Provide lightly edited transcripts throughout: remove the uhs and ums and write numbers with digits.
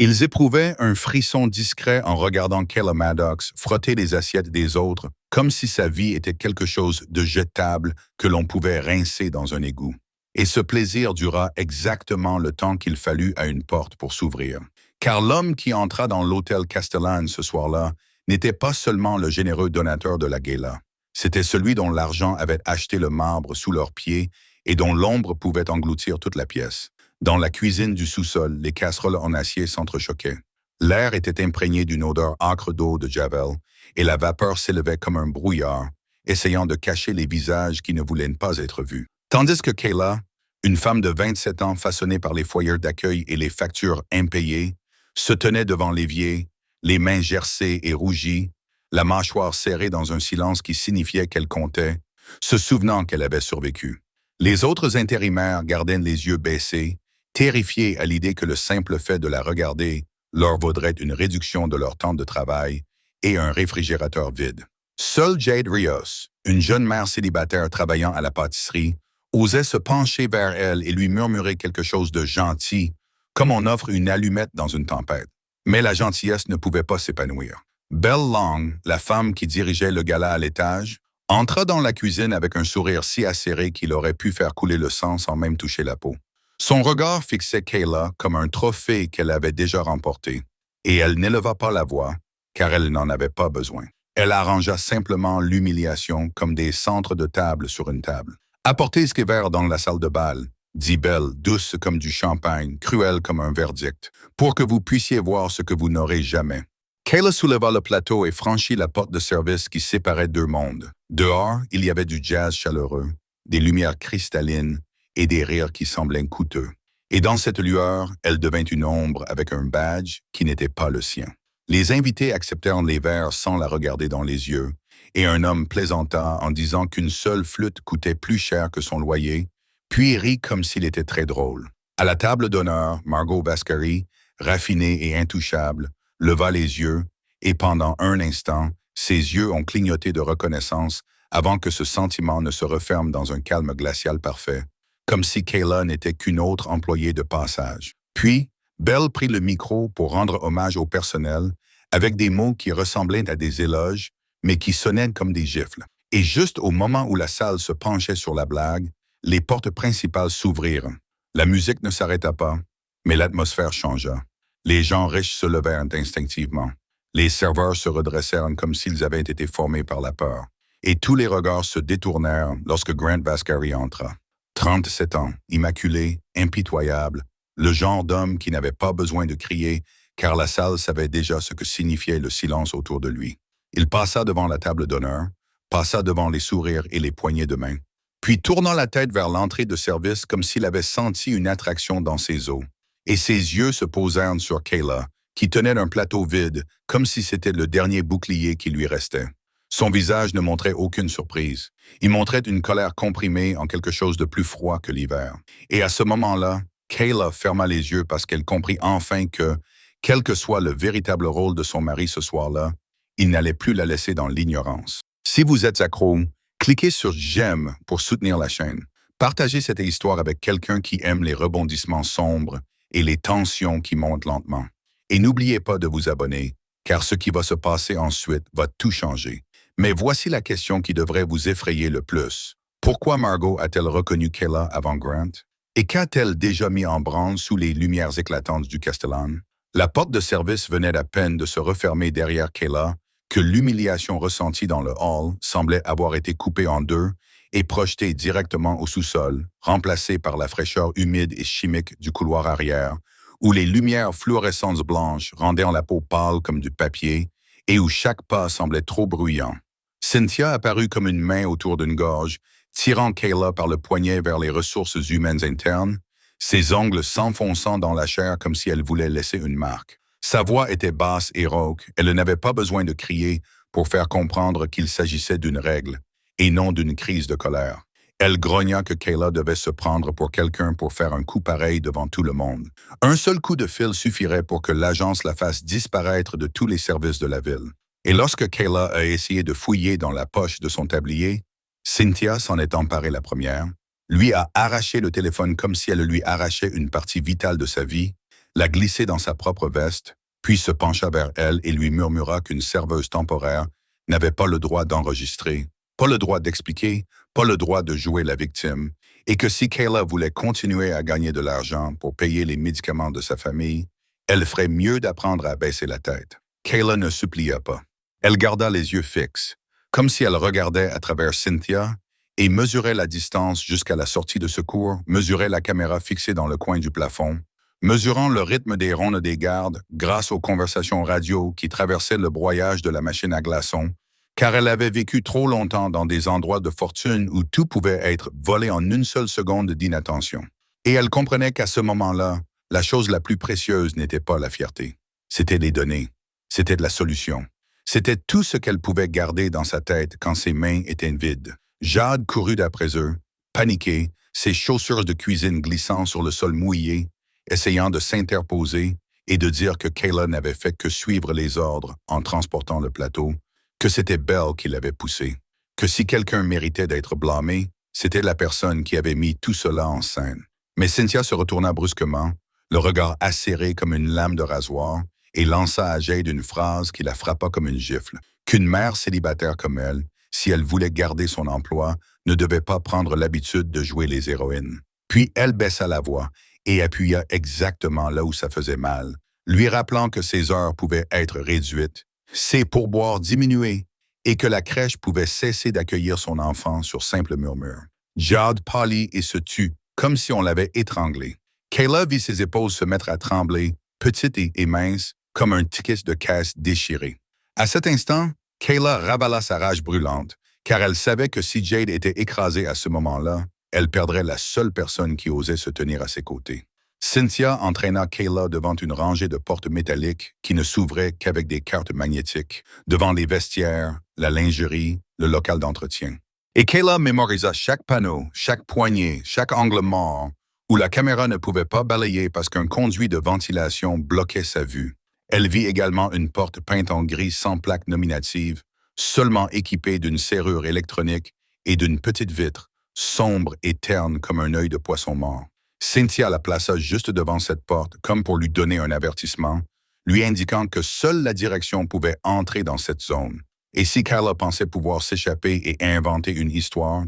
Ils éprouvaient un frisson discret en regardant Kayla Maddox frotter les assiettes des autres, comme si sa vie était quelque chose de jetable que l'on pouvait rincer dans un égout. Et ce plaisir dura exactement le temps qu'il fallut à une porte pour s'ouvrir. Car l'homme qui entra dans l'hôtel Castellane ce soir-là n'était pas seulement le généreux donateur de la gala. C'était celui dont l'argent avait acheté le marbre sous leurs pieds et dont l'ombre pouvait engloutir toute la pièce. Dans la cuisine du sous-sol, les casseroles en acier s'entrechoquaient. L'air était imprégné d'une odeur âcre d'eau de Javel, et la vapeur s'élevait comme un brouillard, essayant de cacher les visages qui ne voulaient pas être vus. Tandis que Kayla, une femme de 27 ans façonnée par les foyers d'accueil et les factures impayées, se tenait devant l'évier, les mains gercées et rougies, la mâchoire serrée dans un silence qui signifiait qu'elle comptait, se souvenant qu'elle avait survécu. Les autres intérimaires gardaient les yeux baissés, terrifiés à l'idée que le simple fait de la regarder leur vaudrait une réduction de leur temps de travail et un réfrigérateur vide. Seule Jade Rios, une jeune mère célibataire travaillant à la pâtisserie, osait se pencher vers elle et lui murmurer quelque chose de gentil, comme on offre une allumette dans une tempête. Mais la gentillesse ne pouvait pas s'épanouir. Belle Long, la femme qui dirigeait le gala à l'étage, entra dans la cuisine avec un sourire si acéré qu'il aurait pu faire couler le sang sans même toucher la peau. Son regard fixait Kayla comme un trophée qu'elle avait déjà remporté, et elle n'éleva pas la voix, car elle n'en avait pas besoin. Elle arrangea simplement l'humiliation comme des centres de table sur une table. « Apportez ce qui est vert dans la salle de bal », dit Belle, douce comme du champagne, cruelle comme un verdict, pour que vous puissiez voir ce que vous n'aurez jamais. Kayla souleva le plateau et franchit la porte de service qui séparait deux mondes. Dehors, il y avait du jazz chaleureux, des lumières cristallines et des rires qui semblaient coûteux. Et dans cette lueur, elle devint une ombre avec un badge qui n'était pas le sien. Les invités acceptèrent les verres sans la regarder dans les yeux, et un homme plaisanta en disant qu'une seule flûte coûtait plus cher que son loyer, puis rit comme s'il était très drôle. À la table d'honneur, Margot Vascari, raffinée et intouchable, leva les yeux, et pendant un instant, ses yeux ont clignoté de reconnaissance avant que ce sentiment ne se referme dans un calme glacial parfait, comme si Kayla n'était qu'une autre employée de passage. Puis, Belle prit le micro pour rendre hommage au personnel, avec des mots qui ressemblaient à des éloges, mais qui sonnaient comme des gifles. Et juste au moment où la salle se penchait sur la blague, les portes principales s'ouvrirent. La musique ne s'arrêta pas, mais l'atmosphère changea. Les gens riches se levèrent instinctivement. Les serveurs se redressèrent comme s'ils avaient été formés par la peur. Et tous les regards se détournèrent lorsque Grant Vascari entra. 37 ans, immaculé, impitoyable, le genre d'homme qui n'avait pas besoin de crier car la salle savait déjà ce que signifiait le silence autour de lui. Il passa devant la table d'honneur, passa devant les sourires et les poignées de main, puis tourna la tête vers l'entrée de service comme s'il avait senti une attraction dans ses os. Et ses yeux se posèrent sur Kayla, qui tenait un plateau vide, comme si c'était le dernier bouclier qui lui restait. Son visage ne montrait aucune surprise. Il montrait une colère comprimée en quelque chose de plus froid que l'hiver. Et à ce moment-là, Kayla ferma les yeux parce qu'elle comprit enfin que, quel que soit le véritable rôle de son mari ce soir-là, il n'allait plus la laisser dans l'ignorance. Si vous êtes accro, cliquez sur j'aime pour soutenir la chaîne. Partagez cette histoire avec quelqu'un qui aime les rebondissements sombres et les tensions qui montent lentement. Et n'oubliez pas de vous abonner, car ce qui va se passer ensuite va tout changer. Mais voici la question qui devrait vous effrayer le plus. Pourquoi Margot a-t-elle reconnu Kayla avant Grant? Et qu'a-t-elle déjà mis en branle sous les lumières éclatantes du Castellane? La porte de service venait à peine de se refermer derrière Kayla que l'humiliation ressentie dans le hall semblait avoir été coupée en deux et projetée directement au sous-sol, remplacée par la fraîcheur humide et chimique du couloir arrière, où les lumières fluorescentes blanches rendaient la peau pâle comme du papier et où chaque pas semblait trop bruyant. Cynthia apparut comme une main autour d'une gorge, tirant Kayla par le poignet vers les ressources humaines internes, ses ongles s'enfonçant dans la chair comme si elle voulait laisser une marque. Sa voix était basse et rauque, elle n'avait pas besoin de crier pour faire comprendre qu'il s'agissait d'une règle, et non d'une crise de colère. Elle grogna que Kayla devait se prendre pour quelqu'un pour faire un coup pareil devant tout le monde. Un seul coup de fil suffirait pour que l'agence la fasse disparaître de tous les services de la ville. Et lorsque Kayla a essayé de fouiller dans la poche de son tablier, Cynthia s'en est emparée la première, lui a arraché le téléphone comme si elle lui arrachait une partie vitale de sa vie, la glisser dans sa propre veste, puis se pencha vers elle et lui murmura qu'une serveuse temporaire n'avait pas le droit d'enregistrer, pas le droit d'expliquer, pas le droit de jouer la victime, et que si Kayla voulait continuer à gagner de l'argent pour payer les médicaments de sa famille, elle ferait mieux d'apprendre à baisser la tête. Kayla ne supplia pas. Elle garda les yeux fixes, comme si elle regardait à travers Cynthia et mesurait la distance jusqu'à la sortie de secours, mesurait la caméra fixée dans le coin du plafond, mesurant le rythme des rondes des gardes grâce aux conversations radio qui traversaient le broyage de la machine à glaçons, car elle avait vécu trop longtemps dans des endroits de fortune où tout pouvait être volé en une seule seconde d'inattention. Et elle comprenait qu'à ce moment-là, la chose la plus précieuse n'était pas la fierté. C'était les données. C'était de la solution. C'était tout ce qu'elle pouvait garder dans sa tête quand ses mains étaient vides. Jade courut d'après eux, paniquée, ses chaussures de cuisine glissant sur le sol mouillé, essayant de s'interposer et de dire que Kayla n'avait fait que suivre les ordres en transportant le plateau, que c'était Belle qui l'avait poussé, que si quelqu'un méritait d'être blâmé, c'était la personne qui avait mis tout cela en scène. Mais Cynthia se retourna brusquement, le regard acéré comme une lame de rasoir, et lança à Jade une phrase qui la frappa comme une gifle. Qu'une mère célibataire comme elle, si elle voulait garder son emploi, ne devait pas prendre l'habitude de jouer les héroïnes. Puis elle baissa la voix et appuya exactement là où ça faisait mal, lui rappelant que ses heures pouvaient être réduites, ses pourboires diminués, et que la crèche pouvait cesser d'accueillir son enfant sur simple murmure. Jade pâlit et se tut, comme si on l'avait étranglé. Kayla vit ses épaules se mettre à trembler, petite et mince, comme un ticket de caisse déchiré. À cet instant, Kayla ravala sa rage brûlante, car elle savait que si Jade était écrasée à ce moment-là, elle perdrait la seule personne qui osait se tenir à ses côtés. Cynthia entraîna Kayla devant une rangée de portes métalliques qui ne s'ouvraient qu'avec des cartes magnétiques, devant les vestiaires, la lingerie, le local d'entretien. Et Kayla mémorisa chaque panneau, chaque poignée, chaque angle mort, où la caméra ne pouvait pas balayer parce qu'un conduit de ventilation bloquait sa vue. Elle vit également une porte peinte en gris sans plaque nominative, seulement équipée d'une serrure électronique et d'une petite vitre, sombre et terne comme un œil de poisson mort. Cynthia la plaça juste devant cette porte comme pour lui donner un avertissement, lui indiquant que seule la direction pouvait entrer dans cette zone. Et si Kayla pensait pouvoir s'échapper et inventer une histoire,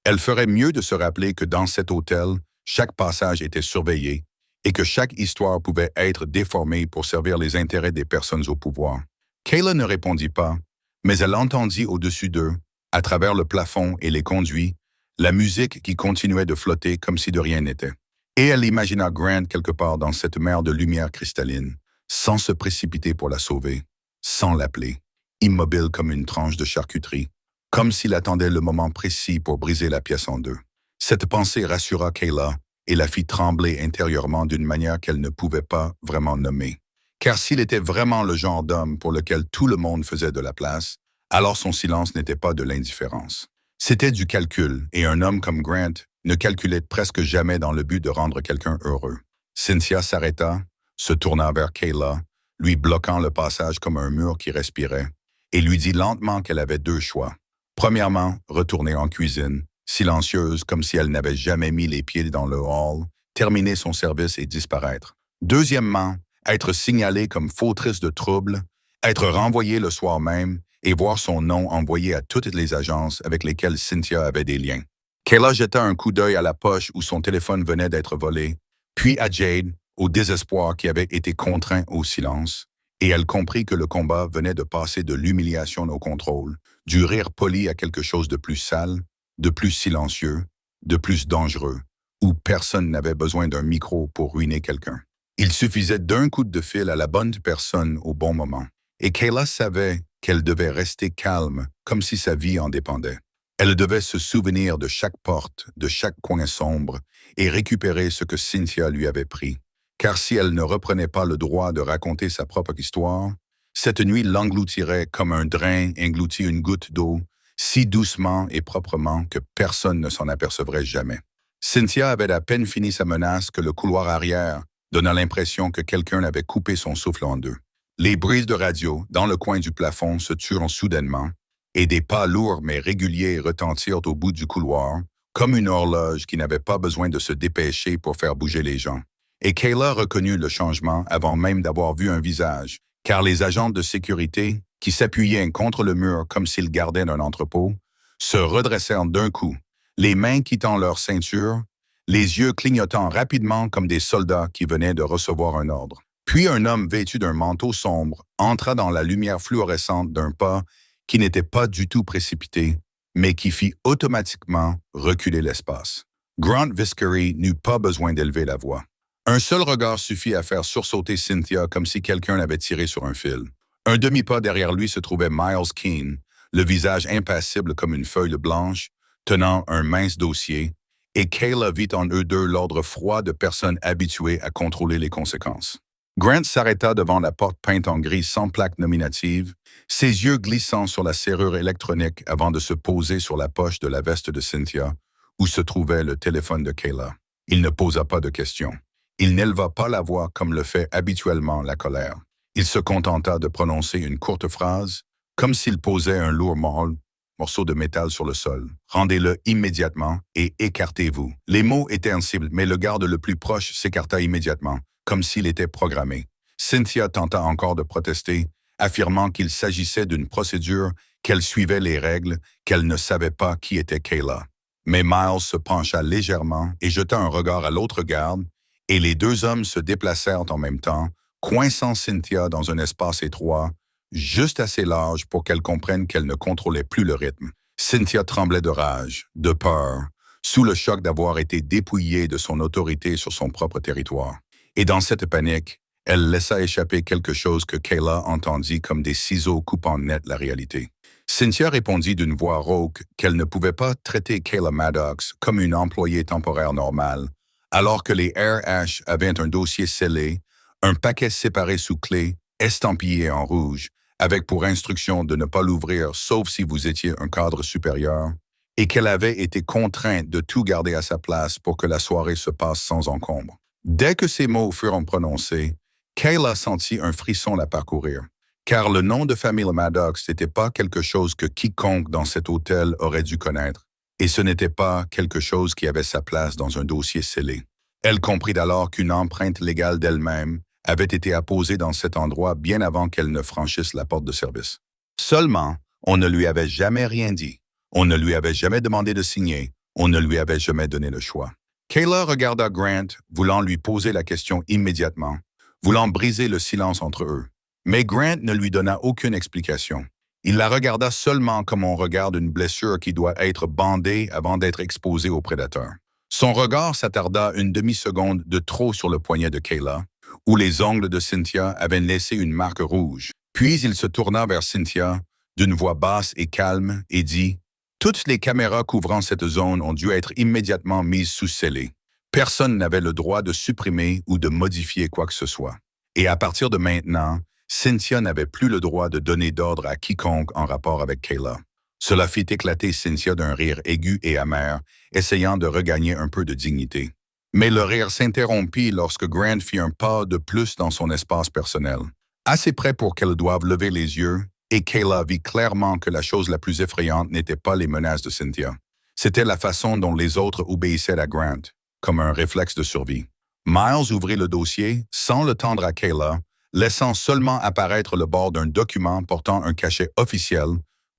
elle ferait mieux de se rappeler que dans cet hôtel, chaque passage était surveillé et que chaque histoire pouvait être déformée pour servir les intérêts des personnes au pouvoir. Kayla ne répondit pas, mais elle entendit au-dessus d'eux, à travers le plafond et les conduits, la musique qui continuait de flotter comme si de rien n'était. Et elle imagina Grant quelque part dans cette mer de lumière cristalline, sans se précipiter pour la sauver, sans l'appeler, immobile comme une tranche de charcuterie, comme s'il attendait le moment précis pour briser la pièce en deux. Cette pensée rassura Kayla et la fit trembler intérieurement d'une manière qu'elle ne pouvait pas vraiment nommer. Car s'il était vraiment le genre d'homme pour lequel tout le monde faisait de la place, alors son silence n'était pas de l'indifférence. C'était du calcul, et un homme comme Grant ne calculait presque jamais dans le but de rendre quelqu'un heureux. Cynthia s'arrêta, se tourna vers Kayla, lui bloquant le passage comme un mur qui respirait, et lui dit lentement qu'elle avait deux choix. Premièrement, retourner en cuisine, silencieuse comme si elle n'avait jamais mis les pieds dans le hall, terminer son service et disparaître. Deuxièmement, être signalée comme fautrice de troubles, être renvoyée le soir même et voir son nom envoyé à toutes les agences avec lesquelles Cynthia avait des liens. Kayla jeta un coup d'œil à la poche où son téléphone venait d'être volé, puis à Jade, au désespoir qui avait été contraint au silence, et elle comprit que le combat venait de passer de l'humiliation au contrôle, du rire poli à quelque chose de plus sale, de plus silencieux, de plus dangereux, où personne n'avait besoin d'un micro pour ruiner quelqu'un. Il suffisait d'un coup de fil à la bonne personne au bon moment. Et Kayla savait qu'elle devait rester calme, comme si sa vie en dépendait. Elle devait se souvenir de chaque porte, de chaque coin sombre, et récupérer ce que Cynthia lui avait pris. Car si elle ne reprenait pas le droit de raconter sa propre histoire, cette nuit l'engloutirait comme un drain engloutit une goutte d'eau, si doucement et proprement que personne ne s'en apercevrait jamais. Cynthia avait à peine fini sa menace que le couloir arrière donna l'impression que quelqu'un avait coupé son souffle en deux. Les brises de radio, dans le coin du plafond, se turent soudainement, et des pas lourds mais réguliers retentirent au bout du couloir, comme une horloge qui n'avait pas besoin de se dépêcher pour faire bouger les gens. Et Kayla reconnut le changement avant même d'avoir vu un visage, car les agents de sécurité, qui s'appuyaient contre le mur comme s'ils gardaient un entrepôt, se redressèrent d'un coup, les mains quittant leur ceinture, les yeux clignotant rapidement comme des soldats qui venaient de recevoir un ordre. Puis un homme vêtu d'un manteau sombre entra dans la lumière fluorescente d'un pas qui n'était pas du tout précipité, mais qui fit automatiquement reculer l'espace. Grant Viskery n'eut pas besoin d'élever la voix. Un seul regard suffit à faire sursauter Cynthia comme si quelqu'un l'avait tiré sur un fil. Un demi-pas derrière lui se trouvait Miles Keane, le visage impassible comme une feuille blanche, tenant un mince dossier, et Kayla vit en eux deux l'ordre froid de personnes habituées à contrôler les conséquences. Grant s'arrêta devant la porte peinte en gris sans plaque nominative, ses yeux glissant sur la serrure électronique avant de se poser sur la poche de la veste de Cynthia, où se trouvait le téléphone de Kayla. Il ne posa pas de questions. Il n'éleva pas la voix comme le fait habituellement la colère. Il se contenta de prononcer une courte phrase, comme s'il posait un lourd morceau de métal sur le sol. Rendez-le immédiatement et écartez-vous. Les mots étaient insibles, mais le garde le plus proche s'écarta immédiatement, comme s'il était programmé. Cynthia tenta encore de protester, affirmant qu'il s'agissait d'une procédure, qu'elle suivait les règles, qu'elle ne savait pas qui était Kayla. Mais Miles se pencha légèrement et jeta un regard à l'autre garde, et les deux hommes se déplacèrent en même temps, coinçant Cynthia dans un espace étroit, juste assez large pour qu'elle comprenne qu'elle ne contrôlait plus le rythme. Cynthia tremblait de rage, de peur, sous le choc d'avoir été dépouillée de son autorité sur son propre territoire. Et dans cette panique, elle laissa échapper quelque chose que Kayla entendit comme des ciseaux coupant net la réalité. Cynthia répondit d'une voix rauque qu'elle ne pouvait pas traiter Kayla Maddox comme une employée temporaire normale, alors que les RH avaient un dossier scellé, un paquet séparé sous clé, estampillé en rouge, avec pour instruction de ne pas l'ouvrir sauf si vous étiez un cadre supérieur, et qu'elle avait été contrainte de tout garder à sa place pour que la soirée se passe sans encombre. Dès que ces mots furent prononcés, Kayla sentit un frisson la parcourir, car le nom de famille Maddox n'était pas quelque chose que quiconque dans cet hôtel aurait dû connaître, et ce n'était pas quelque chose qui avait sa place dans un dossier scellé. Elle comprit alors qu'une empreinte légale d'elle-même avait été apposée dans cet endroit bien avant qu'elle ne franchisse la porte de service. Seulement, on ne lui avait jamais rien dit, on ne lui avait jamais demandé de signer, on ne lui avait jamais donné le choix. Kayla regarda Grant, voulant lui poser la question immédiatement, voulant briser le silence entre eux. Mais Grant ne lui donna aucune explication. Il la regarda seulement comme on regarde une blessure qui doit être bandée avant d'être exposée au prédateur. Son regard s'attarda une demi-seconde de trop sur le poignet de Kayla, où les ongles de Cynthia avaient laissé une marque rouge. Puis il se tourna vers Cynthia, d'une voix basse et calme, et dit « Toutes les caméras couvrant cette zone ont dû être immédiatement mises sous scellé. Personne n'avait le droit de supprimer ou de modifier quoi que ce soit. Et à partir de maintenant, Cynthia n'avait plus le droit de donner d'ordre à quiconque en rapport avec Kayla. » Cela fit éclater Cynthia d'un rire aigu et amer, essayant de regagner un peu de dignité. Mais le rire s'interrompit lorsque Grant fit un pas de plus dans son espace personnel. Assez près pour qu'elle doive lever les yeux, et Kayla vit clairement que la chose la plus effrayante n'était pas les menaces de Cynthia. C'était la façon dont les autres obéissaient à Grant, comme un réflexe de survie. Miles ouvrit le dossier, sans le tendre à Kayla, laissant seulement apparaître le bord d'un document portant un cachet officiel,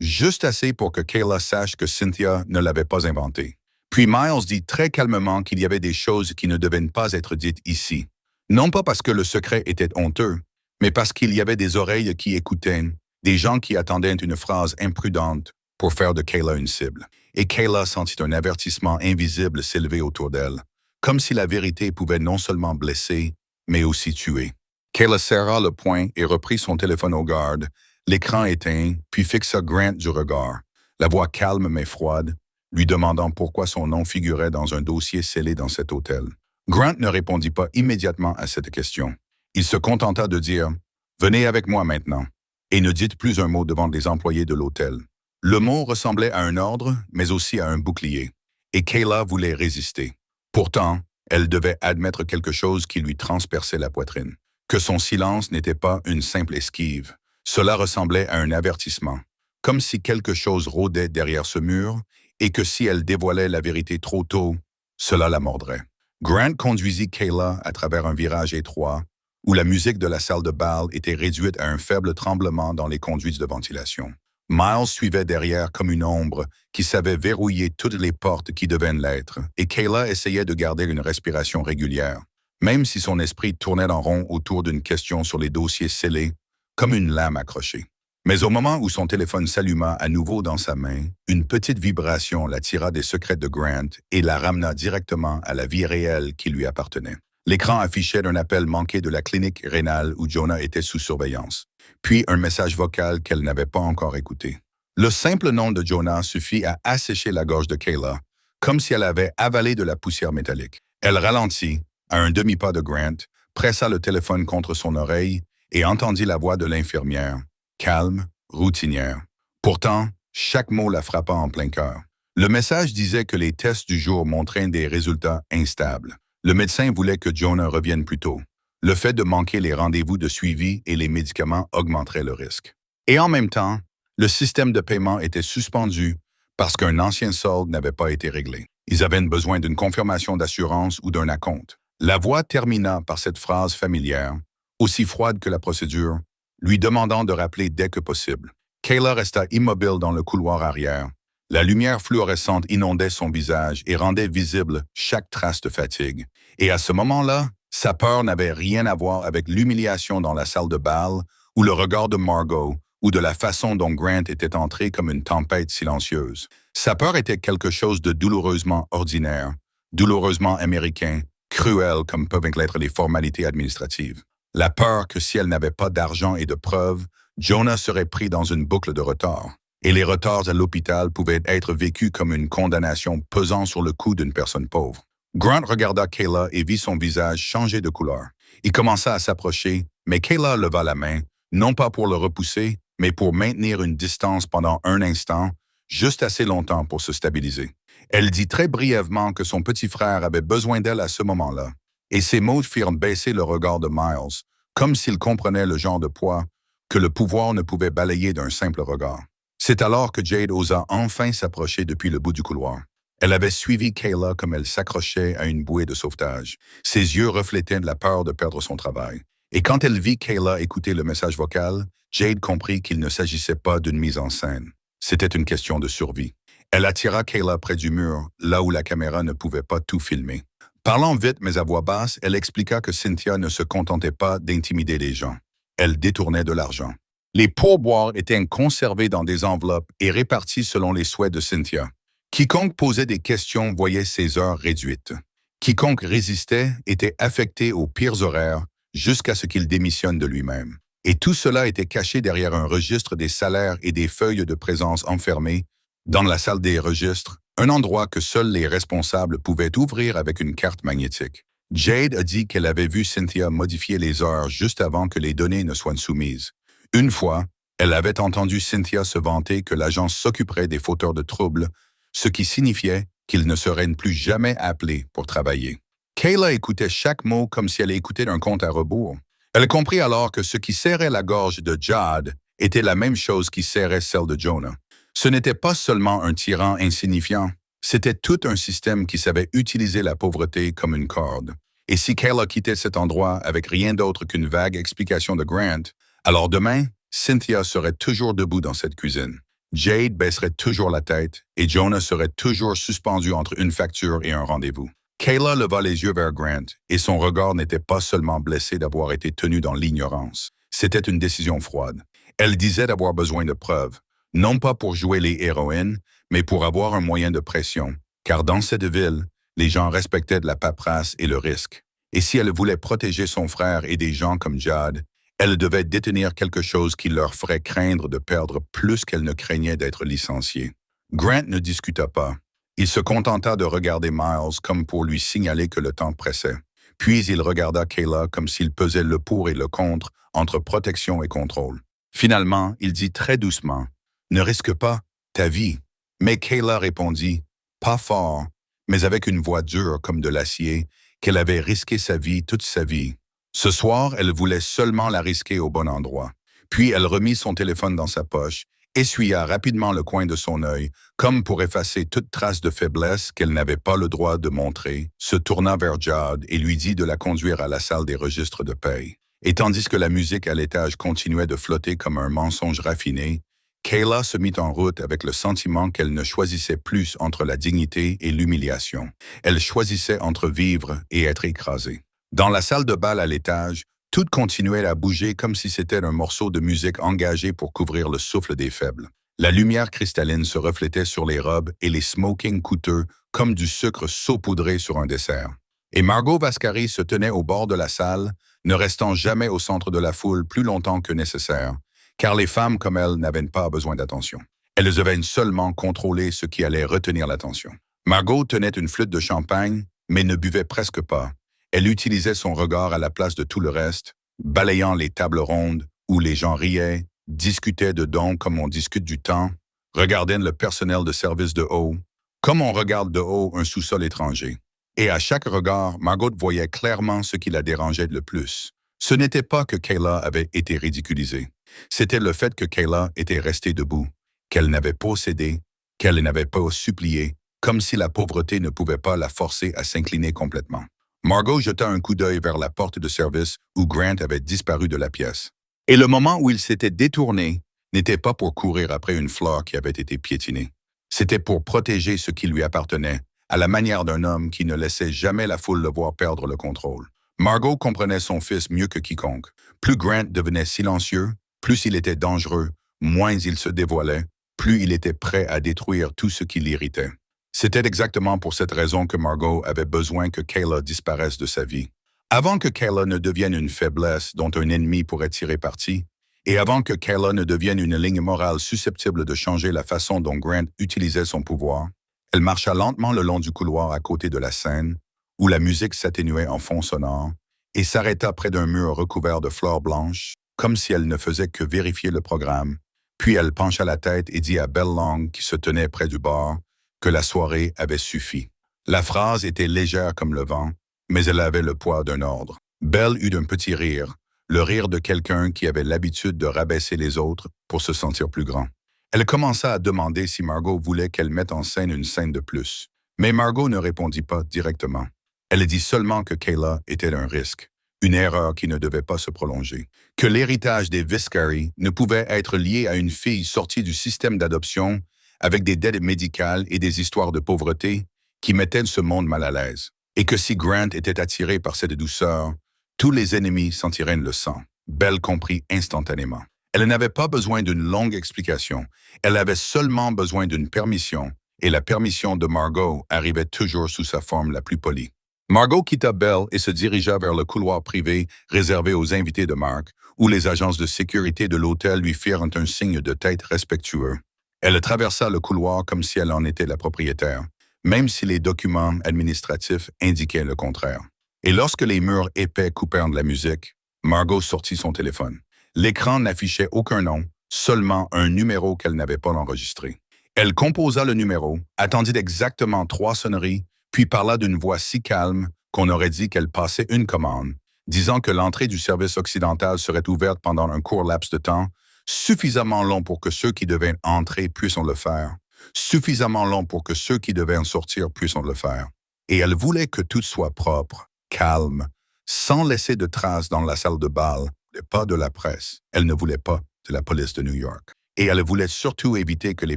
juste assez pour que Kayla sache que Cynthia ne l'avait pas inventé. Puis Miles dit très calmement qu'il y avait des choses qui ne devaient pas être dites ici. Non pas parce que le secret était honteux, mais parce qu'il y avait des oreilles qui écoutaient, des gens qui attendaient une phrase imprudente pour faire de Kayla une cible. Et Kayla sentit un avertissement invisible s'élever autour d'elle, comme si la vérité pouvait non seulement blesser, mais aussi tuer. Kayla serra le poing et reprit son téléphone au garde, l'écran éteint, puis fixa Grant du regard, la voix calme mais froide, lui demandant pourquoi son nom figurait dans un dossier scellé dans cet hôtel. Grant ne répondit pas immédiatement à cette question. Il se contenta de dire « Venez avec moi maintenant » et ne dites plus un mot devant les employés de l'hôtel. Le mot ressemblait à un ordre, mais aussi à un bouclier, et Kayla voulait résister. Pourtant, elle devait admettre quelque chose qui lui transperçait la poitrine, que son silence n'était pas une simple esquive. Cela ressemblait à un avertissement, comme si quelque chose rôdait derrière ce mur et que si elle dévoilait la vérité trop tôt, cela la mordrait. Grant conduisit Kayla à travers un virage étroit où la musique de la salle de bal était réduite à un faible tremblement dans les conduites de ventilation. Miles suivait derrière comme une ombre qui savait verrouiller toutes les portes qui devaient l'être, et Kayla essayait de garder une respiration régulière, même si son esprit tournait en rond autour d'une question sur les dossiers scellés, comme une lame accrochée. Mais au moment où son téléphone s'alluma à nouveau dans sa main, une petite vibration la tira des secrets de Grant et la ramena directement à la vie réelle qui lui appartenait. L'écran affichait un appel manqué de la clinique rénale où Jonah était sous surveillance, puis un message vocal qu'elle n'avait pas encore écouté. Le simple nom de Jonah suffit à assécher la gorge de Kayla, comme si elle avait avalé de la poussière métallique. Elle ralentit, à un demi-pas de Grant, pressa le téléphone contre son oreille et entendit la voix de l'infirmière, calme, routinière. Pourtant, chaque mot la frappa en plein cœur. Le message disait que les tests du jour montraient des résultats instables. Le médecin voulait que Jonah revienne plus tôt. Le fait de manquer les rendez-vous de suivi et les médicaments augmenterait le risque. Et en même temps, le système de paiement était suspendu parce qu'un ancien solde n'avait pas été réglé. Ils avaient besoin d'une confirmation d'assurance ou d'un acompte. La voix termina par cette phrase familière, aussi froide que la procédure, lui demandant de rappeler dès que possible. Kayla resta immobile dans le couloir arrière. La lumière fluorescente inondait son visage et rendait visible chaque trace de fatigue. Et à ce moment-là, sa peur n'avait rien à voir avec l'humiliation dans la salle de bal ou le regard de Margot ou de la façon dont Grant était entré comme une tempête silencieuse. Sa peur était quelque chose de douloureusement ordinaire, douloureusement américain, cruel comme peuvent l'être les formalités administratives. La peur que si elle n'avait pas d'argent et de preuves, Jonah serait pris dans une boucle de retard. Et les retards à l'hôpital pouvaient être vécus comme une condamnation pesant sur le cou d'une personne pauvre. Grant regarda Kayla et vit son visage changer de couleur. Il commença à s'approcher, mais Kayla leva la main, non pas pour le repousser, mais pour maintenir une distance pendant un instant, juste assez longtemps pour se stabiliser. Elle dit très brièvement que son petit frère avait besoin d'elle à ce moment-là, et ses mots firent baisser le regard de Miles, comme s'il comprenait le genre de poids que le pouvoir ne pouvait balayer d'un simple regard. C'est alors que Jade osa enfin s'approcher depuis le bout du couloir. Elle avait suivi Kayla comme elle s'accrochait à une bouée de sauvetage. Ses yeux reflétaient de la peur de perdre son travail. Et quand elle vit Kayla écouter le message vocal, Jade comprit qu'il ne s'agissait pas d'une mise en scène. C'était une question de survie. Elle attira Kayla près du mur, là où la caméra ne pouvait pas tout filmer. Parlant vite mais à voix basse, elle expliqua que Cynthia ne se contentait pas d'intimider les gens. Elle détournait de l'argent. Les pourboires étaient conservés dans des enveloppes et répartis selon les souhaits de Cynthia. Quiconque posait des questions voyait ses heures réduites. Quiconque résistait était affecté aux pires horaires jusqu'à ce qu'il démissionne de lui-même. Et tout cela était caché derrière un registre des salaires et des feuilles de présence enfermées dans la salle des registres, un endroit que seuls les responsables pouvaient ouvrir avec une carte magnétique. Jade a dit qu'elle avait vu Cynthia modifier les heures juste avant que les données ne soient soumises. Une fois, elle avait entendu Cynthia se vanter que l'agence s'occuperait des fauteurs de troubles, ce qui signifiait qu'ils ne seraient plus jamais appelés pour travailler. Kayla écoutait chaque mot comme si elle écoutait un compte à rebours. Elle comprit alors que ce qui serrait la gorge de Jade était la même chose qui serrait celle de Jonah. Ce n'était pas seulement un tyran insignifiant, c'était tout un système qui savait utiliser la pauvreté comme une corde. Et si Kayla quittait cet endroit avec rien d'autre qu'une vague explication de Grant, alors demain, Cynthia serait toujours debout dans cette cuisine. Jade baisserait toujours la tête et Jonah serait toujours suspendu entre une facture et un rendez-vous. Kayla leva les yeux vers Grant et son regard n'était pas seulement blessé d'avoir été tenu dans l'ignorance. C'était une décision froide. Elle disait d'avoir besoin de preuves, non pas pour jouer les héroïnes, mais pour avoir un moyen de pression, car dans cette ville, les gens respectaient de la paperasse et le risque. Et si elle voulait protéger son frère et des gens comme Jade, elle devait détenir quelque chose qui leur ferait craindre de perdre plus qu'elle ne craignait d'être licenciée. Grant ne discuta pas. Il se contenta de regarder Miles comme pour lui signaler que le temps pressait. Puis il regarda Kayla comme s'il pesait le pour et le contre entre protection et contrôle. Finalement, il dit très doucement, « Ne risque pas ta vie. » Mais Kayla répondit, pas fort, mais avec une voix dure comme de l'acier, qu'elle avait risqué sa vie toute sa vie. Ce soir, elle voulait seulement la risquer au bon endroit. Puis elle remit son téléphone dans sa poche essuya rapidement le coin de son œil, comme pour effacer toute trace de faiblesse qu'elle n'avait pas le droit de montrer, se tourna vers Judd et lui dit de la conduire à la salle des registres de paye. Et tandis que la musique à l'étage continuait de flotter comme un mensonge raffiné, Kayla se mit en route avec le sentiment qu'elle ne choisissait plus entre la dignité et l'humiliation. Elle choisissait entre vivre et être écrasée. Dans la salle de bal à l'étage, tout continuait à bouger comme si c'était un morceau de musique engagé pour couvrir le souffle des faibles. La lumière cristalline se reflétait sur les robes et les smokings coûteux comme du sucre saupoudré sur un dessert. Et Margot Vascari se tenait au bord de la salle, ne restant jamais au centre de la foule plus longtemps que nécessaire, car les femmes comme elle n'avaient pas besoin d'attention. Elles devaient seulement contrôler ce qui allait retenir l'attention. Margot tenait une flûte de champagne, mais ne buvait presque pas. Elle utilisait son regard à la place de tout le reste, balayant les tables rondes où les gens riaient, discutaient de dons comme on discute du temps, regardait le personnel de service de haut, comme on regarde de haut un sous-sol étranger. Et à chaque regard, Margot voyait clairement ce qui la dérangeait le plus. Ce n'était pas que Kayla avait été ridiculisée. C'était le fait que Kayla était restée debout, qu'elle n'avait pas cédé, qu'elle n'avait pas supplié, comme si la pauvreté ne pouvait pas la forcer à s'incliner complètement. Margot jeta un coup d'œil vers la porte de service où Grant avait disparu de la pièce. Et le moment où il s'était détourné n'était pas pour courir après une fleur qui avait été piétinée. C'était pour protéger ce qui lui appartenait, à la manière d'un homme qui ne laissait jamais la foule le voir perdre le contrôle. Margot comprenait son fils mieux que quiconque. Plus Grant devenait silencieux, plus il était dangereux, moins il se dévoilait, plus il était prêt à détruire tout ce qui l'irritait. C'était exactement pour cette raison que Margot avait besoin que Kayla disparaisse de sa vie. Avant que Kayla ne devienne une faiblesse dont un ennemi pourrait tirer parti, et avant que Kayla ne devienne une ligne morale susceptible de changer la façon dont Grant utilisait son pouvoir, elle marcha lentement le long du couloir à côté de la scène, où la musique s'atténuait en fond sonore, et s'arrêta près d'un mur recouvert de fleurs blanches, comme si elle ne faisait que vérifier le programme. Puis elle pencha la tête et dit à Belle Long, qui se tenait près du bar, que la soirée avait suffi. La phrase était légère comme le vent, mais elle avait le poids d'un ordre. Belle eut un petit rire, le rire de quelqu'un qui avait l'habitude de rabaisser les autres pour se sentir plus grand. Elle commença à demander si Margot voulait qu'elle mette en scène une scène de plus. Mais Margot ne répondit pas directement. Elle dit seulement que Kayla était un risque, une erreur qui ne devait pas se prolonger, que l'héritage des Viscari ne pouvait être lié à une fille sortie du système d'adoption avec des dettes médicales et des histoires de pauvreté qui mettaient ce monde mal à l'aise, et que si Grant était attiré par cette douceur, tous les ennemis sentiraient le sang. Belle comprit instantanément. Elle n'avait pas besoin d'une longue explication, elle avait seulement besoin d'une permission, et la permission de Margot arrivait toujours sous sa forme la plus polie. Margot quitta Belle et se dirigea vers le couloir privé réservé aux invités de marque, où les agences de sécurité de l'hôtel lui firent un signe de tête respectueux. Elle traversa le couloir comme si elle en était la propriétaire, même si les documents administratifs indiquaient le contraire. Et lorsque les murs épais coupèrent de la musique, Margot sortit son téléphone. L'écran n'affichait aucun nom, seulement un numéro qu'elle n'avait pas enregistré. Elle composa le numéro, attendit exactement 3 sonneries, puis parla d'une voix si calme qu'on aurait dit qu'elle passait une commande, disant que l'entrée du service occidental serait ouverte pendant un court laps de temps, suffisamment long pour que ceux qui devaient entrer puissent le faire, suffisamment long pour que ceux qui devaient en sortir puissent le faire. Et elle voulait que tout soit propre, calme, sans laisser de traces dans la salle de bal, et pas de la presse. Elle ne voulait pas de la police de New York. Et elle voulait surtout éviter que les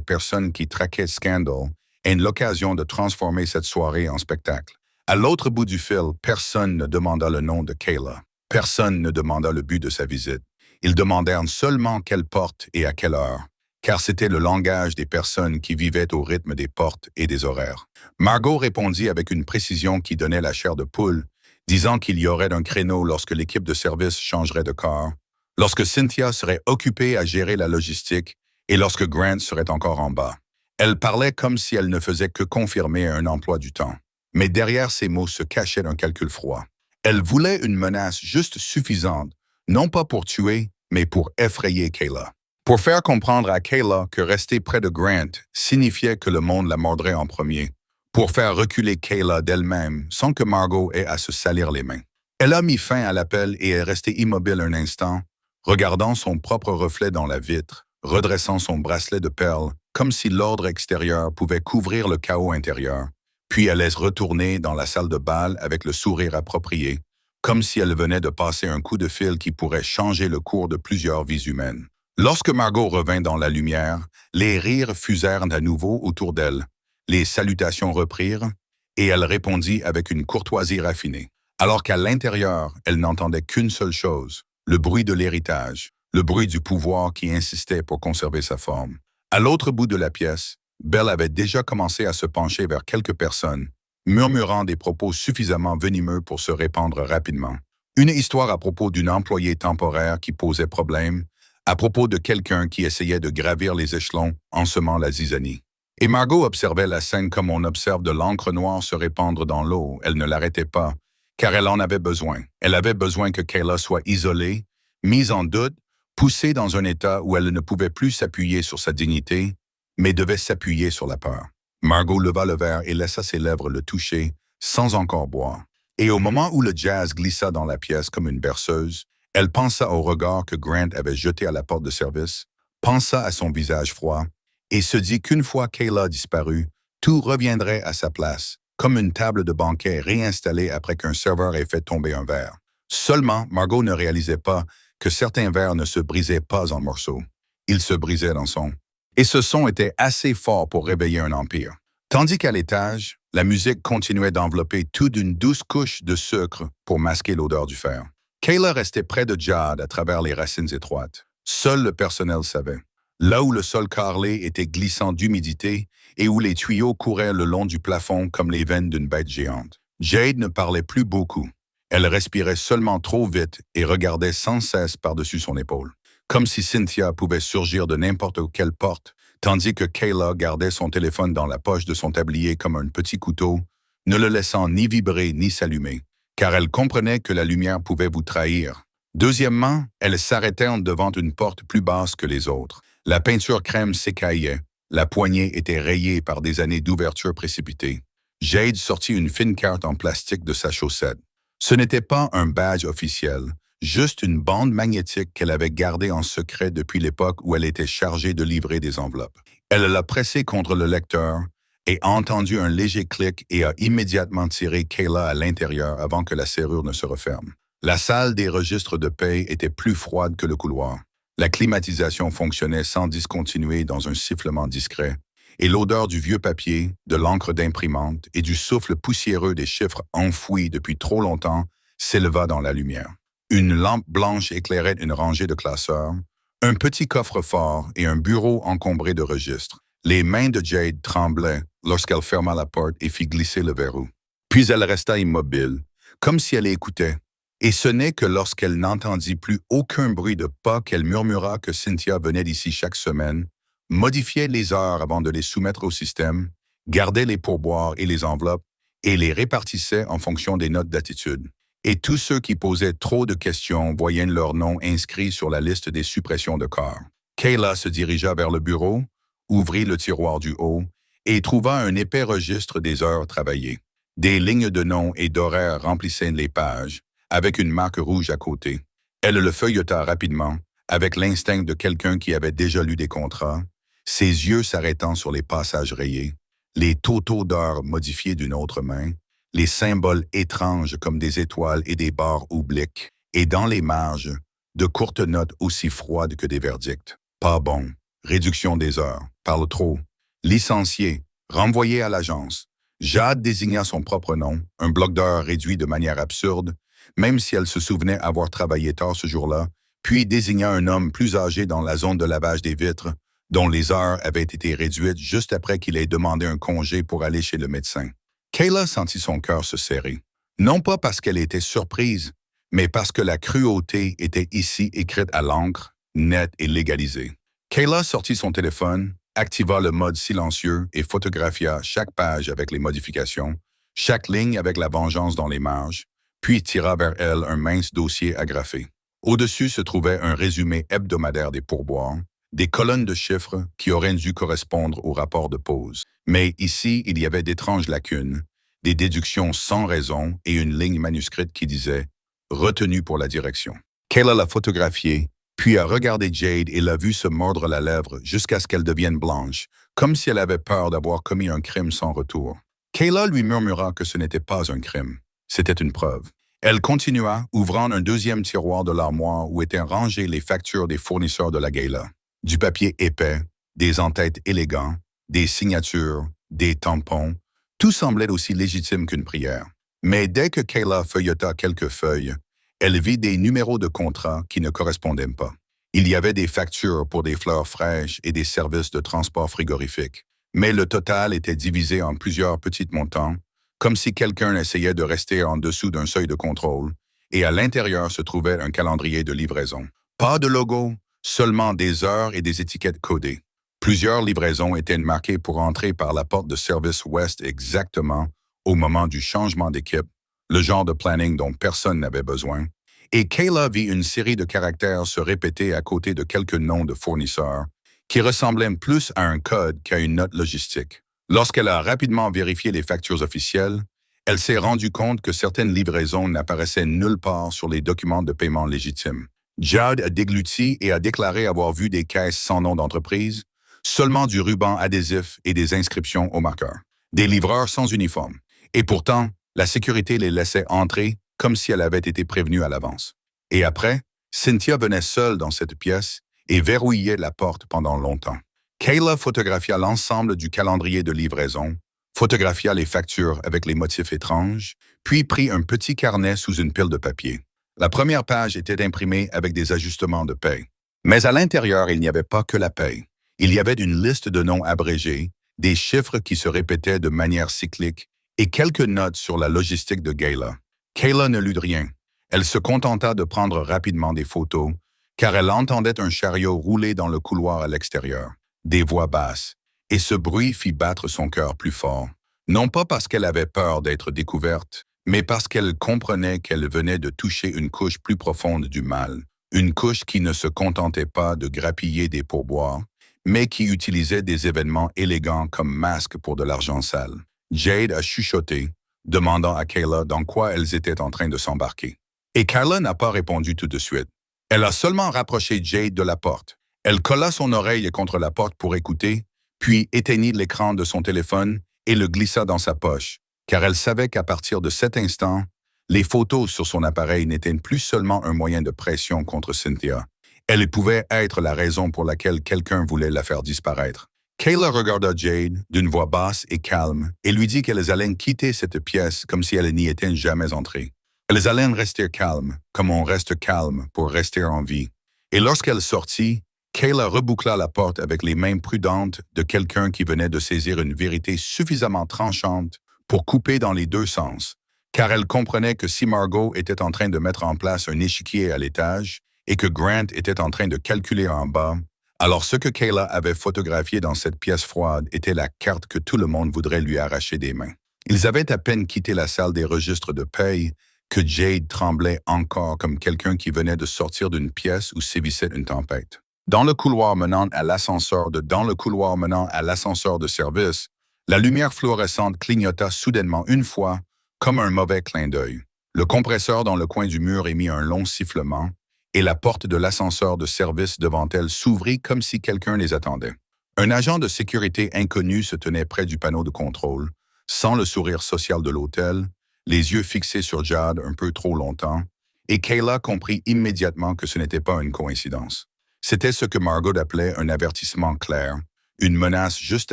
personnes qui traquaient Scandal aient l'occasion de transformer cette soirée en spectacle. À l'autre bout du fil, personne ne demanda le nom de Kayla. Personne ne demanda le but de sa visite. Ils demandèrent seulement quelle porte et à quelle heure, car c'était le langage des personnes qui vivaient au rythme des portes et des horaires. Margot répondit avec une précision qui donnait la chair de poule, disant qu'il y aurait un créneau lorsque l'équipe de service changerait de corps, lorsque Cynthia serait occupée à gérer la logistique et lorsque Grant serait encore en bas. Elle parlait comme si elle ne faisait que confirmer un emploi du temps. Mais derrière ces mots se cachait un calcul froid. Elle voulait une menace juste suffisante, non pas pour tuer, mais pour effrayer Kayla. Pour faire comprendre à Kayla que rester près de Grant signifiait que le monde la mordrait en premier. Pour faire reculer Kayla d'elle-même sans que Margot ait à se salir les mains. Elle a mis fin à l'appel et est restée immobile un instant, regardant son propre reflet dans la vitre, redressant son bracelet de perles, comme si l'ordre extérieur pouvait couvrir le chaos intérieur. Puis elle laisse retourner dans la salle de bal avec le sourire approprié, comme si elle venait de passer un coup de fil qui pourrait changer le cours de plusieurs vies humaines. Lorsque Margot revint dans la lumière, les rires fusèrent à nouveau autour d'elle. Les salutations reprirent, et elle répondit avec une courtoisie raffinée. Alors qu'à l'intérieur, elle n'entendait qu'une seule chose, le bruit de l'héritage, le bruit du pouvoir qui insistait pour conserver sa forme. À l'autre bout de la pièce, Belle avait déjà commencé à se pencher vers quelques personnes, murmurant des propos suffisamment venimeux pour se répandre rapidement. Une histoire à propos d'une employée temporaire qui posait problème, à propos de quelqu'un qui essayait de gravir les échelons en semant la zizanie. Et Margot observait la scène comme on observe de l'encre noire se répandre dans l'eau. Elle ne l'arrêtait pas, car elle en avait besoin. Elle avait besoin que Kayla soit isolée, mise en doute, poussée dans un état où elle ne pouvait plus s'appuyer sur sa dignité, mais devait s'appuyer sur la peur. Margot leva le verre et laissa ses lèvres le toucher, sans encore boire. Et au moment où le jazz glissa dans la pièce comme une berceuse, elle pensa au regard que Grant avait jeté à la porte de service, pensa à son visage froid, et se dit qu'une fois Kayla disparue, tout reviendrait à sa place, comme une table de banquet réinstallée après qu'un serveur ait fait tomber un verre. Seulement, Margot ne réalisait pas que certains verres ne se brisaient pas en morceaux. Ils se brisaient dans son. Et ce son était assez fort pour réveiller un empire. Tandis qu'à l'étage, la musique continuait d'envelopper tout d'une douce couche de sucre pour masquer l'odeur du fer. Kayla restait près de Jade à travers les racines étroites. Seul le personnel savait. Là où le sol carrelé était glissant d'humidité et où les tuyaux couraient le long du plafond comme les veines d'une bête géante. Jade ne parlait plus beaucoup. Elle respirait seulement trop vite et regardait sans cesse par-dessus son épaule, comme si Cynthia pouvait surgir de n'importe quelle porte, tandis que Kayla gardait son téléphone dans la poche de son tablier comme un petit couteau, ne le laissant ni vibrer ni s'allumer, car elle comprenait que la lumière pouvait vous trahir. Deuxièmement, elle s'arrêtait devant une porte plus basse que les autres. La peinture crème s'écaillait, la poignée était rayée par des années d'ouverture précipitée. Jade sortit une fine carte en plastique de sa chaussette. Ce n'était pas un badge officiel, juste une bande magnétique qu'elle avait gardée en secret depuis l'époque où elle était chargée de livrer des enveloppes. Elle l'a pressée contre le lecteur et a entendu un léger clic et a immédiatement tiré Kayla à l'intérieur avant que la serrure ne se referme. La salle des registres de paie était plus froide que le couloir. La climatisation fonctionnait sans discontinuer dans un sifflement discret, et l'odeur du vieux papier, de l'encre d'imprimante et du souffle poussiéreux des chiffres enfouis depuis trop longtemps s'éleva dans la lumière. Une lampe blanche éclairait une rangée de classeurs, un petit coffre-fort et un bureau encombré de registres. Les mains de Jade tremblaient lorsqu'elle ferma la porte et fit glisser le verrou. Puis elle resta immobile, comme si elle écoutait. Et ce n'est que lorsqu'elle n'entendit plus aucun bruit de pas qu'elle murmura que Cynthia venait d'ici chaque semaine, modifiait les heures avant de les soumettre au système, gardait les pourboires et les enveloppes et les répartissait en fonction des notes d'attitude. Et tous ceux qui posaient trop de questions voyaient leur nom inscrit sur la liste des suppressions de corps. Kayla se dirigea vers le bureau, ouvrit le tiroir du haut et trouva un épais registre des heures travaillées. Des lignes de noms et d'horaires remplissaient les pages, avec une marque rouge à côté. Elle le feuilleta rapidement, avec l'instinct de quelqu'un qui avait déjà lu des contrats, ses yeux s'arrêtant sur les passages rayés, les totaux d'heures modifiés d'une autre main, les symboles étranges comme des étoiles et des barres obliques, et dans les marges, de courtes notes aussi froides que des verdicts. Pas bon, réduction des heures, parle trop, licencié, renvoyé à l'agence. Jade désigna son propre nom, un bloc d'heures réduit de manière absurde, même si elle se souvenait avoir travaillé tard ce jour-là, puis désigna un homme plus âgé dans la zone de lavage des vitres, dont les heures avaient été réduites juste après qu'il ait demandé un congé pour aller chez le médecin. Kayla sentit son cœur se serrer. Non pas parce qu'elle était surprise, mais parce que la cruauté était ici écrite à l'encre, nette et légalisée. Kayla sortit son téléphone, activa le mode silencieux et photographia chaque page avec les modifications, chaque ligne avec la vengeance dans les marges, puis tira vers elle un mince dossier agrafé. Au-dessus se trouvait un résumé hebdomadaire des pourboires, des colonnes de chiffres qui auraient dû correspondre au rapport de pause. Mais ici, il y avait d'étranges lacunes, des déductions sans raison et une ligne manuscrite qui disait « Retenu pour la direction ». Kayla l'a photographié, puis a regardé Jade et l'a vue se mordre la lèvre jusqu'à ce qu'elle devienne blanche, comme si elle avait peur d'avoir commis un crime sans retour. Kayla lui murmura que ce n'était pas un crime, c'était une preuve. Elle continua, ouvrant un deuxième tiroir de l'armoire où étaient rangées les factures des fournisseurs de la gala. Du papier épais, des en-têtes élégants, des signatures, des tampons, tout semblait aussi légitime qu'une prière. Mais dès que Kayla feuilleta quelques feuilles, elle vit des numéros de contrat qui ne correspondaient pas. Il y avait des factures pour des fleurs fraîches et des services de transport frigorifique, mais le total était divisé en plusieurs petits montants, comme si quelqu'un essayait de rester en dessous d'un seuil de contrôle, et à l'intérieur se trouvait un calendrier de livraison. Pas de logo, seulement des heures et des étiquettes codées. Plusieurs livraisons étaient marquées pour entrer par la porte de service ouest exactement au moment du changement d'équipe, le genre de planning dont personne n'avait besoin, et Kayla vit une série de caractères se répéter à côté de quelques noms de fournisseurs, qui ressemblaient plus à un code qu'à une note logistique. Lorsqu'elle a rapidement vérifié les factures officielles, elle s'est rendue compte que certaines livraisons n'apparaissaient nulle part sur les documents de paiement légitimes. Jade a dégluti et a déclaré avoir vu des caisses sans nom d'entreprise, seulement du ruban adhésif et des inscriptions au marqueur. Des livreurs sans uniforme. Et pourtant, la sécurité les laissait entrer comme si elle avait été prévenue à l'avance. Et après, Cynthia venait seule dans cette pièce et verrouillait la porte pendant longtemps. Kayla photographia l'ensemble du calendrier de livraison, photographia les factures avec les motifs étranges, puis prit un petit carnet sous une pile de papier. La première page était imprimée avec des ajustements de paie. Mais à l'intérieur, il n'y avait pas que la paie. Il y avait une liste de noms abrégés, des chiffres qui se répétaient de manière cyclique et quelques notes sur la logistique de Kayla. Kayla ne lut rien. Elle se contenta de prendre rapidement des photos, car elle entendait un chariot rouler dans le couloir à l'extérieur, des voix basses, et ce bruit fit battre son cœur plus fort, non pas parce qu'elle avait peur d'être découverte, mais parce qu'elle comprenait qu'elle venait de toucher une couche plus profonde du mal, une couche qui ne se contentait pas de grappiller des pourboires, mais qui utilisait des événements élégants comme masque pour de l'argent sale. Jade a chuchoté, demandant à Kayla dans quoi elles étaient en train de s'embarquer. Et Kayla n'a pas répondu tout de suite. Elle a seulement rapproché Jade de la porte. Elle colla son oreille contre la porte pour écouter, puis éteignit l'écran de son téléphone et le glissa dans sa poche, car elle savait qu'à partir de cet instant, les photos sur son appareil n'étaient plus seulement un moyen de pression contre Cynthia. Elles pouvaient être la raison pour laquelle quelqu'un voulait la faire disparaître. Kayla regarda Jade d'une voix basse et calme et lui dit qu'elles allaient quitter cette pièce comme si elles n'y étaient jamais entrées. Elles allaient rester calmes, comme on reste calme pour rester en vie. Et lorsqu'elle sortit, Kayla reboucla la porte avec les mains prudentes de quelqu'un qui venait de saisir une vérité suffisamment tranchante pour couper dans les deux sens, car elle comprenait que si Margot était en train de mettre en place un échiquier à l'étage et que Grant était en train de calculer en bas, alors ce que Kayla avait photographié dans cette pièce froide était la carte que tout le monde voudrait lui arracher des mains. Ils avaient à peine quitté la salle des registres de paye que Jade tremblait encore comme quelqu'un qui venait de sortir d'une pièce où sévissait une tempête. Dans le couloir menant à l'ascenseur de service, la lumière fluorescente clignota soudainement une fois, comme un mauvais clin d'œil. Le compresseur dans le coin du mur émit un long sifflement, et la porte de l'ascenseur de service devant elle s'ouvrit comme si quelqu'un les attendait. Un agent de sécurité inconnu se tenait près du panneau de contrôle, sans le sourire social de l'hôtel, les yeux fixés sur Jade un peu trop longtemps, et Kayla comprit immédiatement que ce n'était pas une coïncidence. C'était ce que Margot appelait un avertissement clair, une menace juste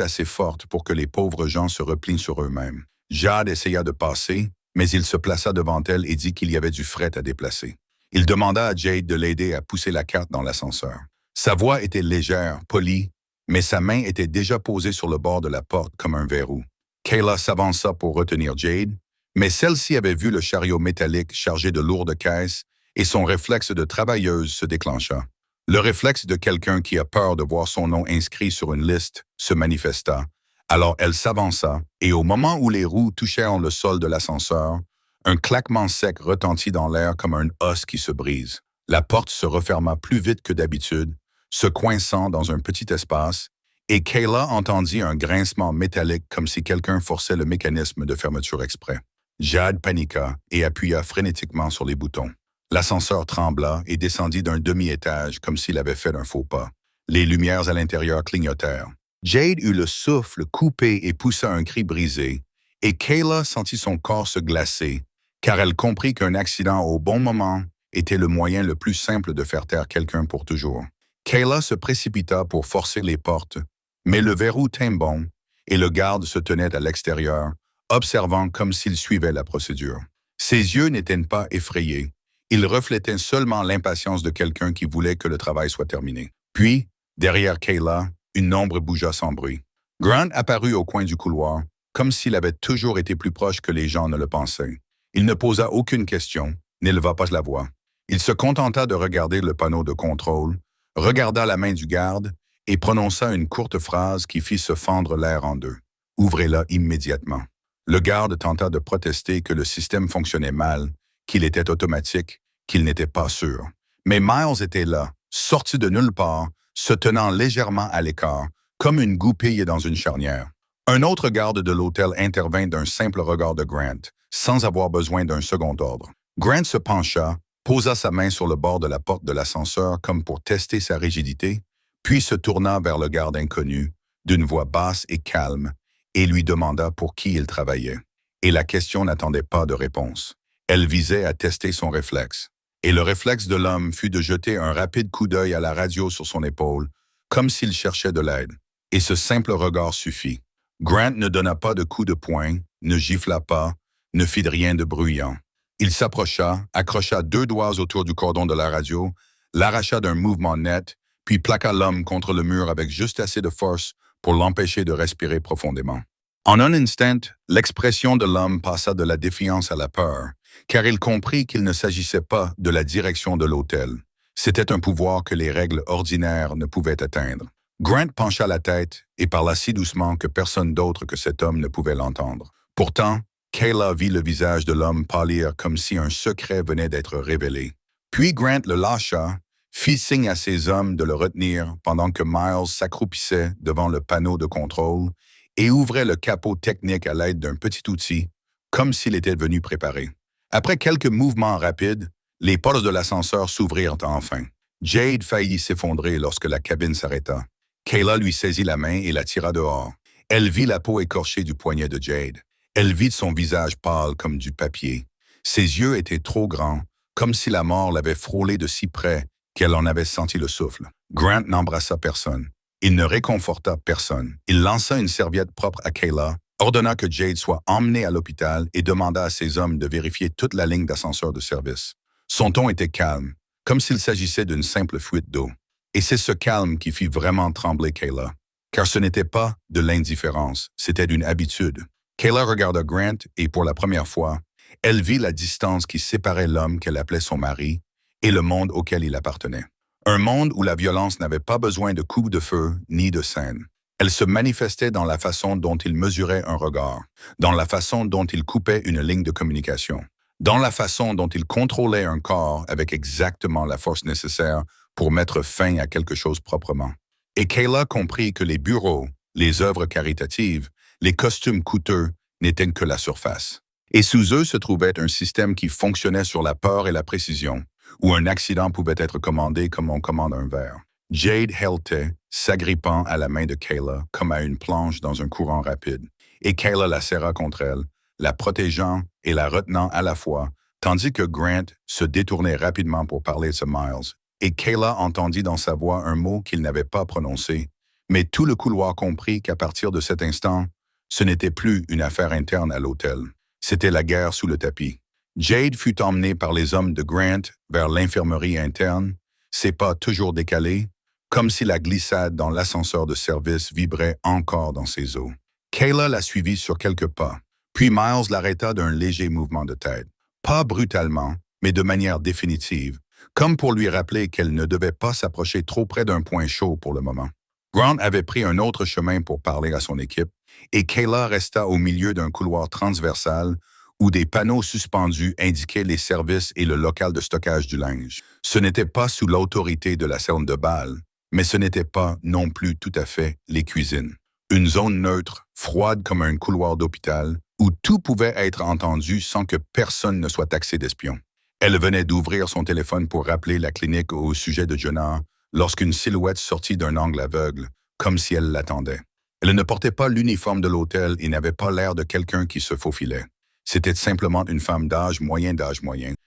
assez forte pour que les pauvres gens se replient sur eux-mêmes. Jade essaya de passer, mais il se plaça devant elle et dit qu'il y avait du fret à déplacer. Il demanda à Jade de l'aider à pousser la carte dans l'ascenseur. Sa voix était légère, polie, mais sa main était déjà posée sur le bord de la porte comme un verrou. Kayla s'avança pour retenir Jade, mais celle-ci avait vu le chariot métallique chargé de lourdes caisses et son réflexe de travailleuse se déclencha. Le réflexe de quelqu'un qui a peur de voir son nom inscrit sur une liste se manifesta. Alors elle s'avança, et au moment où les roues touchèrent le sol de l'ascenseur, un claquement sec retentit dans l'air comme un os qui se brise. La porte se referma plus vite que d'habitude, se coinçant dans un petit espace, et Kayla entendit un grincement métallique comme si quelqu'un forçait le mécanisme de fermeture exprès. Jade paniqua et appuya frénétiquement sur les boutons. L'ascenseur trembla et descendit d'un demi-étage comme s'il avait fait un faux pas. Les lumières à l'intérieur clignotèrent. Jade eut le souffle coupé et poussa un cri brisé, et Kayla sentit son corps se glacer, car elle comprit qu'un accident au bon moment était le moyen le plus simple de faire taire quelqu'un pour toujours. Kayla se précipita pour forcer les portes, mais le verrou tint bon, et le garde se tenait à l'extérieur, observant comme s'il suivait la procédure. Ses yeux n'étaient pas effrayés. Ils reflétaient seulement l'impatience de quelqu'un qui voulait que le travail soit terminé. Puis, derrière Kayla, une ombre bougea sans bruit. Grant apparut au coin du couloir, comme s'il avait toujours été plus proche que les gens ne le pensaient. Il ne posa aucune question, n'éleva pas la voix. Il se contenta de regarder le panneau de contrôle, regarda la main du garde et prononça une courte phrase qui fit se fendre l'air en deux. « Ouvrez-la immédiatement. » Le garde tenta de protester que le système fonctionnait mal, qu'il était automatique, qu'il n'était pas sûr. Mais Miles était là, sorti de nulle part, se tenant légèrement à l'écart, comme une goupille dans une charnière. Un autre garde de l'hôtel intervint d'un simple regard de Grant, sans avoir besoin d'un second ordre. Grant se pencha, posa sa main sur le bord de la porte de l'ascenseur comme pour tester sa rigidité, puis se tourna vers le garde inconnu, d'une voix basse et calme, et lui demanda pour qui il travaillait. Et la question n'attendait pas de réponse. Elle visait à tester son réflexe. Et le réflexe de l'homme fut de jeter un rapide coup d'œil à la radio sur son épaule, comme s'il cherchait de l'aide. Et ce simple regard suffit. Grant ne donna pas de coup de poing, ne gifla pas, ne fit rien de bruyant. Il s'approcha, accrocha 2 doigts autour du cordon de la radio, l'arracha d'un mouvement net, puis plaqua l'homme contre le mur avec juste assez de force pour l'empêcher de respirer profondément. En un instant, l'expression de l'homme passa de la défiance à la peur, car il comprit qu'il ne s'agissait pas de la direction de l'hôtel. C'était un pouvoir que les règles ordinaires ne pouvaient atteindre. Grant pencha la tête et parla si doucement que personne d'autre que cet homme ne pouvait l'entendre. Pourtant, Kayla vit le visage de l'homme pâlir comme si un secret venait d'être révélé. Puis Grant le lâcha, fit signe à ses hommes de le retenir pendant que Miles s'accroupissait devant le panneau de contrôle et ouvrait le capot technique à l'aide d'un petit outil, comme s'il était venu préparer. Après quelques mouvements rapides, les portes de l'ascenseur s'ouvrirent enfin. Jade faillit s'effondrer lorsque la cabine s'arrêta. Kayla lui saisit la main et la tira dehors. Elle vit la peau écorchée du poignet de Jade. Elle vit son visage pâle comme du papier. Ses yeux étaient trop grands, comme si la mort l'avait frôlé de si près qu'elle en avait senti le souffle. Grant n'embrassa personne. Il ne réconforta personne. Il lança une serviette propre à Kayla, ordonna que Jade soit emmenée à l'hôpital et demanda à ses hommes de vérifier toute la ligne d'ascenseur de service. Son ton était calme, comme s'il s'agissait d'une simple fuite d'eau. Et c'est ce calme qui fit vraiment trembler Kayla, car ce n'était pas de l'indifférence, c'était d'une habitude. Kayla regarda Grant et pour la première fois, elle vit la distance qui séparait l'homme qu'elle appelait son mari et le monde auquel il appartenait. Un monde où la violence n'avait pas besoin de coups de feu ni de scène. Elle se manifestait dans la façon dont il mesurait un regard, dans la façon dont il coupait une ligne de communication, dans la façon dont il contrôlait un corps avec exactement la force nécessaire pour mettre fin à quelque chose proprement. Et Kayla comprit que les bureaux, les œuvres caritatives, les costumes coûteux n'étaient que la surface. Et sous eux se trouvait un système qui fonctionnait sur la peur et la précision, où un accident pouvait être commandé comme on commande un verre. Jade haletait, s'agrippant à la main de Kayla comme à une planche dans un courant rapide, et Kayla la serra contre elle, la protégeant et la retenant à la fois, tandis que Grant se détournait rapidement pour parler de Miles, et Kayla entendit dans sa voix un mot qu'il n'avait pas prononcé, mais tout le couloir comprit qu'à partir de cet instant, ce n'était plus une affaire interne à l'hôtel. C'était la guerre sous le tapis. Jade fut emmenée par les hommes de Grant vers l'infirmerie interne, ses pas toujours décalés, comme si la glissade dans l'ascenseur de service vibrait encore dans ses os. Kayla la suivit sur quelques pas, puis Miles l'arrêta d'un léger mouvement de tête. Pas brutalement, mais de manière définitive, comme pour lui rappeler qu'elle ne devait pas s'approcher trop près d'un point chaud pour le moment. Grant avait pris un autre chemin pour parler à son équipe, et Kayla resta au milieu d'un couloir transversal où des panneaux suspendus indiquaient les services et le local de stockage du linge. Ce n'était pas sous l'autorité de la salle de bal, mais ce n'était pas non plus tout à fait les cuisines. Une zone neutre, froide comme un couloir d'hôpital, où tout pouvait être entendu sans que personne ne soit taxé d'espion. Elle venait d'ouvrir son téléphone pour rappeler la clinique au sujet de Jonah lorsqu'une silhouette sortit d'un angle aveugle, comme si elle l'attendait. Elle ne portait pas l'uniforme de l'hôtel et n'avait pas l'air de quelqu'un qui se faufilait. C'était simplement une femme d'âge moyen,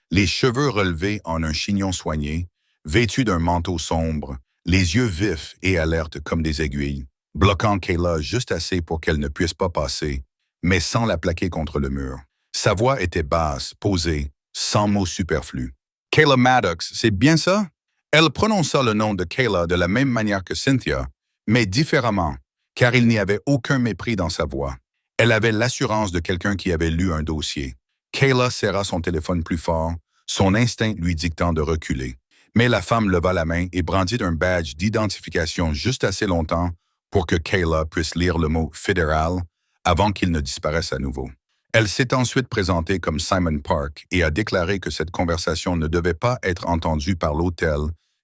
les cheveux relevés en un chignon soigné, vêtue d'un manteau sombre, les yeux vifs et alertes comme des aiguilles, bloquant Kayla juste assez pour qu'elle ne puisse pas passer, mais sans la plaquer contre le mur. Sa voix était basse, posée, sans mots superflus. « Kayla Maddox, c'est bien ça? » Elle prononça le nom de Kayla de la même manière que Cynthia, mais différemment, car il n'y avait aucun mépris dans sa voix. Elle avait l'assurance de quelqu'un qui avait lu un dossier. Kayla serra son téléphone plus fort, son instinct lui dictant de reculer. Mais la femme leva la main et brandit un badge d'identification juste assez longtemps pour que Kayla puisse lire le mot « fédéral » avant qu'il ne disparaisse à nouveau. Elle s'est ensuite présentée comme Simon Park et a déclaré que cette conversation ne devait pas être entendue par l'hôtel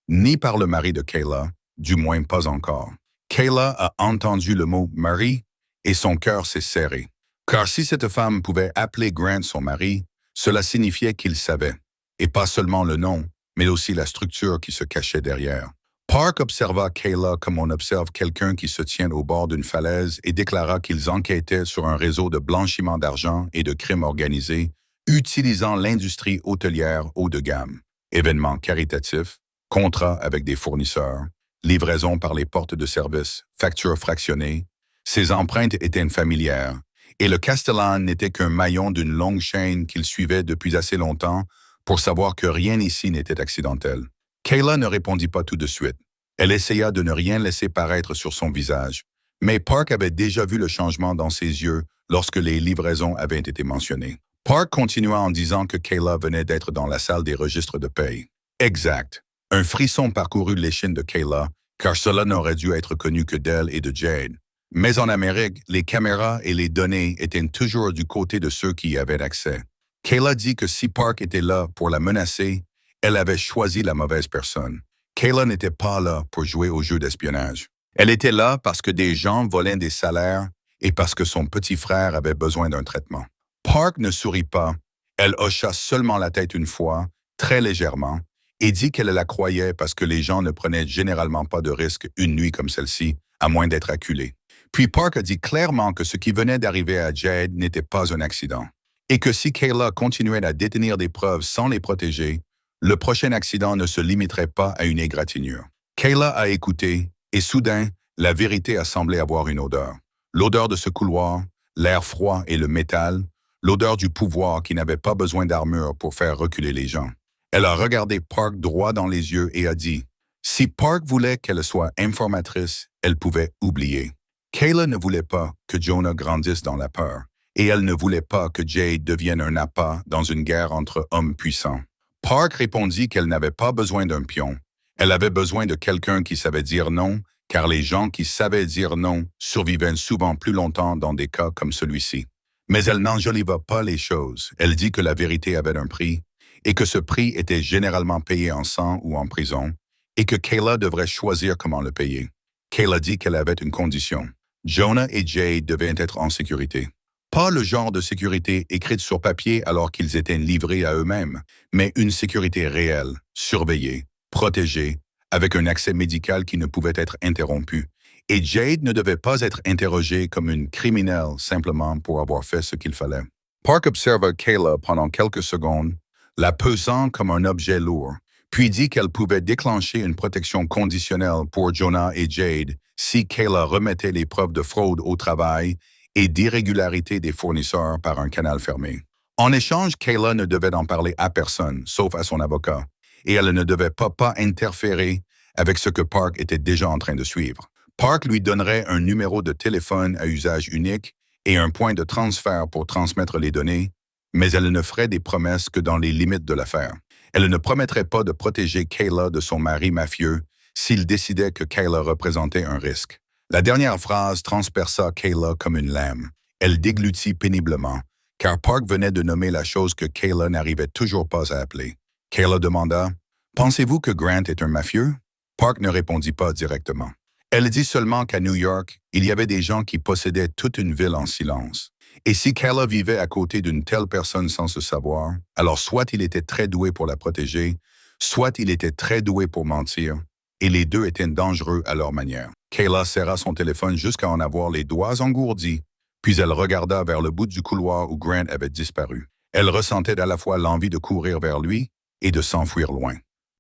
ni par le mari de Kayla, du moins pas encore. Kayla a entendu le mot « mari » et son cœur s'est serré. Car si cette femme pouvait appeler Grant son mari, cela signifiait qu'il savait, et pas seulement le nom, mais aussi la structure qui se cachait derrière. Park observa Kayla comme on observe quelqu'un qui se tient au bord d'une falaise et déclara qu'ils enquêtaient sur un réseau de blanchiment d'argent et de crimes organisés utilisant l'industrie hôtelière haut de gamme. Événements caritatifs, contrats avec des fournisseurs, livraison par les portes de service, factures fractionnées. Ses empreintes étaient familières, et le Castellan n'était qu'un maillon d'une longue chaîne qu'il suivait depuis assez longtemps pour savoir que rien ici n'était accidentel. Kayla ne répondit pas tout de suite. Elle essaya de ne rien laisser paraître sur son visage, mais Park avait déjà vu le changement dans ses yeux lorsque les livraisons avaient été mentionnées. Park continua en disant que Kayla venait d'être dans la salle des registres de paye. Exact. Un frisson parcourut l'échine de Kayla, car cela n'aurait dû être connu que d'elle et de Jade. Mais en Amérique, les caméras et les données étaient toujours du côté de ceux qui y avaient accès. Kayla dit que si Park était là pour la menacer, elle avait choisi la mauvaise personne. Kayla n'était pas là pour jouer au jeu d'espionnage. Elle était là parce que des gens volaient des salaires et parce que son petit frère avait besoin d'un traitement. Park ne sourit pas. Elle hocha seulement la tête une fois, très légèrement, et dit qu'elle la croyait parce que les gens ne prenaient généralement pas de risques une nuit comme celle-ci, à moins d'être acculés. Puis Park a dit clairement que ce qui venait d'arriver à Jade n'était pas un accident, et que si Kayla continuait à détenir des preuves sans les protéger, le prochain accident ne se limiterait pas à une égratignure. Kayla a écouté, et soudain, la vérité a semblé avoir une odeur. L'odeur de ce couloir, l'air froid et le métal, l'odeur du pouvoir qui n'avait pas besoin d'armure pour faire reculer les gens. Elle a regardé Park droit dans les yeux et a dit « Si Park voulait qu'elle soit informatrice, elle pouvait oublier. » Kayla ne voulait pas que Jonah grandisse dans la peur, et elle ne voulait pas que Jade devienne un appât dans une guerre entre hommes puissants. Park répondit qu'elle n'avait pas besoin d'un pion. Elle avait besoin de quelqu'un qui savait dire non, car les gens qui savaient dire non survivaient souvent plus longtemps dans des cas comme celui-ci. Mais elle n'enjoliva pas les choses. Elle dit que la vérité avait un prix, et que ce prix était généralement payé en sang ou en prison, et que Kayla devrait choisir comment le payer. Kayla dit qu'elle avait une condition. Jonah et Jade devaient être en sécurité. Pas le genre de sécurité écrite sur papier alors qu'ils étaient livrés à eux-mêmes, mais une sécurité réelle, surveillée, protégée, avec un accès médical qui ne pouvait être interrompu. Et Jade ne devait pas être interrogée comme une criminelle simplement pour avoir fait ce qu'il fallait. Park observa Kayla pendant quelques secondes, la pesant comme un objet lourd, puis dit qu'elle pouvait déclencher une protection conditionnelle pour Jonah et Jade si Kayla remettait les preuves de fraude au travail et d'irrégularité des fournisseurs par un canal fermé. En échange, Kayla ne devait en parler à personne, sauf à son avocat, et elle ne devait pas interférer avec ce que Park était déjà en train de suivre. Park lui donnerait un numéro de téléphone à usage unique et un point de transfert pour transmettre les données, mais elle ne ferait des promesses que dans les limites de l'affaire. Elle ne promettrait pas de protéger Kayla de son mari mafieux s'il décidait que Kayla représentait un risque. La dernière phrase transperça Kayla comme une lame. Elle déglutit péniblement, car Park venait de nommer la chose que Kayla n'arrivait toujours pas à appeler. Kayla demanda « Pensez-vous que Grant est un mafieux ?» Park ne répondit pas directement. Elle dit seulement qu'à New York, il y avait des gens qui possédaient toute une ville en silence. Et si Kayla vivait à côté d'une telle personne sans se savoir, alors soit il était très doué pour la protéger, soit il était très doué pour mentir, et les deux étaient dangereux à leur manière. Kayla serra son téléphone jusqu'à en avoir les doigts engourdis, puis elle regarda vers le bout du couloir où Grant avait disparu. Elle ressentait à la fois l'envie de courir vers lui et de s'enfuir loin.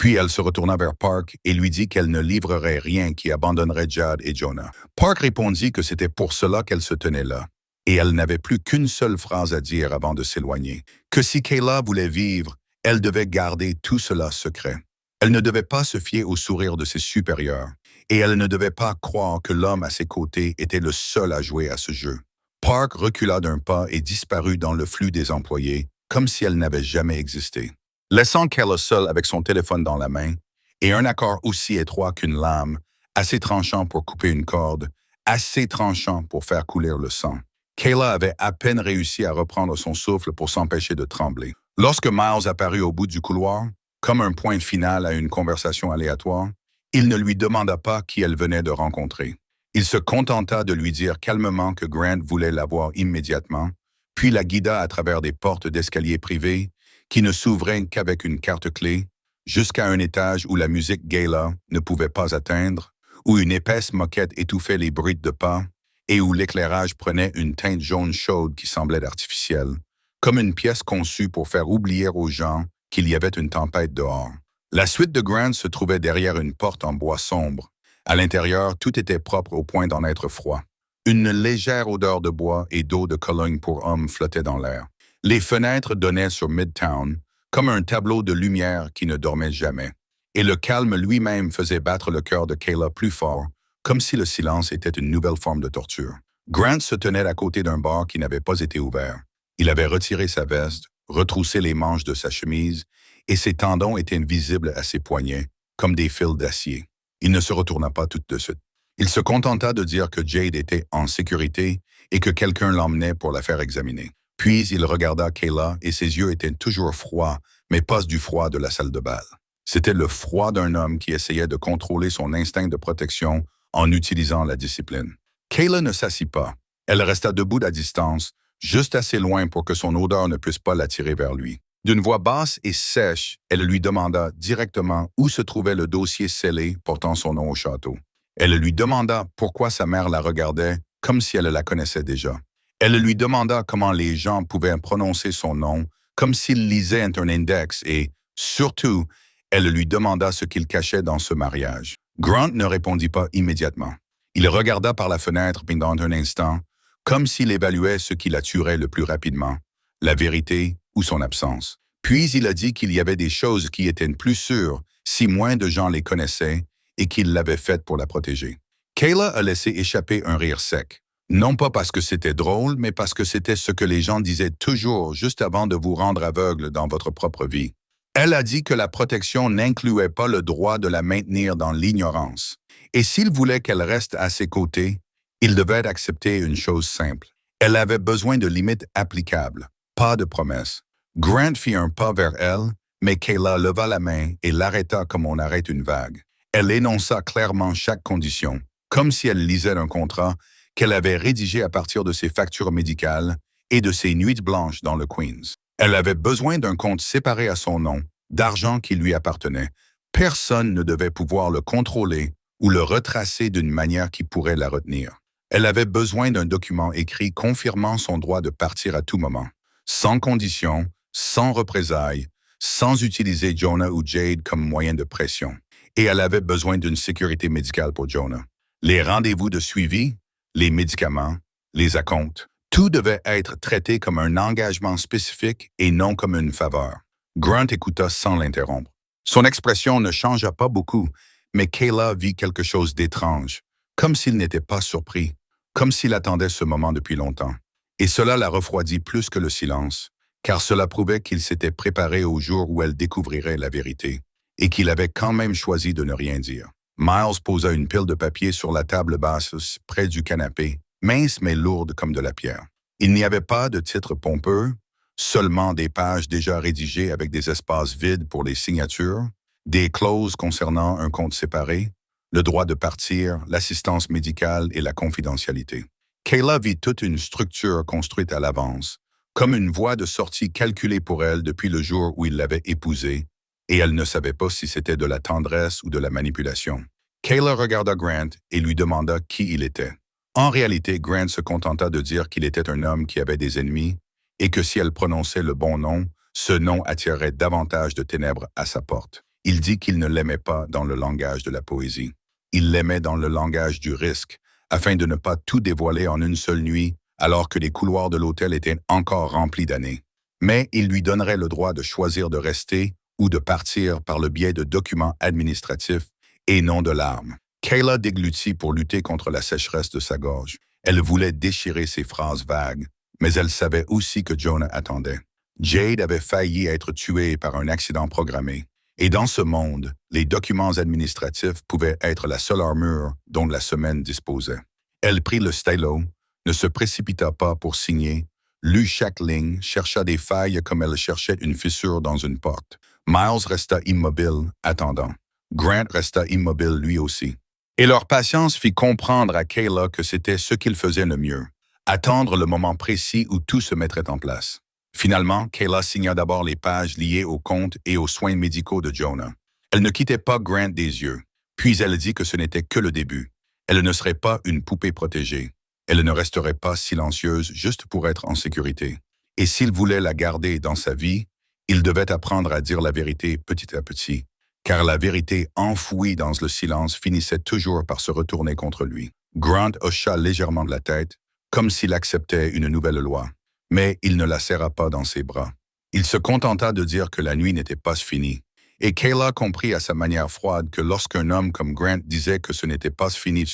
Puis elle se retourna vers Park et lui dit qu'elle ne livrerait rien qui abandonnerait Jad et Jonah. Park répondit que c'était pour cela qu'elle se tenait là, et elle n'avait plus qu'une seule phrase à dire avant de s'éloigner, que si Kayla voulait vivre, elle devait garder tout cela secret. Elle ne devait pas se fier au sourire de ses supérieurs, et elle ne devait pas croire que l'homme à ses côtés était le seul à jouer à ce jeu. Park recula d'un pas et disparut dans le flux des employés, comme si elle n'avait jamais existé. Laissant Kayla seule avec son téléphone dans la main, et un accord aussi étroit qu'une lame, assez tranchant pour couper une corde, assez tranchant pour faire couler le sang. Kayla avait à peine réussi à reprendre son souffle pour s'empêcher de trembler. Lorsque Miles apparut au bout du couloir, comme un point final à une conversation aléatoire, il ne lui demanda pas qui elle venait de rencontrer. Il se contenta de lui dire calmement que Grant voulait la voir immédiatement, puis la guida à travers des portes d'escalier privées qui ne s'ouvraient qu'avec une carte-clé, jusqu'à un étage où la musique Gayla ne pouvait pas atteindre, où une épaisse moquette étouffait les bruits de pas, et où l'éclairage prenait une teinte jaune chaude qui semblait artificielle, comme une pièce conçue pour faire oublier aux gens qu'il y avait une tempête dehors. La suite de Grant se trouvait derrière une porte en bois sombre. À l'intérieur, tout était propre au point d'en être froid. Une légère odeur de bois et d'eau de Cologne pour hommes flottait dans l'air. Les fenêtres donnaient sur Midtown, comme un tableau de lumière qui ne dormait jamais. Et le calme lui-même faisait battre le cœur de Kayla plus fort, comme si le silence était une nouvelle forme de torture. Grant se tenait à côté d'un bar qui n'avait pas été ouvert. Il avait retiré sa veste, retroussé les manches de sa chemise, et ses tendons étaient visibles à ses poignets, comme des fils d'acier. Il ne se retourna pas tout de suite. Il se contenta de dire que Jade était en sécurité et que quelqu'un l'emmenait pour la faire examiner. Puis il regarda Kayla et ses yeux étaient toujours froids, mais pas du froid de la salle de bal. C'était le froid d'un homme qui essayait de contrôler son instinct de protection en utilisant la discipline. Kayla ne s'assit pas. Elle resta debout à distance, juste assez loin pour que son odeur ne puisse pas l'attirer vers lui. D'une voix basse et sèche, elle lui demanda directement où se trouvait le dossier scellé portant son nom au château. Elle lui demanda pourquoi sa mère la regardait comme si elle la connaissait déjà. Elle lui demanda comment les gens pouvaient prononcer son nom comme s'ils lisaient un index et, surtout, elle lui demanda ce qu'il cachait dans ce mariage. Grant ne répondit pas immédiatement. Il regarda par la fenêtre pendant un instant, comme s'il évaluait ce qui la tuerait le plus rapidement, la vérité ou son absence. Puis il a dit qu'il y avait des choses qui étaient plus sûres si moins de gens les connaissaient et qu'il l'avait faites pour la protéger. Kayla a laissé échapper un rire sec. Non pas parce que c'était drôle, mais parce que c'était ce que les gens disaient toujours juste avant de vous rendre aveugle dans votre propre vie. Elle a dit que la protection n'incluait pas le droit de la maintenir dans l'ignorance. Et s'il voulait qu'elle reste à ses côtés, il devait accepter une chose simple. Elle avait besoin de limites applicables, pas de promesses. Grant fit un pas vers elle, mais Kayla leva la main et l'arrêta comme on arrête une vague. Elle énonça clairement chaque condition, comme si elle lisait un contrat qu'elle avait rédigé à partir de ses factures médicales et de ses nuits blanches dans le Queens. Elle avait besoin d'un compte séparé à son nom, d'argent qui lui appartenait. Personne ne devait pouvoir le contrôler ou le retracer d'une manière qui pourrait la retenir. Elle avait besoin d'un document écrit confirmant son droit de partir à tout moment, sans condition, sans représailles, sans utiliser Jonah ou Jade comme moyen de pression. Et elle avait besoin d'une sécurité médicale pour Jonah. Les rendez-vous de suivi, les médicaments, les acomptes, tout devait être traité comme un engagement spécifique et non comme une faveur. Grant écouta sans l'interrompre. Son expression ne changea pas beaucoup, mais Kayla vit quelque chose d'étrange, comme s'il n'était pas surpris, comme s'il attendait ce moment depuis longtemps. Et cela la refroidit plus que le silence, car cela prouvait qu'il s'était préparé au jour où elle découvrirait la vérité, et qu'il avait quand même choisi de ne rien dire. Miles posa une pile de papier sur la table basse près du canapé, mince mais lourde comme de la pierre. Il n'y avait pas de titre pompeux, seulement des pages déjà rédigées avec des espaces vides pour les signatures, des clauses concernant un compte séparé, le droit de partir, l'assistance médicale et la confidentialité. Kayla vit toute une structure construite à l'avance, comme une voie de sortie calculée pour elle depuis le jour où il l'avait épousée, et elle ne savait pas si c'était de la tendresse ou de la manipulation. Kayla regarda Grant et lui demanda qui il était. En réalité, Grant se contenta de dire qu'il était un homme qui avait des ennemis et que si elle prononçait le bon nom, ce nom attirerait davantage de ténèbres à sa porte. Il dit qu'il ne l'aimait pas dans le langage de la poésie. Il l'aimait dans le langage du risque, afin de ne pas tout dévoiler en une seule nuit, alors que les couloirs de l'hôtel étaient encore remplis d'années. Mais il lui donnerait le droit de choisir de rester ou de partir par le biais de documents administratifs et non de larmes. Kayla déglutit pour lutter contre la sécheresse de sa gorge. Elle voulait déchirer ses phrases vagues, mais elle savait aussi que Jonah attendait. Jade avait failli être tuée par un accident programmé. Et dans ce monde, les documents administratifs pouvaient être la seule armure dont la semaine disposait. Elle prit le stylo, ne se précipita pas pour signer, lut chaque ligne, chercha des failles comme elle cherchait une fissure dans une porte. Miles resta immobile, attendant. Grant resta immobile lui aussi. Et leur patience fit comprendre à Kayla que c'était ce qu'il faisait le mieux, attendre le moment précis où tout se mettrait en place. Finalement, Kayla signa d'abord les pages liées au compte et aux soins médicaux de Jonah. Elle ne quittait pas Grant des yeux, puis elle dit que ce n'était que le début. Elle ne serait pas une poupée protégée. Elle ne resterait pas silencieuse juste pour être en sécurité. Et s'il voulait la garder dans sa vie, il devait apprendre à dire la vérité petit à petit, car la vérité enfouie dans le silence finissait toujours par se retourner contre lui. Grant hocha légèrement de la tête, comme s'il acceptait une nouvelle loi. Mais il ne la serra pas dans ses bras. Il se contenta de dire que la nuit n'était pas finie. Et Kayla comprit à sa manière froide que lorsqu'un homme comme Grant disait que ce n'était pas fini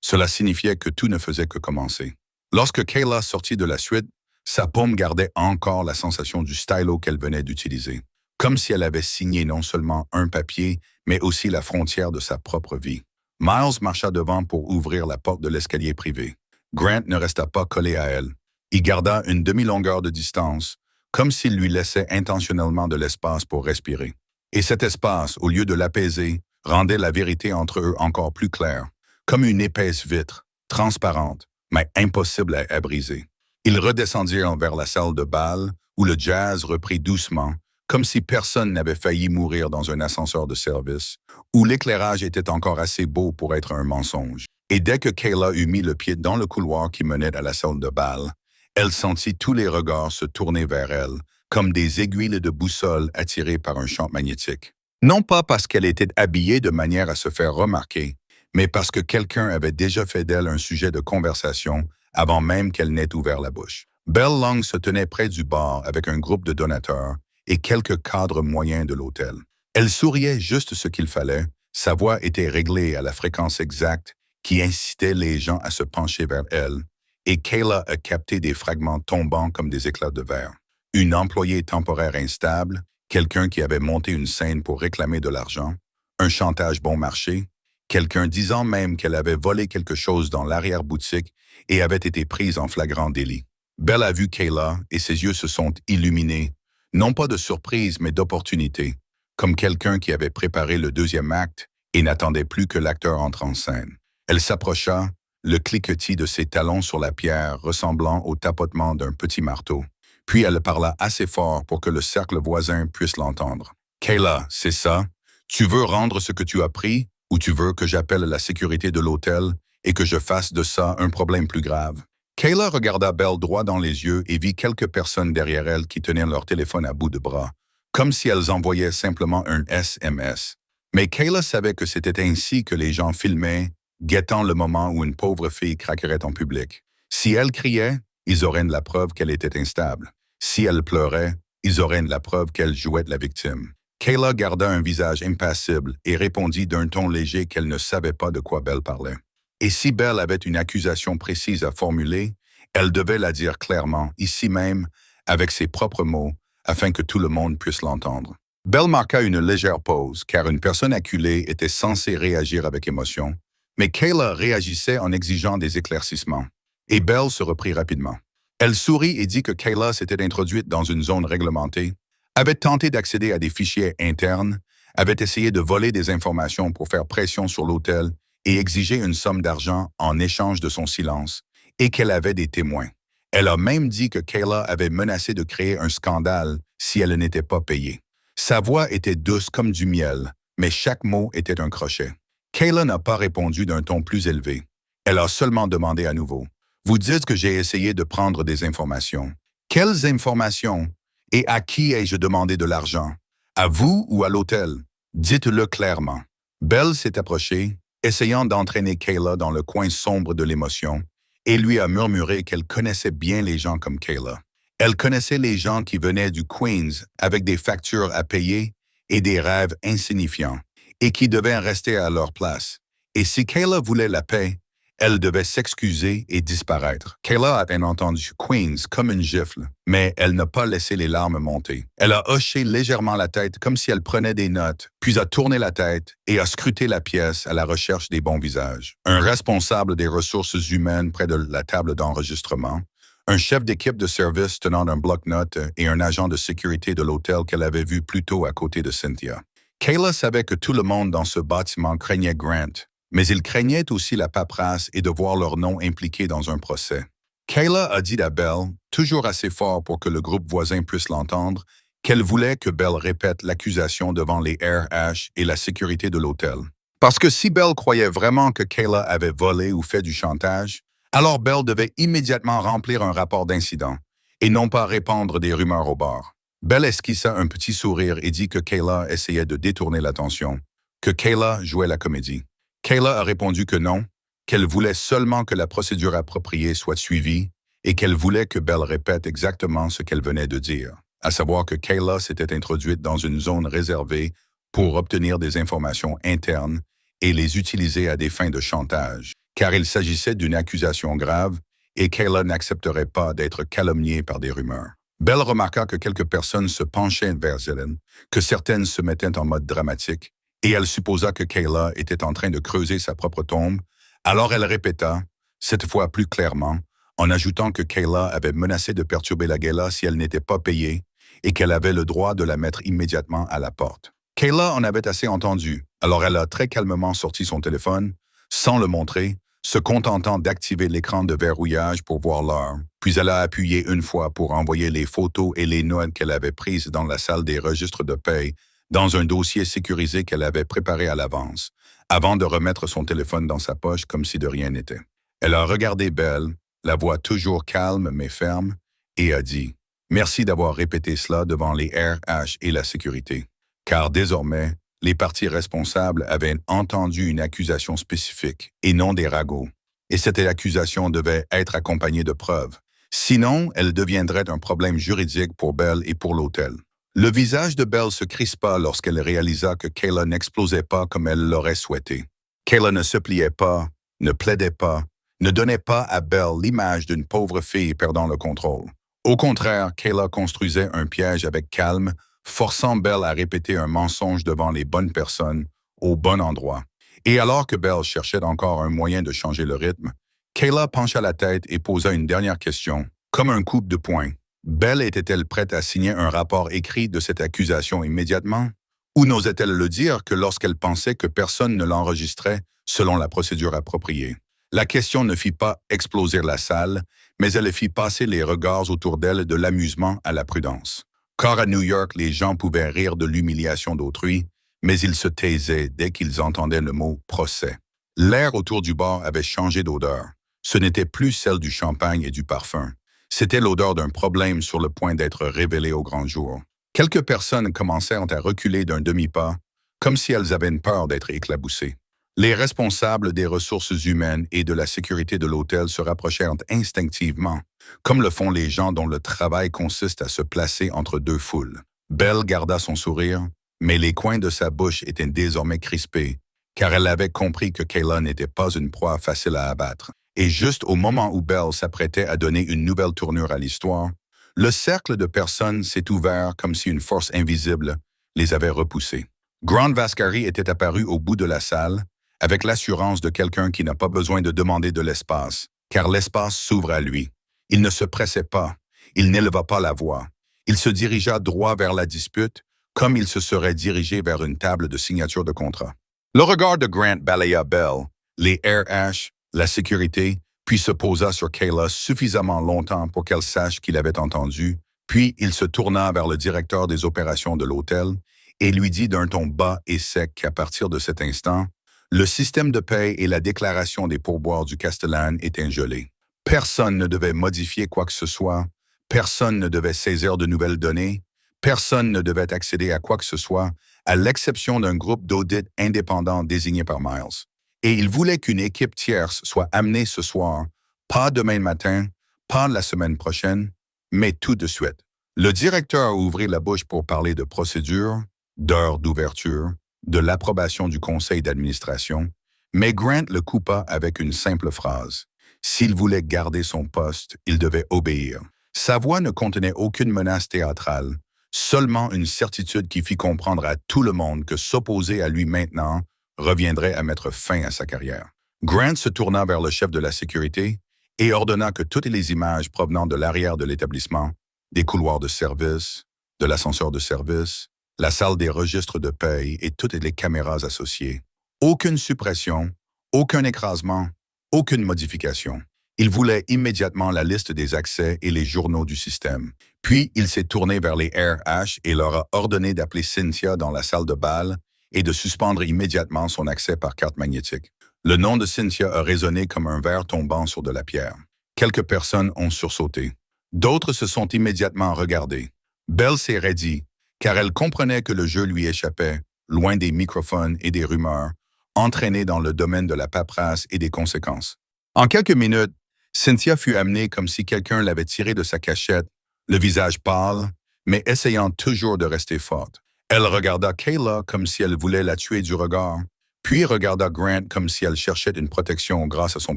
cela signifiait que tout ne faisait que commencer. Lorsque Kayla sortit de la suite, sa paume gardait encore la sensation du stylo qu'elle venait d'utiliser, comme si elle avait signé non seulement un papier, mais aussi la frontière de sa propre vie. Miles marcha devant pour ouvrir la porte de l'escalier privé. Grant ne resta pas collé à elle. Il garda une demi-longueur de distance, comme s'il lui laissait intentionnellement de l'espace pour respirer. Et cet espace, au lieu de l'apaiser, rendait la vérité entre eux encore plus claire, comme une épaisse vitre, transparente, mais impossible à briser. Ils redescendirent vers la salle de bal, où le jazz reprit doucement, comme si personne n'avait failli mourir dans un ascenseur de service, où l'éclairage était encore assez beau pour être un mensonge. Et dès que Kayla eut mis le pied dans le couloir qui menait à la salle de bal, elle sentit tous les regards se tourner vers elle, comme des aiguilles de boussole attirées par un champ magnétique. Non pas parce qu'elle était habillée de manière à se faire remarquer, mais parce que quelqu'un avait déjà fait d'elle un sujet de conversation avant même qu'elle n'ait ouvert la bouche. Belle Long se tenait près du bar avec un groupe de donateurs et quelques cadres moyens de l'hôtel. Elle souriait juste ce qu'il fallait, sa voix était réglée à la fréquence exacte qui incitait les gens à se pencher vers elle, et Kayla a capté des fragments tombant comme des éclats de verre. Une employée temporaire instable, quelqu'un qui avait monté une scène pour réclamer de l'argent, un chantage bon marché, quelqu'un disant même qu'elle avait volé quelque chose dans l'arrière-boutique et avait été prise en flagrant délit. Belle a vu Kayla et ses yeux se sont illuminés, non pas de surprise mais d'opportunité, comme quelqu'un qui avait préparé le deuxième acte et n'attendait plus que l'acteur entre en scène. Elle s'approcha, le cliquetis de ses talons sur la pierre ressemblant au tapotement d'un petit marteau. Puis elle parla assez fort pour que le cercle voisin puisse l'entendre. « Kayla, c'est ça? Tu veux rendre ce que tu as pris ou tu veux que j'appelle la sécurité de l'hôtel et que je fasse de ça un problème plus grave? » Kayla regarda Belle droit dans les yeux et vit quelques personnes derrière elle qui tenaient leur téléphone à bout de bras, comme si elles envoyaient simplement un SMS. Mais Kayla savait que c'était ainsi que les gens filmaient, guettant le moment où une pauvre fille craquerait en public. Si elle criait, ils auraient la preuve qu'elle était instable. Si elle pleurait, ils auraient la preuve qu'elle jouait la victime. Kayla garda un visage impassible et répondit d'un ton léger qu'elle ne savait pas de quoi Belle parlait. Et si Belle avait une accusation précise à formuler, elle devait la dire clairement, ici même, avec ses propres mots, afin que tout le monde puisse l'entendre. Belle marqua une légère pause, car une personne acculée était censée réagir avec émotion, mais Kayla réagissait en exigeant des éclaircissements. Et Belle se reprit rapidement. Elle sourit et dit que Kayla s'était introduite dans une zone réglementée, avait tenté d'accéder à des fichiers internes, avait essayé de voler des informations pour faire pression sur l'hôtel et exiger une somme d'argent en échange de son silence, et qu'elle avait des témoins. Elle a même dit que Kayla avait menacé de créer un scandale si elle n'était pas payée. Sa voix était douce comme du miel, mais chaque mot était un crochet. Kayla n'a pas répondu d'un ton plus élevé. Elle a seulement demandé à nouveau. « Vous dites que j'ai essayé de prendre des informations. Quelles informations? Et à qui ai-je demandé de l'argent? À vous ou à l'hôtel? Dites-le clairement. » Belle s'est approchée, essayant d'entraîner Kayla dans le coin sombre de l'émotion, et lui a murmuré qu'elle connaissait bien les gens comme Kayla. Elle connaissait les gens qui venaient du Queens avec des factures à payer et des rêves insignifiants, et qui devaient rester à leur place. Et si Kayla voulait la paix, elle devait s'excuser et disparaître. Kayla a bien entendu Queens comme une gifle, mais elle n'a pas laissé les larmes monter. Elle a hoché légèrement la tête comme si elle prenait des notes, puis a tourné la tête et a scruté la pièce à la recherche des bons visages. Un responsable des ressources humaines près de la table d'enregistrement, un chef d'équipe de service tenant un bloc-notes et un agent de sécurité de l'hôtel qu'elle avait vu plus tôt à côté de Cynthia. Kayla savait que tout le monde dans ce bâtiment craignait Grant, mais il craignait aussi la paperasse et de voir leur nom impliqué dans un procès. Kayla a dit à Belle, toujours assez fort pour que le groupe voisin puisse l'entendre, qu'elle voulait que Belle répète l'accusation devant les RH et la sécurité de l'hôtel. Parce que si Belle croyait vraiment que Kayla avait volé ou fait du chantage, alors Belle devait immédiatement remplir un rapport d'incident et non pas répandre des rumeurs au bar. Belle esquissa un petit sourire et dit que Kayla essayait de détourner l'attention, que Kayla jouait la comédie. Kayla a répondu que non, qu'elle voulait seulement que la procédure appropriée soit suivie et qu'elle voulait que Belle répète exactement ce qu'elle venait de dire, à savoir que Kayla s'était introduite dans une zone réservée pour obtenir des informations internes et les utiliser à des fins de chantage, car il s'agissait d'une accusation grave et Kayla n'accepterait pas d'être calomniée par des rumeurs. Belle remarqua que quelques personnes se penchaient vers elle, que certaines se mettaient en mode dramatique, et elle supposa que Kayla était en train de creuser sa propre tombe, alors elle répéta, cette fois plus clairement, en ajoutant que Kayla avait menacé de perturber la gala si elle n'était pas payée et qu'elle avait le droit de la mettre immédiatement à la porte. Kayla en avait assez entendu, alors elle a très calmement sorti son téléphone, sans le montrer, se contentant d'activer l'écran de verrouillage pour voir l'heure, puis elle a appuyé une fois pour envoyer les photos et les notes qu'elle avait prises dans la salle des registres de paie dans un dossier sécurisé qu'elle avait préparé à l'avance, avant de remettre son téléphone dans sa poche comme si de rien n'était. Elle a regardé Belle, la voix toujours calme mais ferme, et a dit « Merci d'avoir répété cela devant les RH et la sécurité, car désormais, les parties responsables avaient entendu une accusation spécifique et non des ragots, et cette accusation devait être accompagnée de preuves. Sinon, elle deviendrait un problème juridique pour Belle et pour l'hôtel. » Le visage de Belle se crispa lorsqu'elle réalisa que Kayla n'explosait pas comme elle l'aurait souhaité. Kayla ne se pliait pas, ne plaidait pas, ne donnait pas à Belle l'image d'une pauvre fille perdant le contrôle. Au contraire, Kayla construisait un piège avec calme, forçant Belle à répéter un mensonge devant les bonnes personnes, au bon endroit. Et alors que Belle cherchait encore un moyen de changer le rythme, Kayla pencha la tête et posa une dernière question, comme un coup de poing. Belle était-elle prête à signer un rapport écrit de cette accusation immédiatement? Ou n'osait-elle le dire que lorsqu'elle pensait que personne ne l'enregistrait selon la procédure appropriée? La question ne fit pas exploser la salle, mais elle fit passer les regards autour d'elle de l'amusement à la prudence. Car à New York, les gens pouvaient rire de l'humiliation d'autrui, mais ils se taisaient dès qu'ils entendaient le mot « procès ». L'air autour du bar avait changé d'odeur. Ce n'était plus celle du champagne et du parfum. C'était l'odeur d'un problème sur le point d'être révélé au grand jour. Quelques personnes commencèrent à reculer d'un demi-pas, comme si elles avaient peur d'être éclaboussées. Les responsables des ressources humaines et de la sécurité de l'hôtel se rapprochèrent instinctivement, comme le font les gens dont le travail consiste à se placer entre deux foules. Belle garda son sourire, mais les coins de sa bouche étaient désormais crispés, car elle avait compris que Kayla n'était pas une proie facile à abattre. Et juste au moment où Belle s'apprêtait à donner une nouvelle tournure à l'histoire, le cercle de personnes s'est ouvert comme si une force invisible les avait repoussés. Grant Vascari était apparu au bout de la salle, avec l'assurance de quelqu'un qui n'a pas besoin de demander de l'espace, car l'espace s'ouvre à lui. Il ne se pressait pas, il n'éleva pas la voix. Il se dirigea droit vers la dispute, comme il se serait dirigé vers une table de signature de contrat. Le regard de Grant balaya Bell, les RH, la sécurité, puis se posa sur Kayla suffisamment longtemps pour qu'elle sache qu'il avait entendu, puis il se tourna vers le directeur des opérations de l'hôtel et lui dit d'un ton bas et sec qu'à partir de cet instant, le système de paie et la déclaration des pourboires du Castellan étaient gelés. Personne ne devait modifier quoi que ce soit, personne ne devait saisir de nouvelles données, personne ne devait accéder à quoi que ce soit, à l'exception d'un groupe d'audit indépendant désigné par Miles. Et il voulait qu'une équipe tierce soit amenée ce soir, pas demain matin, pas la semaine prochaine, mais tout de suite. Le directeur ouvrit la bouche pour parler de procédure, d'heure d'ouverture, de l'approbation du conseil d'administration, mais Grant le coupa avec une simple phrase. S'il voulait garder son poste, il devait obéir. Sa voix ne contenait aucune menace théâtrale, seulement une certitude qui fit comprendre à tout le monde que s'opposer à lui maintenant reviendrait à mettre fin à sa carrière. Grant se tourna vers le chef de la sécurité et ordonna que toutes les images provenant de l'arrière de l'établissement, des couloirs de service, de l'ascenseur de service, la salle des registres de paye et toutes les caméras associées. Aucune suppression, aucun écrasement, aucune modification. Il voulait immédiatement la liste des accès et les journaux du système. Puis, il s'est tourné vers les RH et leur a ordonné d'appeler Cynthia dans la salle de bal et de suspendre immédiatement son accès par carte magnétique. Le nom de Cynthia a résonné comme un verre tombant sur de la pierre. Quelques personnes ont sursauté. D'autres se sont immédiatement regardées. Belle s'est raidie, car elle comprenait que le jeu lui échappait, loin des microphones et des rumeurs, entraînée dans le domaine de la paperasse et des conséquences. En quelques minutes, Cynthia fut amenée comme si quelqu'un l'avait tirée de sa cachette, le visage pâle, mais essayant toujours de rester forte. Elle regarda Kayla comme si elle voulait la tuer du regard, puis regarda Grant comme si elle cherchait une protection grâce à son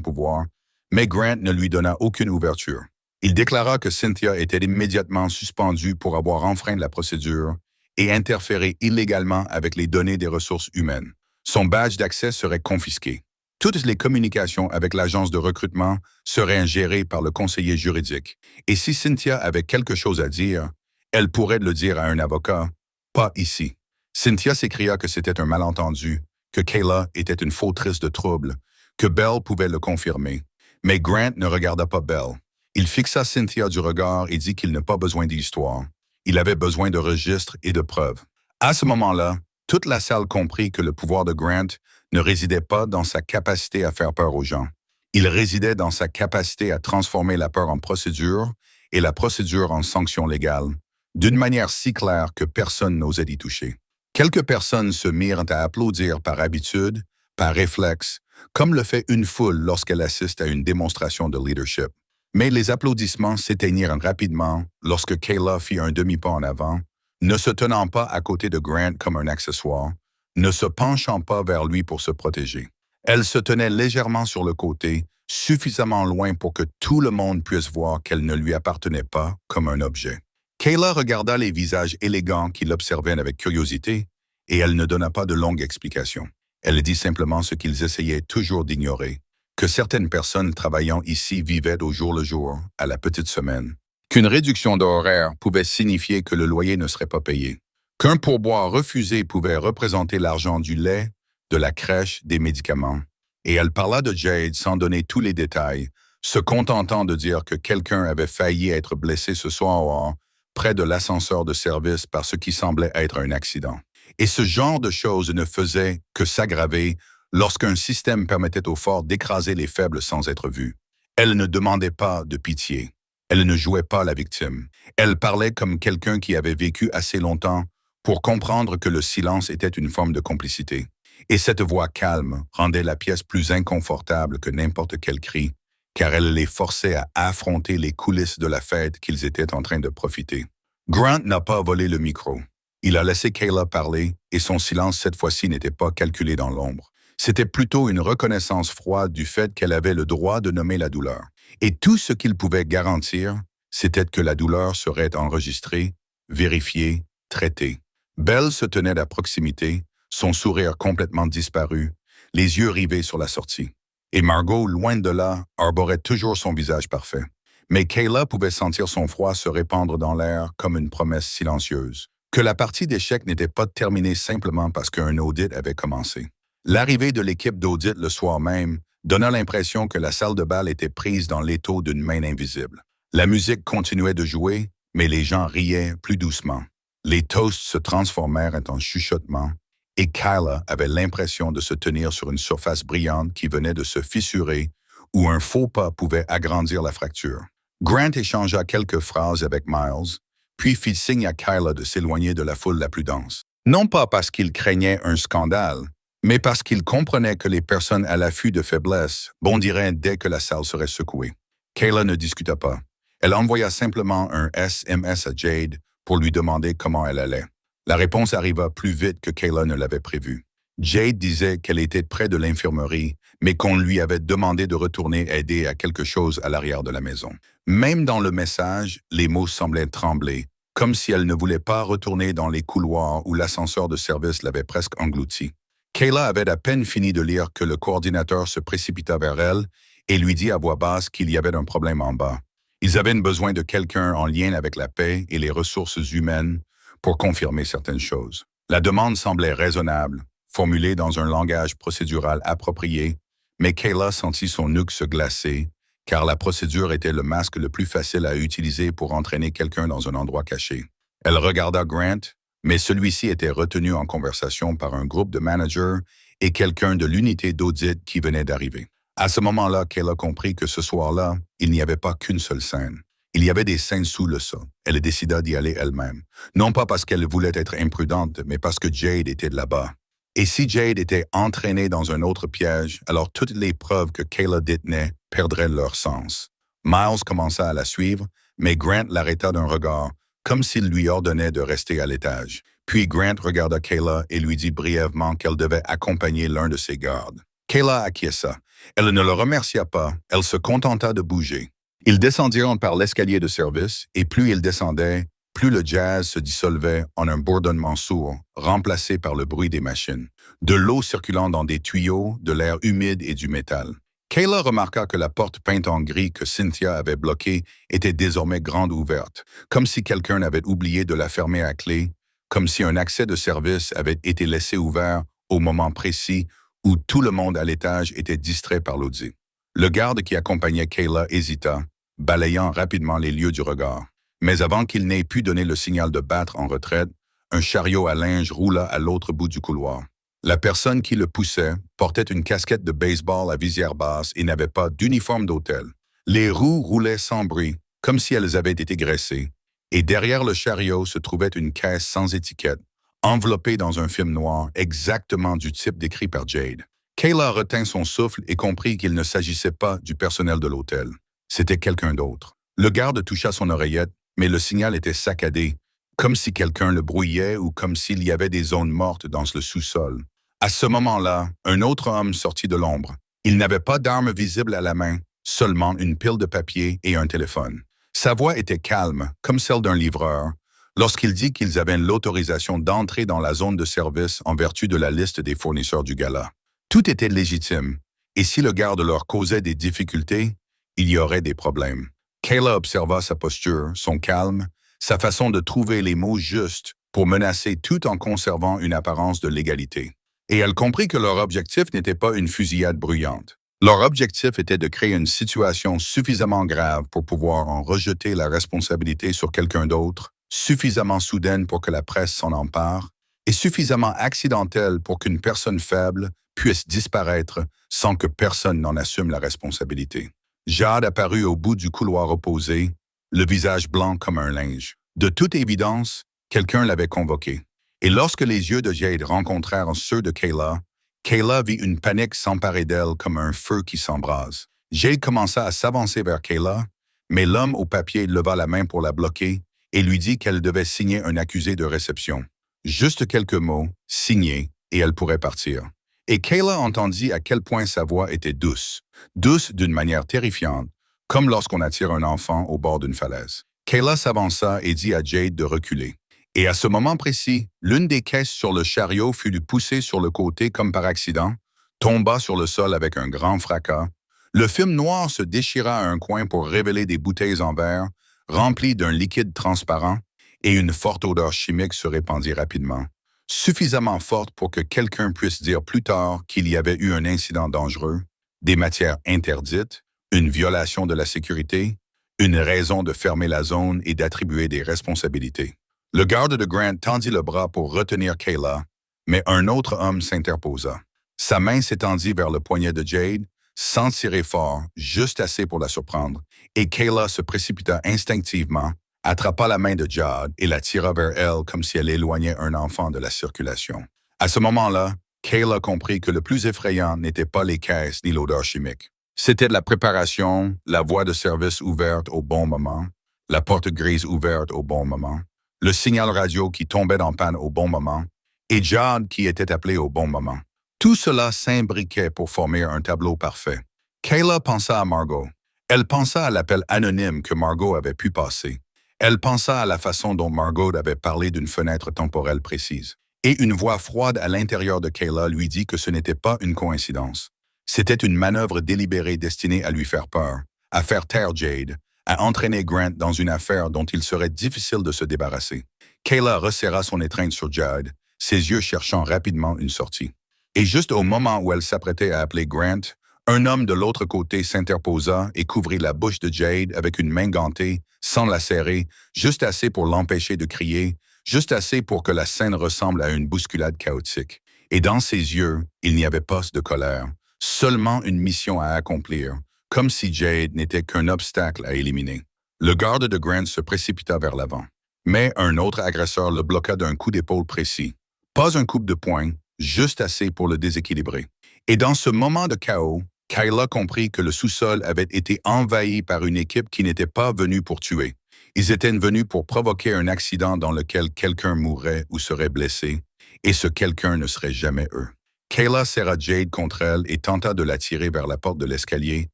pouvoir, mais Grant ne lui donna aucune ouverture. Il déclara que Cynthia était immédiatement suspendue pour avoir enfreint la procédure et interféré illégalement avec les données des ressources humaines. Son badge d'accès serait confisqué. Toutes les communications avec l'agence de recrutement seraient gérées par le conseiller juridique. Et si Cynthia avait quelque chose à dire, elle pourrait le dire à un avocat, pas ici. Cynthia s'écria que c'était un malentendu, que Kayla était une fautrice de trouble, que Belle pouvait le confirmer. Mais Grant ne regarda pas Belle. Il fixa Cynthia du regard et dit qu'il n'a pas besoin d'histoire. Il avait besoin de registres et de preuves. À ce moment-là, toute la salle comprit que le pouvoir de Grant ne résidait pas dans sa capacité à faire peur aux gens. Il résidait dans sa capacité à transformer la peur en procédure et la procédure en sanction légale, d'une manière si claire que personne n'osait y toucher. Quelques personnes se mirent à applaudir par habitude, par réflexe, comme le fait une foule lorsqu'elle assiste à une démonstration de leadership. Mais les applaudissements s'éteignirent rapidement lorsque Kayla fit un demi-pas en avant, ne se tenant pas à côté de Grant comme un accessoire, ne se penchant pas vers lui pour se protéger. Elle se tenait légèrement sur le côté, suffisamment loin pour que tout le monde puisse voir qu'elle ne lui appartenait pas comme un objet. Kayla regarda les visages élégants qui l'observaient avec curiosité, et elle ne donna pas de longues explications. Elle dit simplement ce qu'ils essayaient toujours d'ignorer, que certaines personnes travaillant ici vivaient au jour le jour, à la petite semaine, qu'une réduction d'horaire pouvait signifier que le loyer ne serait pas payé, qu'un pourboire refusé pouvait représenter l'argent du lait, de la crèche, des médicaments. Et elle parla de Jade sans donner tous les détails, se contentant de dire que quelqu'un avait failli être blessé ce soir près de l'ascenseur de service par ce qui semblait être un accident. Et ce genre de choses ne faisait que s'aggraver lorsqu'un système permettait aux forts d'écraser les faibles sans être vus. Elle ne demandait pas de pitié. Elle ne jouait pas la victime. Elle parlait comme quelqu'un qui avait vécu assez longtemps pour comprendre que le silence était une forme de complicité. Et cette voix calme rendait la pièce plus inconfortable que n'importe quel cri, car elle les forçait à affronter les coulisses de la fête qu'ils étaient en train de profiter. Grant n'a pas volé le micro. Il a laissé Kayla parler, et son silence cette fois-ci n'était pas calculé dans l'ombre. C'était plutôt une reconnaissance froide du fait qu'elle avait le droit de nommer la douleur. Et tout ce qu'il pouvait garantir, c'était que la douleur serait enregistrée, vérifiée, traitée. Belle se tenait à proximité, son sourire complètement disparu, les yeux rivés sur la sortie. Et Margot, loin de là, arborait toujours son visage parfait. Mais Kayla pouvait sentir son froid se répandre dans l'air comme une promesse silencieuse, que la partie d'échecs n'était pas terminée simplement parce qu'un audit avait commencé. L'arrivée de l'équipe d'audit le soir même donna l'impression que la salle de bal était prise dans l'étau d'une main invisible. La musique continuait de jouer, mais les gens riaient plus doucement. Les toasts se transformèrent en chuchotements et Kyla avait l'impression de se tenir sur une surface brillante qui venait de se fissurer où un faux pas pouvait agrandir la fracture. Grant échangea quelques phrases avec Miles, puis fit signe à Kyla de s'éloigner de la foule la plus dense. Non pas parce qu'il craignait un scandale, mais parce qu'il comprenait que les personnes à l'affût de faiblesse bondiraient dès que la salle serait secouée. Kayla ne discuta pas. Elle envoya simplement un SMS à Jade pour lui demander comment elle allait. La réponse arriva plus vite que Kayla ne l'avait prévu. Jade disait qu'elle était près de l'infirmerie, mais qu'on lui avait demandé de retourner aider à quelque chose à l'arrière de la maison. Même dans le message, les mots semblaient trembler, comme si elle ne voulait pas retourner dans les couloirs où l'ascenseur de service l'avait presque engloutie. Kayla avait à peine fini de lire que le coordinateur se précipita vers elle et lui dit à voix basse qu'il y avait un problème en bas. Ils avaient besoin de quelqu'un en lien avec la paix et les ressources humaines pour confirmer certaines choses. La demande semblait raisonnable, formulée dans un langage procédural approprié, mais Kayla sentit son nuque se glacer, car la procédure était le masque le plus facile à utiliser pour entraîner quelqu'un dans un endroit caché. Elle regarda Grant, mais celui-ci était retenu en conversation par un groupe de managers et quelqu'un de l'unité d'audit qui venait d'arriver. À ce moment-là, Kayla comprit que ce soir-là, il n'y avait pas qu'une seule scène. Il y avait des scènes sous le sol. Elle décida d'y aller elle-même. Non pas parce qu'elle voulait être imprudente, mais parce que Jade était là-bas. Et si Jade était entraînée dans un autre piège, alors toutes les preuves que Kayla détenait perdraient leur sens. Miles commença à la suivre, mais Grant l'arrêta d'un regard, comme s'il lui ordonnait de rester à l'étage. Puis Grant regarda Kayla et lui dit brièvement qu'elle devait accompagner l'un de ses gardes. Kayla acquiesça. Elle ne le remercia pas, elle se contenta de bouger. Ils descendirent par l'escalier de service, et plus ils descendaient, plus le jazz se dissolvait en un bourdonnement sourd, remplacé par le bruit des machines. De l'eau circulant dans des tuyaux, de l'air humide et du métal. Kayla remarqua que la porte peinte en gris que Cynthia avait bloquée était désormais grande ouverte, comme si quelqu'un avait oublié de la fermer à clé, comme si un accès de service avait été laissé ouvert au moment précis où tout le monde à l'étage était distrait par l'audit. Le garde qui accompagnait Kayla hésita, balayant rapidement les lieux du regard. Mais avant qu'il n'ait pu donner le signal de battre en retraite, un chariot à linge roula à l'autre bout du couloir. La personne qui le poussait portait une casquette de baseball à visière basse et n'avait pas d'uniforme d'hôtel. Les roues roulaient sans bruit, comme si elles avaient été graissées, et derrière le chariot se trouvait une caisse sans étiquette, enveloppée dans un film noir exactement du type décrit par Jade. Kayla retint son souffle et comprit qu'il ne s'agissait pas du personnel de l'hôtel. C'était quelqu'un d'autre. Le garde toucha son oreillette, mais le signal était saccadé, comme si quelqu'un le brouillait ou comme s'il y avait des zones mortes dans le sous-sol. À ce moment-là, un autre homme sortit de l'ombre. Il n'avait pas d'arme visible à la main, seulement une pile de papier et un téléphone. Sa voix était calme, comme celle d'un livreur, lorsqu'il dit qu'ils avaient l'autorisation d'entrer dans la zone de service en vertu de la liste des fournisseurs du gala. Tout était légitime, et si le garde leur causait des difficultés, il y aurait des problèmes. Kayla observa sa posture, son calme, sa façon de trouver les mots justes pour menacer tout en conservant une apparence de légalité. Et elle comprit que leur objectif n'était pas une fusillade bruyante. Leur objectif était de créer une situation suffisamment grave pour pouvoir en rejeter la responsabilité sur quelqu'un d'autre, suffisamment soudaine pour que la presse s'en empare, et suffisamment accidentelle pour qu'une personne faible puisse disparaître sans que personne n'en assume la responsabilité. Jade apparut au bout du couloir opposé, le visage blanc comme un linge. De toute évidence, quelqu'un l'avait convoqué. Et lorsque les yeux de Jade rencontrèrent ceux de Kayla, Kayla vit une panique s'emparer d'elle comme un feu qui s'embrase. Jade commença à s'avancer vers Kayla, mais l'homme au papier leva la main pour la bloquer et lui dit qu'elle devait signer un accusé de réception. Juste quelques mots, signer, et elle pourrait partir. Et Kayla entendit à quel point sa voix était douce. Douce d'une manière terrifiante, comme lorsqu'on attire un enfant au bord d'une falaise. Kayla s'avança et dit à Jade de reculer. Et à ce moment précis, l'une des caisses sur le chariot fut poussée sur le côté comme par accident, tomba sur le sol avec un grand fracas. Le film noir se déchira à un coin pour révéler des bouteilles en verre, remplies d'un liquide transparent, et une forte odeur chimique se répandit rapidement, suffisamment forte pour que quelqu'un puisse dire plus tard qu'il y avait eu un incident dangereux, des matières interdites, une violation de la sécurité, une raison de fermer la zone et d'attribuer des responsabilités. Le garde de Grant tendit le bras pour retenir Kayla, mais un autre homme s'interposa. Sa main s'étendit vers le poignet de Jade, sans tirer fort, juste assez pour la surprendre, et Kayla se précipita instinctivement, attrapa la main de Jade et la tira vers elle comme si elle éloignait un enfant de la circulation. À ce moment-là, Kayla comprit que le plus effrayant n'était pas les caisses ni l'odeur chimique. C'était la préparation, la voie de service ouverte au bon moment, la porte grise ouverte au bon moment, le signal radio qui tombait en panne au bon moment, et Jade qui était appelé au bon moment. Tout cela s'imbriquait pour former un tableau parfait. Kayla pensa à Margot. Elle pensa à l'appel anonyme que Margot avait pu passer. Elle pensa à la façon dont Margot avait parlé d'une fenêtre temporelle précise. Et une voix froide à l'intérieur de Kayla lui dit que ce n'était pas une coïncidence. C'était une manœuvre délibérée destinée à lui faire peur, à faire taire Jade, à entraîner Grant dans une affaire dont il serait difficile de se débarrasser. Kayla resserra son étreinte sur Jade, ses yeux cherchant rapidement une sortie. Et juste au moment où elle s'apprêtait à appeler Grant, un homme de l'autre côté s'interposa et couvrit la bouche de Jade avec une main gantée, sans la serrer, juste assez pour l'empêcher de crier, juste assez pour que la scène ressemble à une bousculade chaotique. Et dans ses yeux, il n'y avait pas de colère, seulement une mission à accomplir, comme si Jade n'était qu'un obstacle à éliminer. Le garde de Grant se précipita vers l'avant. Mais un autre agresseur le bloqua d'un coup d'épaule précis. Pas un coup de poing, juste assez pour le déséquilibrer. Et dans ce moment de chaos, Kayla comprit que le sous-sol avait été envahi par une équipe qui n'était pas venue pour tuer. Ils étaient venus pour provoquer un accident dans lequel quelqu'un mourrait ou serait blessé, et ce quelqu'un ne serait jamais eux. Kayla serra Jade contre elle et tenta de la tirer vers la porte de l'escalier,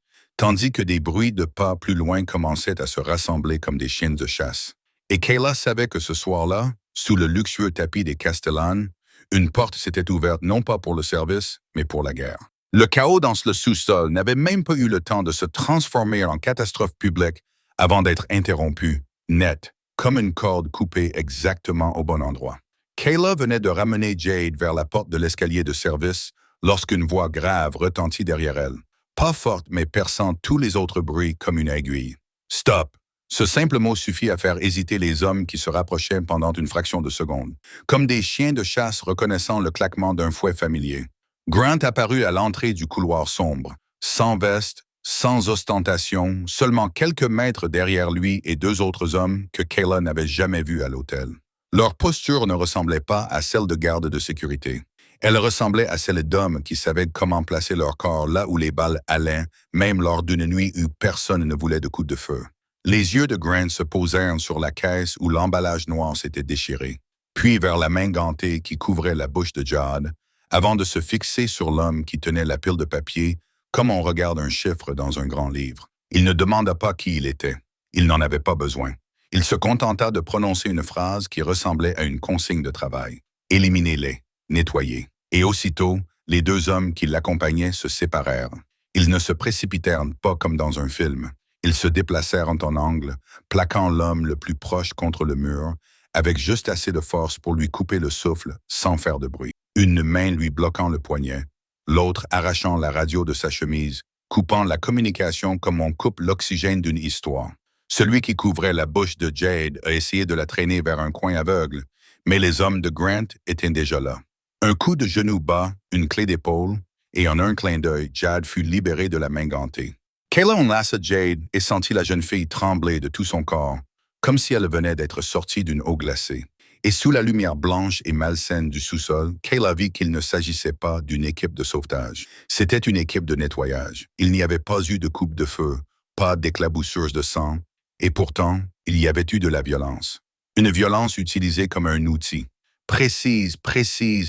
tandis que des bruits de pas plus loin commençaient à se rassembler comme des chiens de chasse. Et Kayla savait que ce soir-là, sous le luxueux tapis des Castellanes, une porte s'était ouverte non pas pour le service, mais pour la guerre. Le chaos dans le sous-sol n'avait même pas eu le temps de se transformer en catastrophe publique avant d'être interrompu, net, comme une corde coupée exactement au bon endroit. Kayla venait de ramener Jade vers la porte de l'escalier de service lorsqu'une voix grave retentit derrière elle. Pas forte, mais perçant tous les autres bruits comme une aiguille. « Stop !» Ce simple mot suffit à faire hésiter les hommes qui se rapprochaient pendant une fraction de seconde, comme des chiens de chasse reconnaissant le claquement d'un fouet familier. Grant apparut à l'entrée du couloir sombre, sans veste, sans ostentation, seulement quelques mètres derrière lui et deux autres hommes que Kayla n'avait jamais vus à l'hôtel. Leur posture ne ressemblait pas à celle de garde de sécurité. Elle ressemblait à celle d'hommes qui savaient comment placer leur corps là où les balles allaient, même lors d'une nuit où personne ne voulait de coups de feu. Les yeux de Grant se posèrent sur la caisse où l'emballage noir s'était déchiré, puis vers la main gantée qui couvrait la bouche de Jade, avant de se fixer sur l'homme qui tenait la pile de papier comme on regarde un chiffre dans un grand livre. Il ne demanda pas qui il était. Il n'en avait pas besoin. Il se contenta de prononcer une phrase qui ressemblait à une consigne de travail. « Éliminez-les, nettoyez ». Et aussitôt, les deux hommes qui l'accompagnaient se séparèrent. Ils ne se précipitèrent pas comme dans un film. Ils se déplacèrent en angle, plaquant l'homme le plus proche contre le mur, avec juste assez de force pour lui couper le souffle sans faire de bruit. Une main lui bloquant le poignet, l'autre arrachant la radio de sa chemise, coupant la communication comme on coupe l'oxygène d'une histoire. Celui qui couvrait la bouche de Jade a essayé de la traîner vers un coin aveugle, mais les hommes de Grant étaient déjà là. Un coup de genou bas, une clé d'épaule, et en un clin d'œil, Jade fut libéré de la main gantée. Kayla enlaça Jade et sentit la jeune fille trembler de tout son corps, comme si elle venait d'être sortie d'une eau glacée. Et sous la lumière blanche et malsaine du sous-sol, Kayla vit qu'il ne s'agissait pas d'une équipe de sauvetage. C'était une équipe de nettoyage. Il n'y avait pas eu de coupe de feu, pas d'éclaboussures de sang, et pourtant, il y avait eu de la violence. Une violence utilisée comme un outil, précise,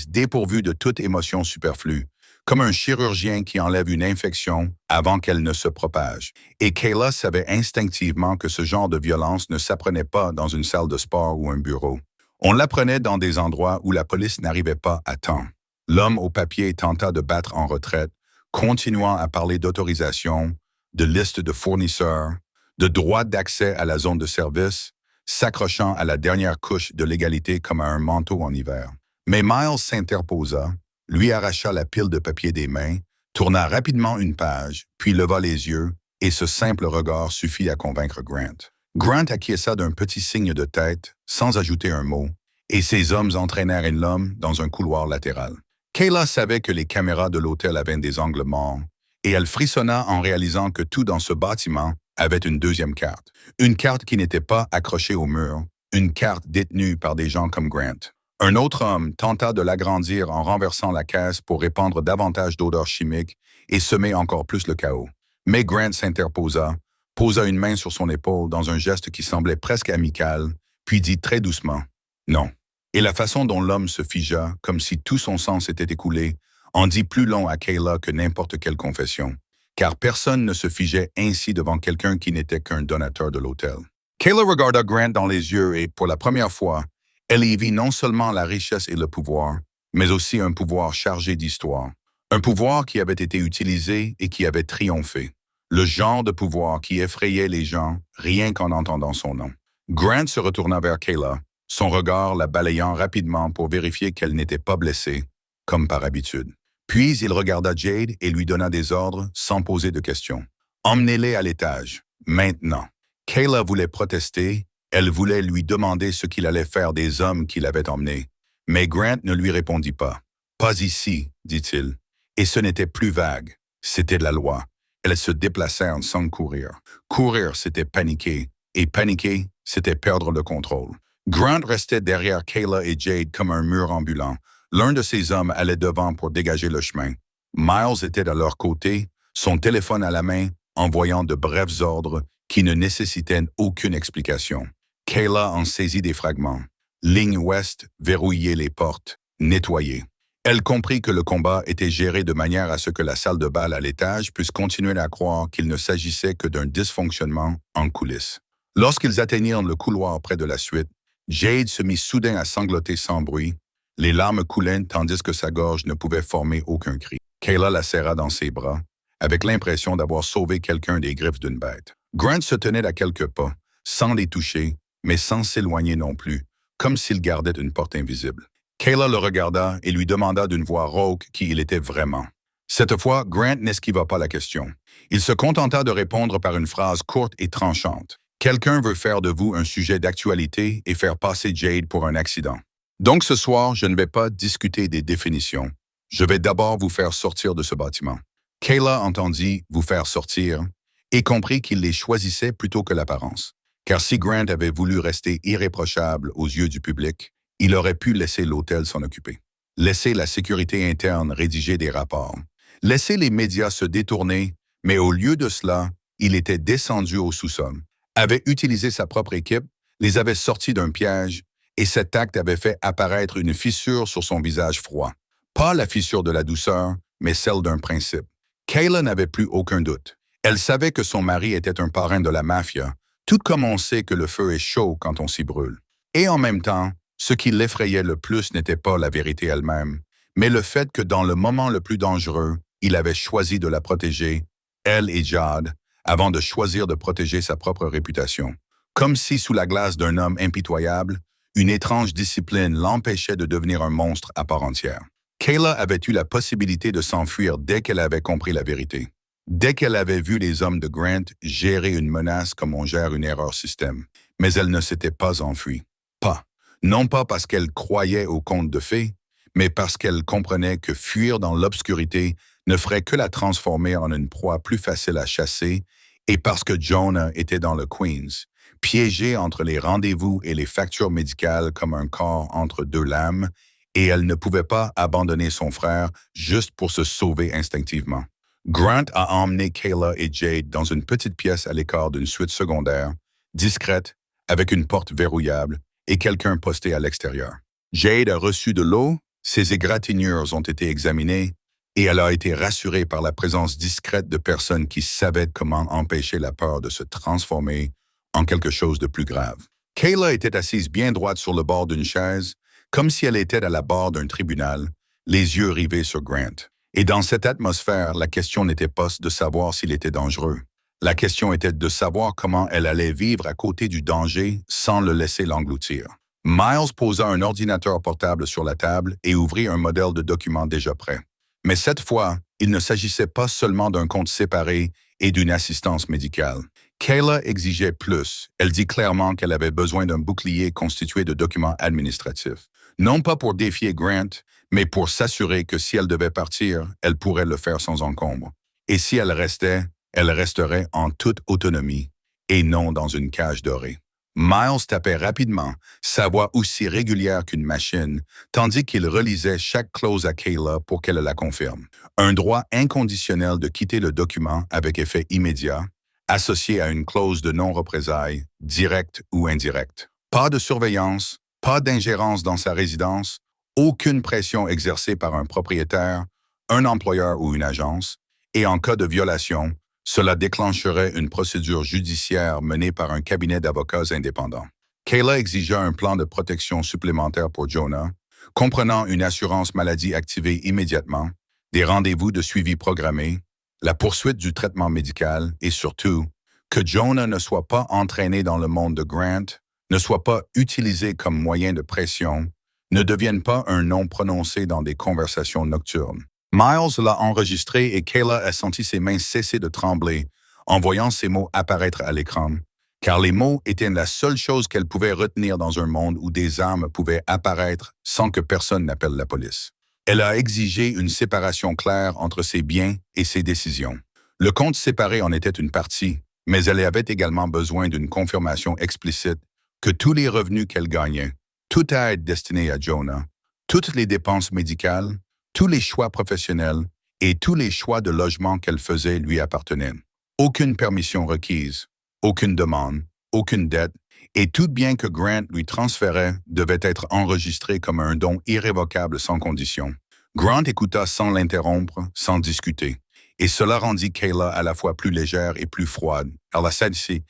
dépourvue de toute émotion superflue, comme un chirurgien qui enlève une infection avant qu'elle ne se propage. Et Kayla savait instinctivement que ce genre de violence ne s'apprenait pas dans une salle de sport ou un bureau. On l'apprenait dans des endroits où la police n'arrivait pas à temps. L'homme au papier tenta de battre en retraite, continuant à parler d'autorisation, de liste de fournisseurs, de droit d'accès à la zone de service, s'accrochant à la dernière couche de l'égalité comme à un manteau en hiver. Mais Miles s'interposa, lui arracha la pile de papier des mains, tourna rapidement une page, puis leva les yeux, et ce simple regard suffit à convaincre Grant. Grant acquiesça d'un petit signe de tête, sans ajouter un mot, et ses hommes entraînèrent l'homme dans un couloir latéral. Kayla savait que les caméras de l'hôtel avaient des angles morts, et elle frissonna en réalisant que tout dans ce bâtiment avait une deuxième carte. Une carte qui n'était pas accrochée au mur, une carte détenue par des gens comme Grant. Un autre homme tenta de l'agrandir en renversant la caisse pour répandre davantage d'odeurs chimiques et semer encore plus le chaos. Mais Grant s'interposa, posa une main sur son épaule dans un geste qui semblait presque amical, puis dit très doucement « Non ». Et la façon dont l'homme se figea, comme si tout son sang s'était écoulé, en dit plus long à Kayla que n'importe quelle confession, car personne ne se figeait ainsi devant quelqu'un qui n'était qu'un donateur de l'hôtel. Kayla regarda Grant dans les yeux et, pour la première fois, elle y vit non seulement la richesse et le pouvoir, mais aussi un pouvoir chargé d'histoire. Un pouvoir qui avait été utilisé et qui avait triomphé. Le genre de pouvoir qui effrayait les gens rien qu'en entendant son nom. Grant se retourna vers Kayla, son regard la balayant rapidement pour vérifier qu'elle n'était pas blessée, comme par habitude. Puis il regarda Jade et lui donna des ordres sans poser de questions. Emmenez-les à l'étage, maintenant. Kayla voulait protester, elle voulait lui demander ce qu'il allait faire des hommes qu'il avait emmenés. Mais Grant ne lui répondit pas. Pas ici, dit-il. Et ce n'était plus vague, c'était la loi. Elles se déplacèrent sans courir. Courir, c'était paniquer, et paniquer, c'était perdre le contrôle. Grant restait derrière Kayla et Jade comme un mur ambulant. L'un de ses hommes allait devant pour dégager le chemin. Miles était à leur côté, son téléphone à la main, envoyant de brefs ordres qui ne nécessitaient aucune explication. Kayla en saisit des fragments. Ligne ouest, verrouiller les portes, nettoyer. Elle comprit que le combat était géré de manière à ce que la salle de bal à l'étage puisse continuer à croire qu'il ne s'agissait que d'un dysfonctionnement en coulisses. Lorsqu'ils atteignirent le couloir près de la suite, Jade se mit soudain à sangloter sans bruit. Les larmes coulaient tandis que sa gorge ne pouvait former aucun cri. Kayla la serra dans ses bras, avec l'impression d'avoir sauvé quelqu'un des griffes d'une bête. Grant se tenait à quelques pas, sans les toucher, mais sans s'éloigner non plus, comme s'il gardait une porte invisible. Kayla le regarda et lui demanda d'une voix rauque qui il était vraiment. Cette fois, Grant n'esquiva pas la question. Il se contenta de répondre par une phrase courte et tranchante. Quelqu'un veut faire de vous un sujet d'actualité et faire passer Jade pour un accident. Donc ce soir, je ne vais pas discuter des définitions. Je vais d'abord vous faire sortir de ce bâtiment. Kayla entendit « vous faire sortir » et comprit qu'il les choisissait plutôt que l'apparence. Car si Grant avait voulu rester irréprochable aux yeux du public, il aurait pu laisser l'hôtel s'en occuper. Laisser la sécurité interne rédiger des rapports. Laisser les médias se détourner, mais au lieu de cela, il était descendu au sous-sol, avait utilisé sa propre équipe, les avait sortis d'un piège, et cet acte avait fait apparaître une fissure sur son visage froid. Pas la fissure de la douceur, mais celle d'un principe. Kayla n'avait plus aucun doute. Elle savait que son mari était un parrain de la mafia, tout comme on sait que le feu est chaud quand on s'y brûle. Et en même temps, ce qui l'effrayait le plus n'était pas la vérité elle-même, mais le fait que dans le moment le plus dangereux, il avait choisi de la protéger, elle et Jade, avant de choisir de protéger sa propre réputation. Comme si sous la glace d'un homme impitoyable, une étrange discipline l'empêchait de devenir un monstre à part entière. Kayla avait eu la possibilité de s'enfuir dès qu'elle avait compris la vérité. Dès qu'elle avait vu les hommes de Grant gérer une menace comme on gère une erreur système. Mais elle ne s'était pas enfuie. Pas. Non pas parce qu'elle croyait au conte de fées, mais parce qu'elle comprenait que fuir dans l'obscurité ne ferait que la transformer en une proie plus facile à chasser, et parce que Jonah était dans le Queens, piégé entre les rendez-vous et les factures médicales comme un corps entre deux lames, et elle ne pouvait pas abandonner son frère juste pour se sauver instinctivement. Grant a emmené Kayla et Jade dans une petite pièce à l'écart d'une suite secondaire, discrète, avec une porte verrouillable et quelqu'un posté à l'extérieur. Jade a reçu de l'eau, ses égratignures ont été examinées, et elle a été rassurée par la présence discrète de personnes qui savaient comment empêcher la peur de se transformer en quelque chose de plus grave. Kayla était assise bien droite sur le bord d'une chaise, comme si elle était à la barre d'un tribunal, les yeux rivés sur Grant. Et dans cette atmosphère, la question n'était pas de savoir s'il était dangereux. La question était de savoir comment elle allait vivre à côté du danger sans le laisser l'engloutir. Miles posa un ordinateur portable sur la table et ouvrit un modèle de document déjà prêt. Mais cette fois, il ne s'agissait pas seulement d'un compte séparé et d'une assistance médicale. Kayla exigeait plus. Elle dit clairement qu'elle avait besoin d'un bouclier constitué de documents administratifs. Non pas pour défier Grant, mais pour s'assurer que si elle devait partir, elle pourrait le faire sans encombre. Et si elle restait, elle resterait en toute autonomie et non dans une cage dorée. Miles tapait rapidement, sa voix aussi régulière qu'une machine, tandis qu'il relisait chaque clause à Kayla pour qu'elle la confirme. Un droit inconditionnel de quitter le document avec effet immédiat, associé à une clause de non-représailles, directe ou indirecte. Pas de surveillance, pas d'ingérence dans sa résidence, aucune pression exercée par un propriétaire, un employeur ou une agence, et en cas de violation, cela déclencherait une procédure judiciaire menée par un cabinet d'avocats indépendants. Kayla exigea un plan de protection supplémentaire pour Jonah, comprenant une assurance maladie activée immédiatement, des rendez-vous de suivi programmés, la poursuite du traitement médical et surtout, que Jonah ne soit pas entraîné dans le monde de Grant, ne soit pas utilisé comme moyen de pression, ne devienne pas un nom prononcé dans des conversations nocturnes. Miles l'a enregistré et Kayla a senti ses mains cesser de trembler en voyant ces mots apparaître à l'écran, car les mots étaient la seule chose qu'elle pouvait retenir dans un monde où des armes pouvaient apparaître sans que personne n'appelle la police. Elle a exigé une séparation claire entre ses biens et ses décisions. Le compte séparé en était une partie, mais elle avait également besoin d'une confirmation explicite que tous les revenus qu'elle gagnait, toute aide destinée à Jonah, toutes les dépenses médicales, tous les choix professionnels et tous les choix de logement qu'elle faisait lui appartenaient. Aucune permission requise, aucune demande, aucune dette, et tout bien que Grant lui transférait devait être enregistré comme un don irrévocable sans condition. Grant écouta sans l'interrompre, sans discuter, et cela rendit Kayla à la fois plus légère et plus froide. Elle a senti,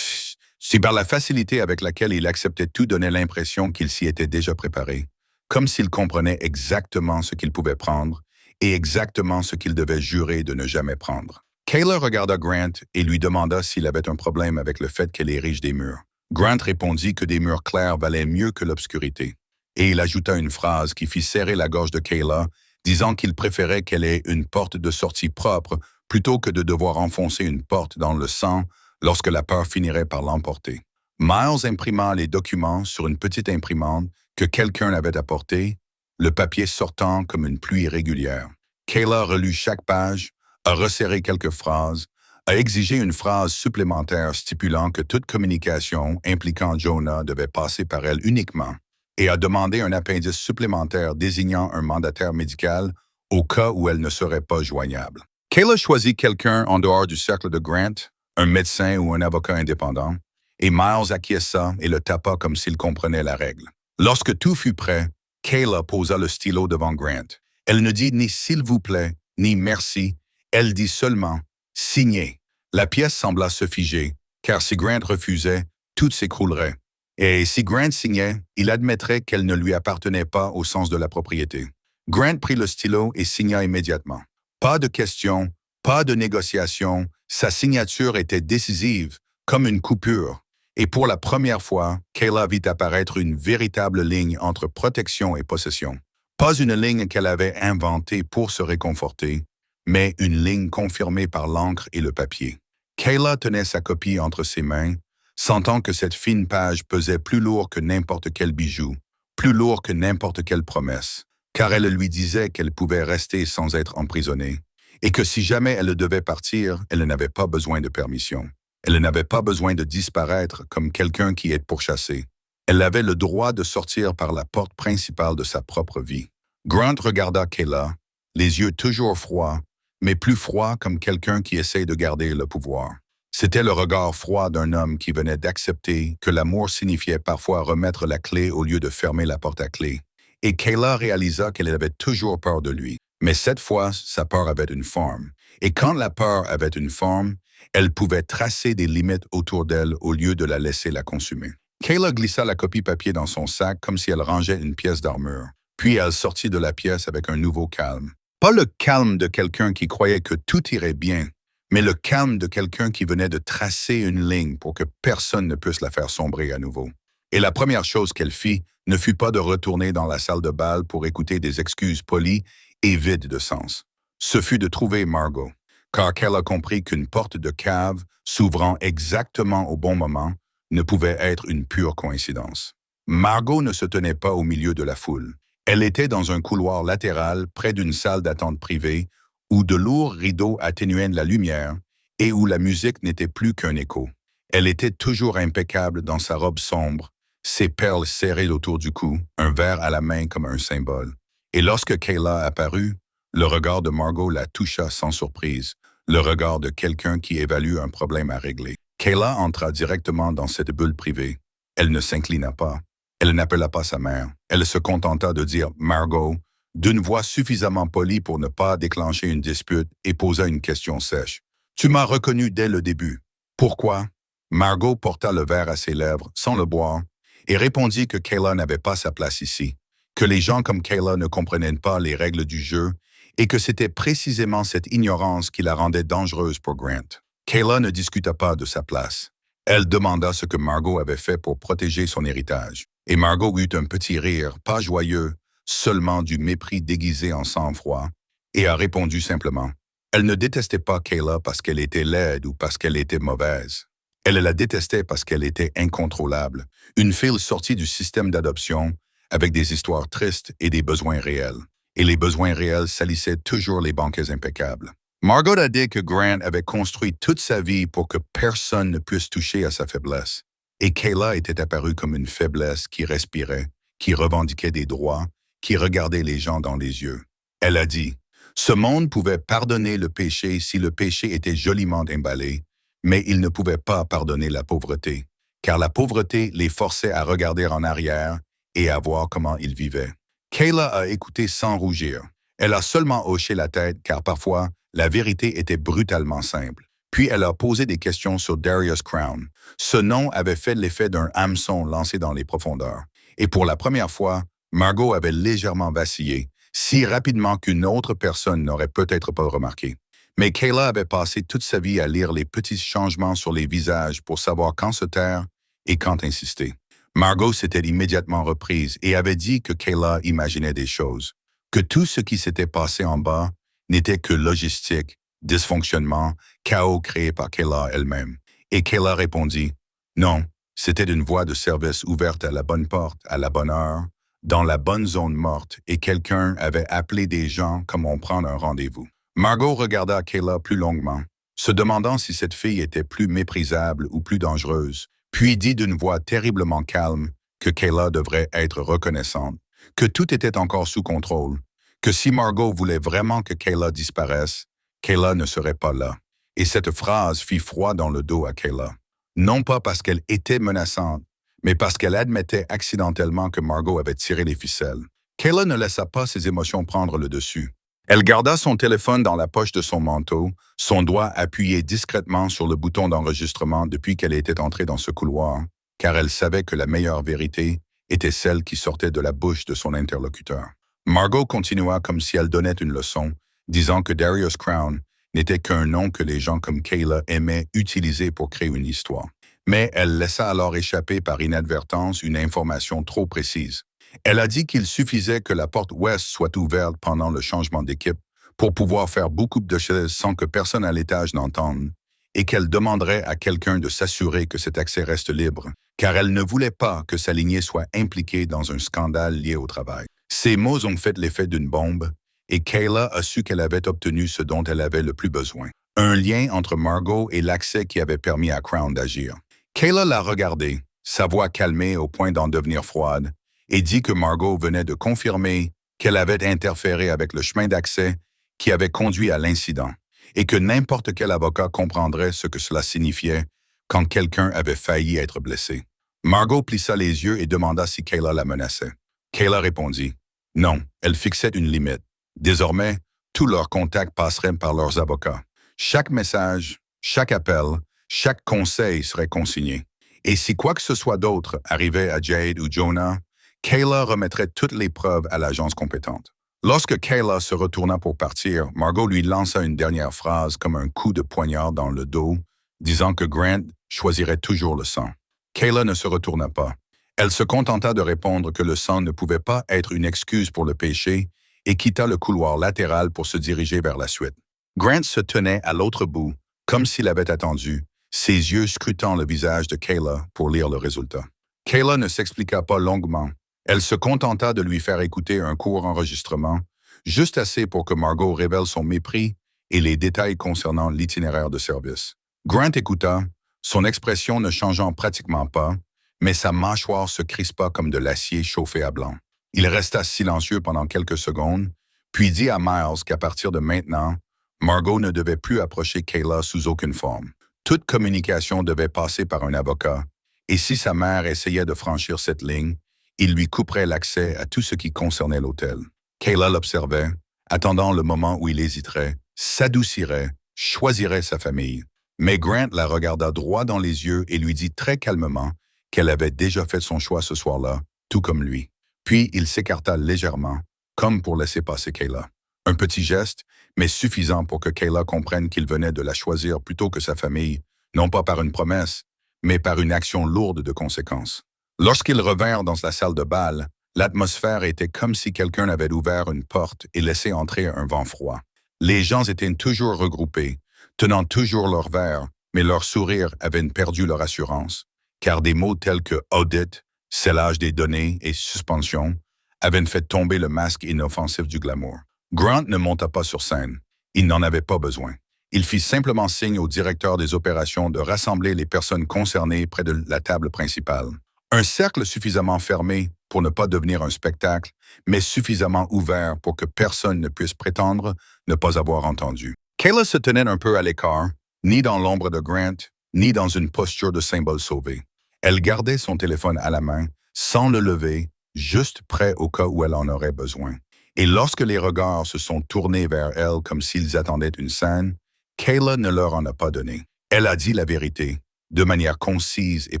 si par la facilité avec laquelle il acceptait tout donnait l'impression qu'il s'y était déjà préparé, comme s'il comprenait exactement ce qu'il pouvait prendre et exactement ce qu'il devait jurer de ne jamais prendre. Kayla regarda Grant et lui demanda s'il avait un problème avec le fait qu'elle érige des murs. Grant répondit que des murs clairs valaient mieux que l'obscurité. Et il ajouta une phrase qui fit serrer la gorge de Kayla, disant qu'il préférait qu'elle ait une porte de sortie propre plutôt que de devoir enfoncer une porte dans le sang lorsque la peur finirait par l'emporter. Miles imprima les documents sur une petite imprimante que quelqu'un avait apportée, le papier sortant comme une pluie régulière. Kayla relut chaque page, a resserré quelques phrases, a exigé une phrase supplémentaire stipulant que toute communication impliquant Jonah devait passer par elle uniquement, et a demandé un appendice supplémentaire désignant un mandataire médical au cas où elle ne serait pas joignable. Kayla choisit quelqu'un en dehors du cercle de Grant, un médecin ou un avocat indépendant, et Miles acquiesça et le tapa comme s'il comprenait la règle. Lorsque tout fut prêt, Kayla posa le stylo devant Grant. Elle ne dit ni « s'il vous plaît » ni « merci », elle dit seulement « signez ». La pièce sembla se figer, car si Grant refusait, tout s'écroulerait. Et si Grant signait, il admettrait qu'elle ne lui appartenait pas au sens de la propriété. Grant prit le stylo et signa immédiatement. Pas de question, pas de négociation, sa signature était décisive, comme une coupure. Et pour la première fois, Kayla vit apparaître une véritable ligne entre protection et possession. Pas une ligne qu'elle avait inventée pour se réconforter, mais une ligne confirmée par l'encre et le papier. Kayla tenait sa copie entre ses mains, sentant que cette fine page pesait plus lourd que n'importe quel bijou, plus lourd que n'importe quelle promesse, car elle lui disait qu'elle pouvait rester sans être emprisonnée, et que si jamais elle devait partir, elle n'avait pas besoin de permission. Elle n'avait pas besoin de disparaître comme quelqu'un qui est pourchassé. Elle avait le droit de sortir par la porte principale de sa propre vie. Grant regarda Kayla, les yeux toujours froids, mais plus froids comme quelqu'un qui essaie de garder le pouvoir. C'était le regard froid d'un homme qui venait d'accepter que l'amour signifiait parfois remettre la clé au lieu de fermer la porte à clé. Et Kayla réalisa qu'elle avait toujours peur de lui. Mais cette fois, sa peur avait une forme. Et quand la peur avait une forme, elle pouvait tracer des limites autour d'elle au lieu de la laisser la consumer. Kayla glissa la copie papier dans son sac comme si elle rangeait une pièce d'armure. Puis elle sortit de la pièce avec un nouveau calme. Pas le calme de quelqu'un qui croyait que tout irait bien, mais le calme de quelqu'un qui venait de tracer une ligne pour que personne ne puisse la faire sombrer à nouveau. Et la première chose qu'elle fit ne fut pas de retourner dans la salle de bal pour écouter des excuses polies et vides de sens. Ce fut de trouver Margot, car qu'elle a compris qu'une porte de cave s'ouvrant exactement au bon moment ne pouvait être une pure coïncidence. Margot ne se tenait pas au milieu de la foule. Elle était dans un couloir latéral près d'une salle d'attente privée où de lourds rideaux atténuaient la lumière et où la musique n'était plus qu'un écho. Elle était toujours impeccable dans sa robe sombre, ses perles serrées autour du cou, un verre à la main comme un symbole. Et lorsque Kayla apparut, le regard de Margot la toucha sans surprise, le regard de quelqu'un qui évalue un problème à régler. Kayla entra directement dans cette bulle privée. Elle ne s'inclina pas. Elle n'appela pas sa mère. Elle se contenta de dire « Margot » d'une voix suffisamment polie pour ne pas déclencher une dispute et posa une question sèche. « Tu m'as reconnu dès le début. Pourquoi ?» Margot porta le verre à ses lèvres, sans le boire, et répondit que Kayla n'avait pas sa place ici, que les gens comme Kayla ne comprenaient pas les règles du jeu et que c'était précisément cette ignorance qui la rendait dangereuse pour Grant. Kayla ne discuta pas de sa place. Elle demanda ce que Margot avait fait pour protéger son héritage. Et Margot eut un petit rire, pas joyeux, seulement du mépris déguisé en sang-froid, et a répondu simplement. Elle ne détestait pas Kayla parce qu'elle était laide ou parce qu'elle était mauvaise. Elle la détestait parce qu'elle était incontrôlable, une fille sortie du système d'adoption, avec des histoires tristes et des besoins réels. Et les besoins réels salissaient toujours les banquets impeccables. Margot a dit que Grant avait construit toute sa vie pour que personne ne puisse toucher à sa faiblesse. Et Kayla était apparue comme une faiblesse qui respirait, qui revendiquait des droits, qui regardait les gens dans les yeux. Elle a dit, « Ce monde pouvait pardonner le péché si le péché était joliment emballé, mais il ne pouvait pas pardonner la pauvreté, car la pauvreté les forçait à regarder en arrière et à voir comment ils vivaient. » Kayla a écouté sans rougir. Elle a seulement hoché la tête car parfois, la vérité était brutalement simple. Puis elle a posé des questions sur Darius Crown. Ce nom avait fait l'effet d'un hameçon lancé dans les profondeurs. Et pour la première fois, Margot avait légèrement vacillé, si rapidement qu'une autre personne n'aurait peut-être pas remarqué. Mais Kayla avait passé toute sa vie à lire les petits changements sur les visages pour savoir quand se taire et quand insister. Margot s'était immédiatement reprise et avait dit que Kayla imaginait des choses, que tout ce qui s'était passé en bas n'était que logistique, dysfonctionnement, chaos créé par Kayla elle-même. Et Kayla répondit, « Non, c'était une voie de service ouverte à la bonne porte, à la bonne heure, dans la bonne zone morte, et quelqu'un avait appelé des gens comme on prend un rendez-vous. » Margot regarda Kayla plus longuement, se demandant si cette fille était plus méprisable ou plus dangereuse, puis dit d'une voix terriblement calme que Kayla devrait être reconnaissante, que tout était encore sous contrôle, que si Margot voulait vraiment que Kayla disparaisse, Kayla ne serait pas là. Et cette phrase fit froid dans le dos à Kayla. Non pas parce qu'elle était menaçante, mais parce qu'elle admettait accidentellement que Margot avait tiré les ficelles. Kayla ne laissa pas ses émotions prendre le dessus. Elle garda son téléphone dans la poche de son manteau, son doigt appuyé discrètement sur le bouton d'enregistrement depuis qu'elle était entrée dans ce couloir, car elle savait que la meilleure vérité était celle qui sortait de la bouche de son interlocuteur. Margot continua comme si elle donnait une leçon, disant que Darius Crown n'était qu'un nom que les gens comme Kayla aimaient utiliser pour créer une histoire. Mais elle laissa alors échapper par inadvertance une information trop précise. Elle a dit qu'il suffisait que la porte ouest soit ouverte pendant le changement d'équipe pour pouvoir faire beaucoup de choses sans que personne à l'étage n'entende, et qu'elle demanderait à quelqu'un de s'assurer que cet accès reste libre, car elle ne voulait pas que sa lignée soit impliquée dans un scandale lié au travail. Ces mots ont fait l'effet d'une bombe, et Kayla a su qu'elle avait obtenu ce dont elle avait le plus besoin. Un lien entre Margot et l'accès qui avait permis à Crown d'agir. Kayla l'a regardé, sa voix calmée au point d'en devenir froide, et dit que Margot venait de confirmer qu'elle avait interféré avec le chemin d'accès qui avait conduit à l'incident, et que n'importe quel avocat comprendrait ce que cela signifiait quand quelqu'un avait failli être blessé. Margot plissa les yeux et demanda si Kayla la menaçait. Kayla répondit « Non, elle fixait une limite. Désormais, tous leurs contacts passeraient par leurs avocats. Chaque message, chaque appel, chaque conseil serait consigné. Et si quoi que ce soit d'autre arrivait à Jade ou Jonah, Kayla remettrait toutes les preuves à l'agence compétente. Lorsque Kayla se retourna pour partir, Margot lui lança une dernière phrase comme un coup de poignard dans le dos, disant que Grant choisirait toujours le sang. Kayla ne se retourna pas. Elle se contenta de répondre que le sang ne pouvait pas être une excuse pour le péché et quitta le couloir latéral pour se diriger vers la suite. Grant se tenait à l'autre bout, comme s'il avait attendu, ses yeux scrutant le visage de Kayla pour lire le résultat. Kayla ne s'expliqua pas longuement. Elle se contenta de lui faire écouter un court enregistrement, juste assez pour que Margot révèle son mépris et les détails concernant l'itinéraire de service. Grant écouta, son expression ne changeant pratiquement pas, mais sa mâchoire se crispa comme de l'acier chauffé à blanc. Il resta silencieux pendant quelques secondes, puis dit à Miles qu'à partir de maintenant, Margot ne devait plus approcher Kayla sous aucune forme. Toute communication devait passer par un avocat, et si sa mère essayait de franchir cette ligne, il lui couperait l'accès à tout ce qui concernait l'hôtel. Kayla l'observait, attendant le moment où il hésiterait, s'adoucirait, choisirait sa famille. Mais Grant la regarda droit dans les yeux et lui dit très calmement qu'elle avait déjà fait son choix ce soir-là, tout comme lui. Puis il s'écarta légèrement, comme pour laisser passer Kayla. Un petit geste, mais suffisant pour que Kayla comprenne qu'il venait de la choisir plutôt que sa famille, non pas par une promesse, mais par une action lourde de conséquences. Lorsqu'ils revinrent dans la salle de bal, l'atmosphère était comme si quelqu'un avait ouvert une porte et laissé entrer un vent froid. Les gens étaient toujours regroupés, tenant toujours leur verre, mais leur sourire avait perdu leur assurance, car des mots tels que « audit », « scellage des données » et « suspension » avaient fait tomber le masque inoffensif du glamour. Grant ne monta pas sur scène. Il n'en avait pas besoin. Il fit simplement signe au directeur des opérations de rassembler les personnes concernées près de la table principale. Un cercle suffisamment fermé pour ne pas devenir un spectacle, mais suffisamment ouvert pour que personne ne puisse prétendre ne pas avoir entendu. Kayla se tenait un peu à l'écart, ni dans l'ombre de Grant, ni dans une posture de symbole sauvé. Elle gardait son téléphone à la main, sans le lever, juste prêt au cas où elle en aurait besoin. Et lorsque les regards se sont tournés vers elle comme s'ils attendaient une scène, Kayla ne leur en a pas donné. Elle a dit la vérité, de manière concise et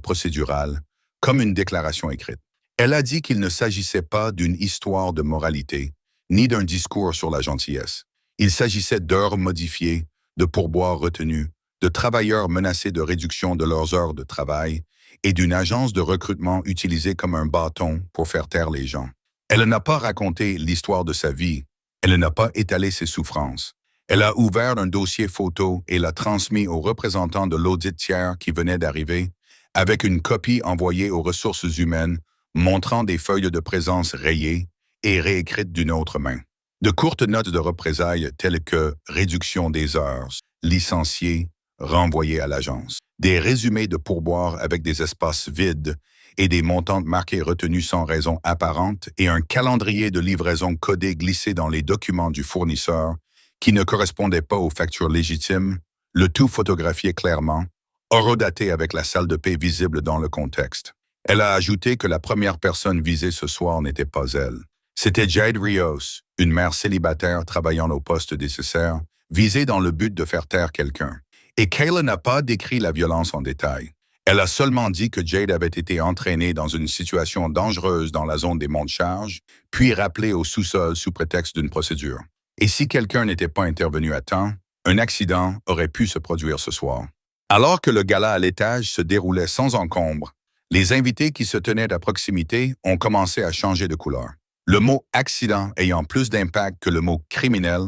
procédurale, comme une déclaration écrite. Elle a dit qu'il ne s'agissait pas d'une histoire de moralité, ni d'un discours sur la gentillesse. Il s'agissait d'heures modifiées, de pourboires retenus, de travailleurs menacés de réduction de leurs heures de travail et d'une agence de recrutement utilisée comme un bâton pour faire taire les gens. Elle n'a pas raconté l'histoire de sa vie, elle n'a pas étalé ses souffrances. Elle a ouvert un dossier photo et l'a transmis aux représentants de l'audit tiers qui venait d'arriver, avec une copie envoyée aux ressources humaines montrant des feuilles de présence rayées et réécrites d'une autre main. De courtes notes de représailles telles que réduction des heures, licencié, renvoyé à l'agence. Des résumés de pourboires avec des espaces vides et des montants marqués retenus sans raison apparente et un calendrier de livraison codé glissé dans les documents du fournisseur qui ne correspondait pas aux factures légitimes, le tout photographié clairement, horodaté avec la salle de paie visible dans le contexte. Elle a ajouté que la première personne visée ce soir n'était pas elle. C'était Jade Rios, une mère célibataire travaillant au poste nécessaire, visée dans le but de faire taire quelqu'un. Et Kayla n'a pas décrit la violence en détail. Elle a seulement dit que Jade avait été entraînée dans une situation dangereuse dans la zone des monts-de-charge, puis rappelée au sous-sol sous prétexte d'une procédure. Et si quelqu'un n'était pas intervenu à temps, un accident aurait pu se produire ce soir. Alors que le gala à l'étage se déroulait sans encombre, les invités qui se tenaient à proximité ont commencé à changer de couleur. Le mot « accident » ayant plus d'impact que le mot « criminel »,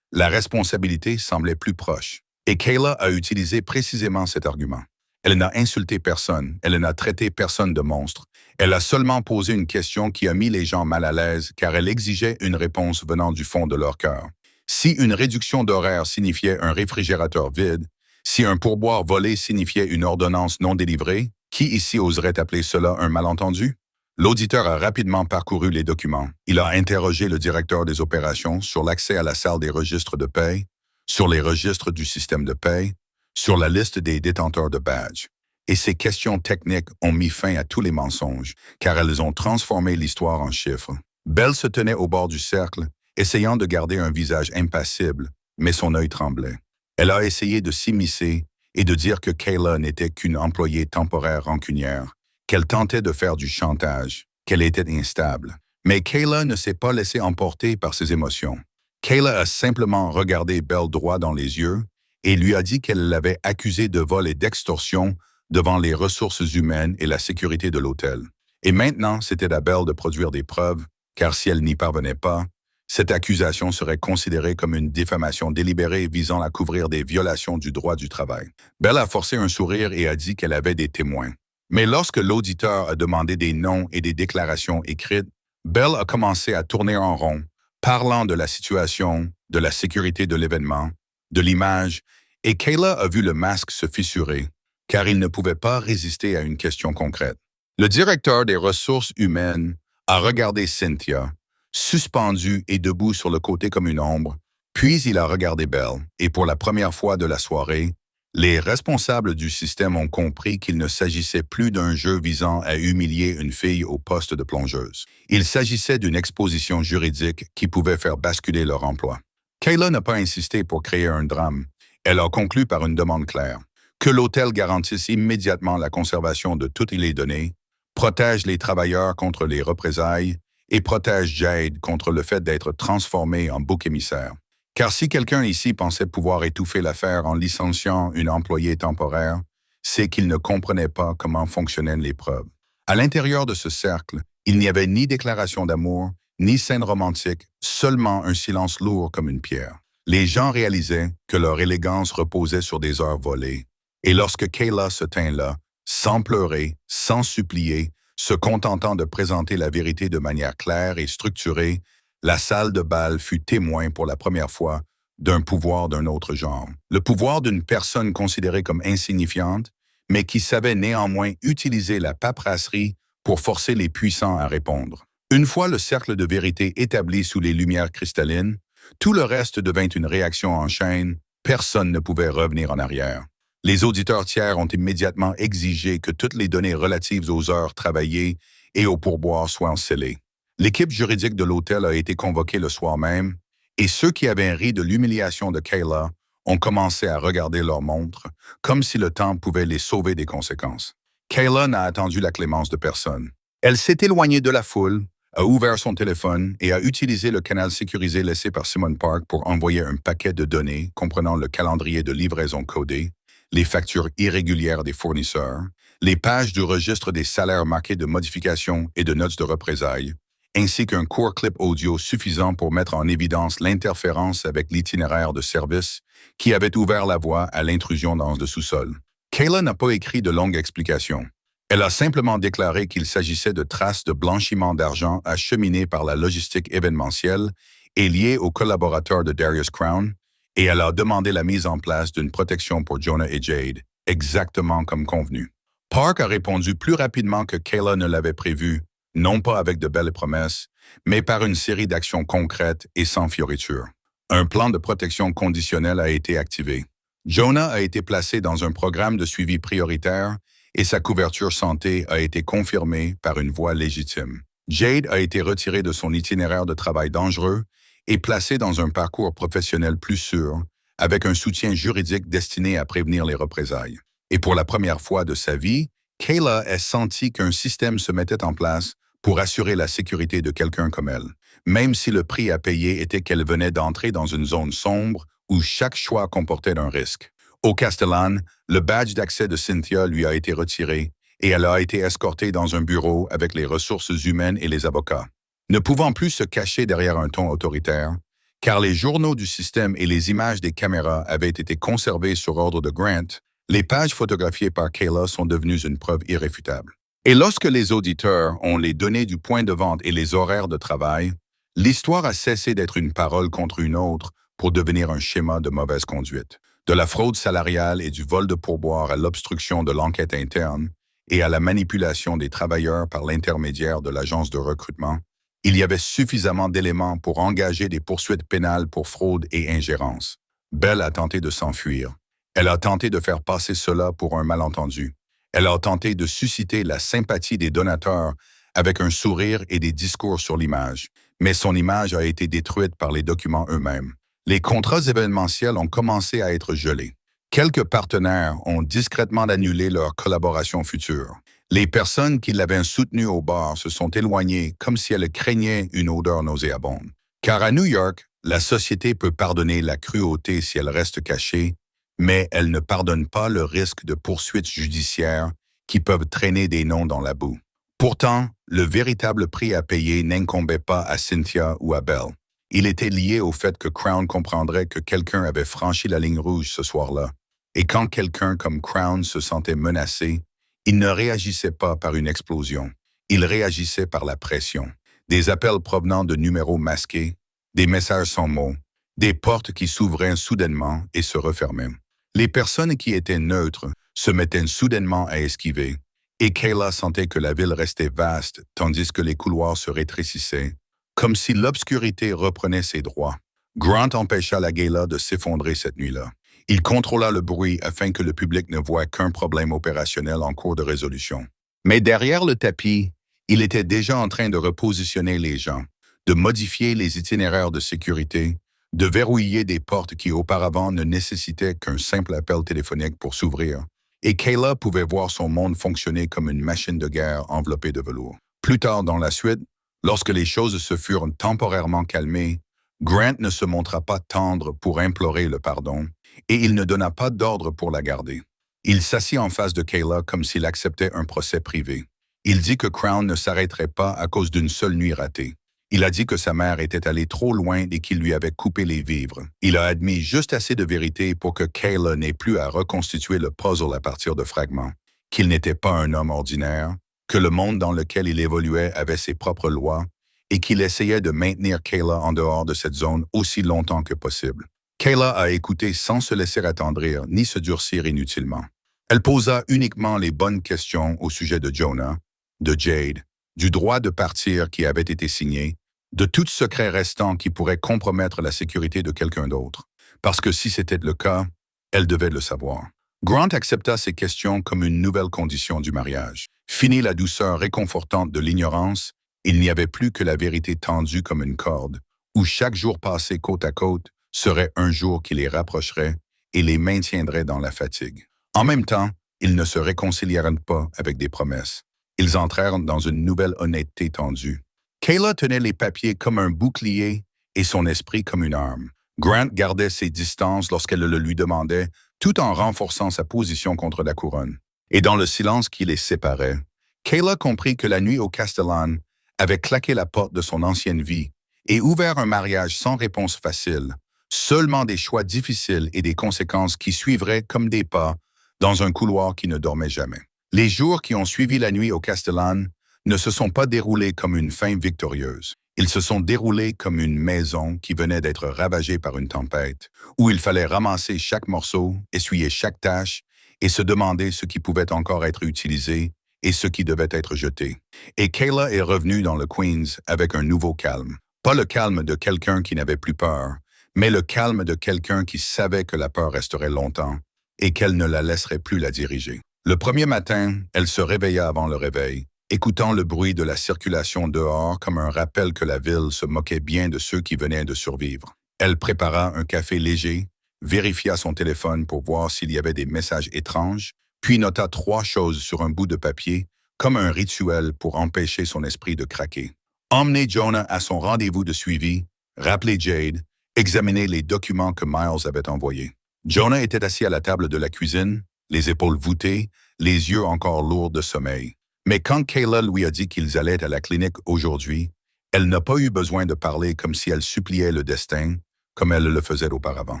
la responsabilité semblait plus proche. Et Kayla a utilisé précisément cet argument. Elle n'a insulté personne, elle n'a traité personne de monstre. Elle a seulement posé une question qui a mis les gens mal à l'aise car elle exigeait une réponse venant du fond de leur cœur. Si une réduction d'horaire signifiait un réfrigérateur vide, si un pourboire volé signifiait une ordonnance non délivrée, qui ici oserait appeler cela un malentendu? L'auditeur a rapidement parcouru les documents. Il a interrogé le directeur des opérations sur l'accès à la salle des registres de paie, sur les registres du système de paie, sur la liste des détenteurs de badges. Et ces questions techniques ont mis fin à tous les mensonges, car elles ont transformé l'histoire en chiffres. Belle se tenait au bord du cercle, essayant de garder un visage impassible, mais son œil tremblait. Elle a essayé de s'immiscer et de dire que Kayla n'était qu'une employée temporaire rancunière, qu'elle tentait de faire du chantage, qu'elle était instable. Mais Kayla ne s'est pas laissée emporter par ses émotions. Kayla a simplement regardé Bell droit dans les yeux et lui a dit qu'elle l'avait accusé de vol et d'extorsion devant les ressources humaines et la sécurité de l'hôtel. Et maintenant, c'était à Bell de produire des preuves, car si elle n'y parvenait pas, cette accusation serait considérée comme une diffamation délibérée visant à couvrir des violations du droit du travail. Bell a forcé un sourire et a dit qu'elle avait des témoins. Mais lorsque l'auditeur a demandé des noms et des déclarations écrites, Bell a commencé à tourner en rond, parlant de la situation, de la sécurité de l'événement, de l'image, et Kayla a vu le masque se fissurer, car il ne pouvait pas résister à une question concrète. Le directeur des ressources humaines a regardé Cynthia, suspendue et debout sur le côté comme une ombre, puis il a regardé Bell, et pour la première fois de la soirée, les responsables du système ont compris qu'il ne s'agissait plus d'un jeu visant à humilier une fille au poste de plongeuse. Il s'agissait d'une exposition juridique qui pouvait faire basculer leur emploi. Kayla n'a pas insisté pour créer un drame. Elle a conclu par une demande claire. Que l'hôtel garantisse immédiatement la conservation de toutes les données, protège les travailleurs contre les représailles et protège Jade contre le fait d'être transformé en bouc émissaire. Car si quelqu'un ici pensait pouvoir étouffer l'affaire en licenciant une employée temporaire, c'est qu'il ne comprenait pas comment fonctionnaient les preuves. À l'intérieur de ce cercle, il n'y avait ni déclaration d'amour, ni scène romantique, seulement un silence lourd comme une pierre. Les gens réalisaient que leur élégance reposait sur des heures volées. Et lorsque Kayla se tint là, sans pleurer, sans supplier, se contentant de présenter la vérité de manière claire et structurée, la salle de bal fut témoin pour la première fois d'un pouvoir d'un autre genre. Le pouvoir d'une personne considérée comme insignifiante, mais qui savait néanmoins utiliser la paperasserie pour forcer les puissants à répondre. Une fois le cercle de vérité établi sous les lumières cristallines, tout le reste devint une réaction en chaîne, personne ne pouvait revenir en arrière. Les auditeurs tiers ont immédiatement exigé que toutes les données relatives aux heures travaillées et aux pourboires soient scellées. L'équipe juridique de l'hôtel a été convoquée le soir même, et ceux qui avaient ri de l'humiliation de Kayla ont commencé à regarder leur montre, comme si le temps pouvait les sauver des conséquences. Kayla n'a attendu la clémence de personne. Elle s'est éloignée de la foule, a ouvert son téléphone et a utilisé le canal sécurisé laissé par Simon Park pour envoyer un paquet de données comprenant le calendrier de livraison codé, les factures irrégulières des fournisseurs, les pages du registre des salaires marqués de modifications et de notes de représailles, ainsi qu'un court clip audio suffisant pour mettre en évidence l'interférence avec l'itinéraire de service qui avait ouvert la voie à l'intrusion dans le sous-sol. Kayla n'a pas écrit de longues explications. Elle a simplement déclaré qu'il s'agissait de traces de blanchiment d'argent acheminées par la logistique événementielle et liées aux collaborateurs de Darius Crown, et elle a demandé la mise en place d'une protection pour Jonah et Jade, exactement comme convenu. Park a répondu plus rapidement que Kayla ne l'avait prévu, non pas avec de belles promesses, mais par une série d'actions concrètes et sans fioritures. Un plan de protection conditionnelle a été activé. Jonah a été placé dans un programme de suivi prioritaire et sa couverture santé a été confirmée par une voie légitime. Jade a été retiré de son itinéraire de travail dangereux et placé dans un parcours professionnel plus sûr, avec un soutien juridique destiné à prévenir les représailles. Et pour la première fois de sa vie, Kayla a senti qu'un système se mettait en place pour assurer la sécurité de quelqu'un comme elle, même si le prix à payer était qu'elle venait d'entrer dans une zone sombre où chaque choix comportait un risque. Au Castellan, le badge d'accès de Cynthia lui a été retiré et elle a été escortée dans un bureau avec les ressources humaines et les avocats. Ne pouvant plus se cacher derrière un ton autoritaire, car les journaux du système et les images des caméras avaient été conservées sur ordre de Grant, les pages photographiées par Kayla sont devenues une preuve irréfutable. Et lorsque les auditeurs ont les données du point de vente et les horaires de travail, l'histoire a cessé d'être une parole contre une autre pour devenir un schéma de mauvaise conduite. De la fraude salariale et du vol de pourboire à l'obstruction de l'enquête interne et à la manipulation des travailleurs par l'intermédiaire de l'agence de recrutement, il y avait suffisamment d'éléments pour engager des poursuites pénales pour fraude et ingérence. Bell a tenté de s'enfuir. Elle a tenté de faire passer cela pour un malentendu. Elle a tenté de susciter la sympathie des donateurs avec un sourire et des discours sur l'image. Mais son image a été détruite par les documents eux-mêmes. Les contrats événementiels ont commencé à être gelés. Quelques partenaires ont discrètement annulé leur collaboration future. Les personnes qui l'avaient soutenue au bar se sont éloignées comme si elles craignaient une odeur nauséabonde. Car à New York, la société peut pardonner la cruauté si elle reste cachée, mais elle ne pardonne pas le risque de poursuites judiciaires qui peuvent traîner des noms dans la boue. Pourtant, le véritable prix à payer n'incombait pas à Cynthia ou à Belle. Il était lié au fait que Crown comprendrait que quelqu'un avait franchi la ligne rouge ce soir-là. Et quand quelqu'un comme Crown se sentait menacé, il ne réagissait pas par une explosion. Il réagissait par la pression. Des appels provenant de numéros masqués, des messages sans mots, des portes qui s'ouvraient soudainement et se refermaient. Les personnes qui étaient neutres se mettaient soudainement à esquiver, et Kayla sentait que la ville restait vaste tandis que les couloirs se rétrécissaient, comme si l'obscurité reprenait ses droits. Grant empêcha la gala de s'effondrer cette nuit-là. Il contrôla le bruit afin que le public ne voie qu'un problème opérationnel en cours de résolution. Mais derrière le tapis, il était déjà en train de repositionner les gens, de modifier les itinéraires de sécurité, de verrouiller des portes qui auparavant ne nécessitaient qu'un simple appel téléphonique pour s'ouvrir. Et Kayla pouvait voir son monde fonctionner comme une machine de guerre enveloppée de velours. Plus tard dans la suite, lorsque les choses se furent temporairement calmées, Grant ne se montra pas tendre pour implorer le pardon, et il ne donna pas d'ordre pour la garder. Il s'assit en face de Kayla comme s'il acceptait un procès privé. Il dit que Crown ne s'arrêterait pas à cause d'une seule nuit ratée. Il a dit que sa mère était allée trop loin et qu'il lui avait coupé les vivres. Il a admis juste assez de vérité pour que Kayla n'ait plus à reconstituer le puzzle à partir de fragments, qu'il n'était pas un homme ordinaire, que le monde dans lequel il évoluait avait ses propres lois et qu'il essayait de maintenir Kayla en dehors de cette zone aussi longtemps que possible. Kayla a écouté sans se laisser attendrir ni se durcir inutilement. Elle posa uniquement les bonnes questions au sujet de Jonah, de Jade, du droit de partir qui avait été signé, de tout secret restant qui pourrait compromettre la sécurité de quelqu'un d'autre. Parce que si c'était le cas, elle devait le savoir. Grant accepta ces questions comme une nouvelle condition du mariage. Fini la douceur réconfortante de l'ignorance, il n'y avait plus que la vérité tendue comme une corde, où chaque jour passé côte à côte serait un jour qui les rapprocherait et les maintiendrait dans la fatigue. En même temps, ils ne se réconcilièrent pas avec des promesses. Ils entrèrent dans une nouvelle honnêteté tendue. Kayla tenait les papiers comme un bouclier et son esprit comme une arme. Grant gardait ses distances lorsqu'elle le lui demandait, tout en renforçant sa position contre la couronne. Et dans le silence qui les séparait, Kayla comprit que la nuit au Castellan avait claqué la porte de son ancienne vie et ouvert un mariage sans réponse facile, seulement des choix difficiles et des conséquences qui suivraient comme des pas dans un couloir qui ne dormait jamais. Les jours qui ont suivi la nuit au Castellan ne se sont pas déroulés comme une fin victorieuse. Ils se sont déroulés comme une maison qui venait d'être ravagée par une tempête, où il fallait ramasser chaque morceau, essuyer chaque tâche et se demander ce qui pouvait encore être utilisé et ce qui devait être jeté. Et Kayla est revenue dans le Queens avec un nouveau calme. Pas le calme de quelqu'un qui n'avait plus peur, mais le calme de quelqu'un qui savait que la peur resterait longtemps et qu'elle ne la laisserait plus la diriger. Le premier matin, elle se réveilla avant le réveil, écoutant le bruit de la circulation dehors comme un rappel que la ville se moquait bien de ceux qui venaient de survivre. Elle prépara un café léger, vérifia son téléphone pour voir s'il y avait des messages étranges, puis nota 3 choses sur un bout de papier, comme un rituel pour empêcher son esprit de craquer. Emmener Jonah à son rendez-vous de suivi, rappeler Jade, examiner les documents que Miles avait envoyés. Jonah était assis à la table de la cuisine, les épaules voûtées, les yeux encore lourds de sommeil. Mais quand Kayla lui a dit qu'ils allaient à la clinique aujourd'hui, elle n'a pas eu besoin de parler comme si elle suppliait le destin, comme elle le faisait auparavant.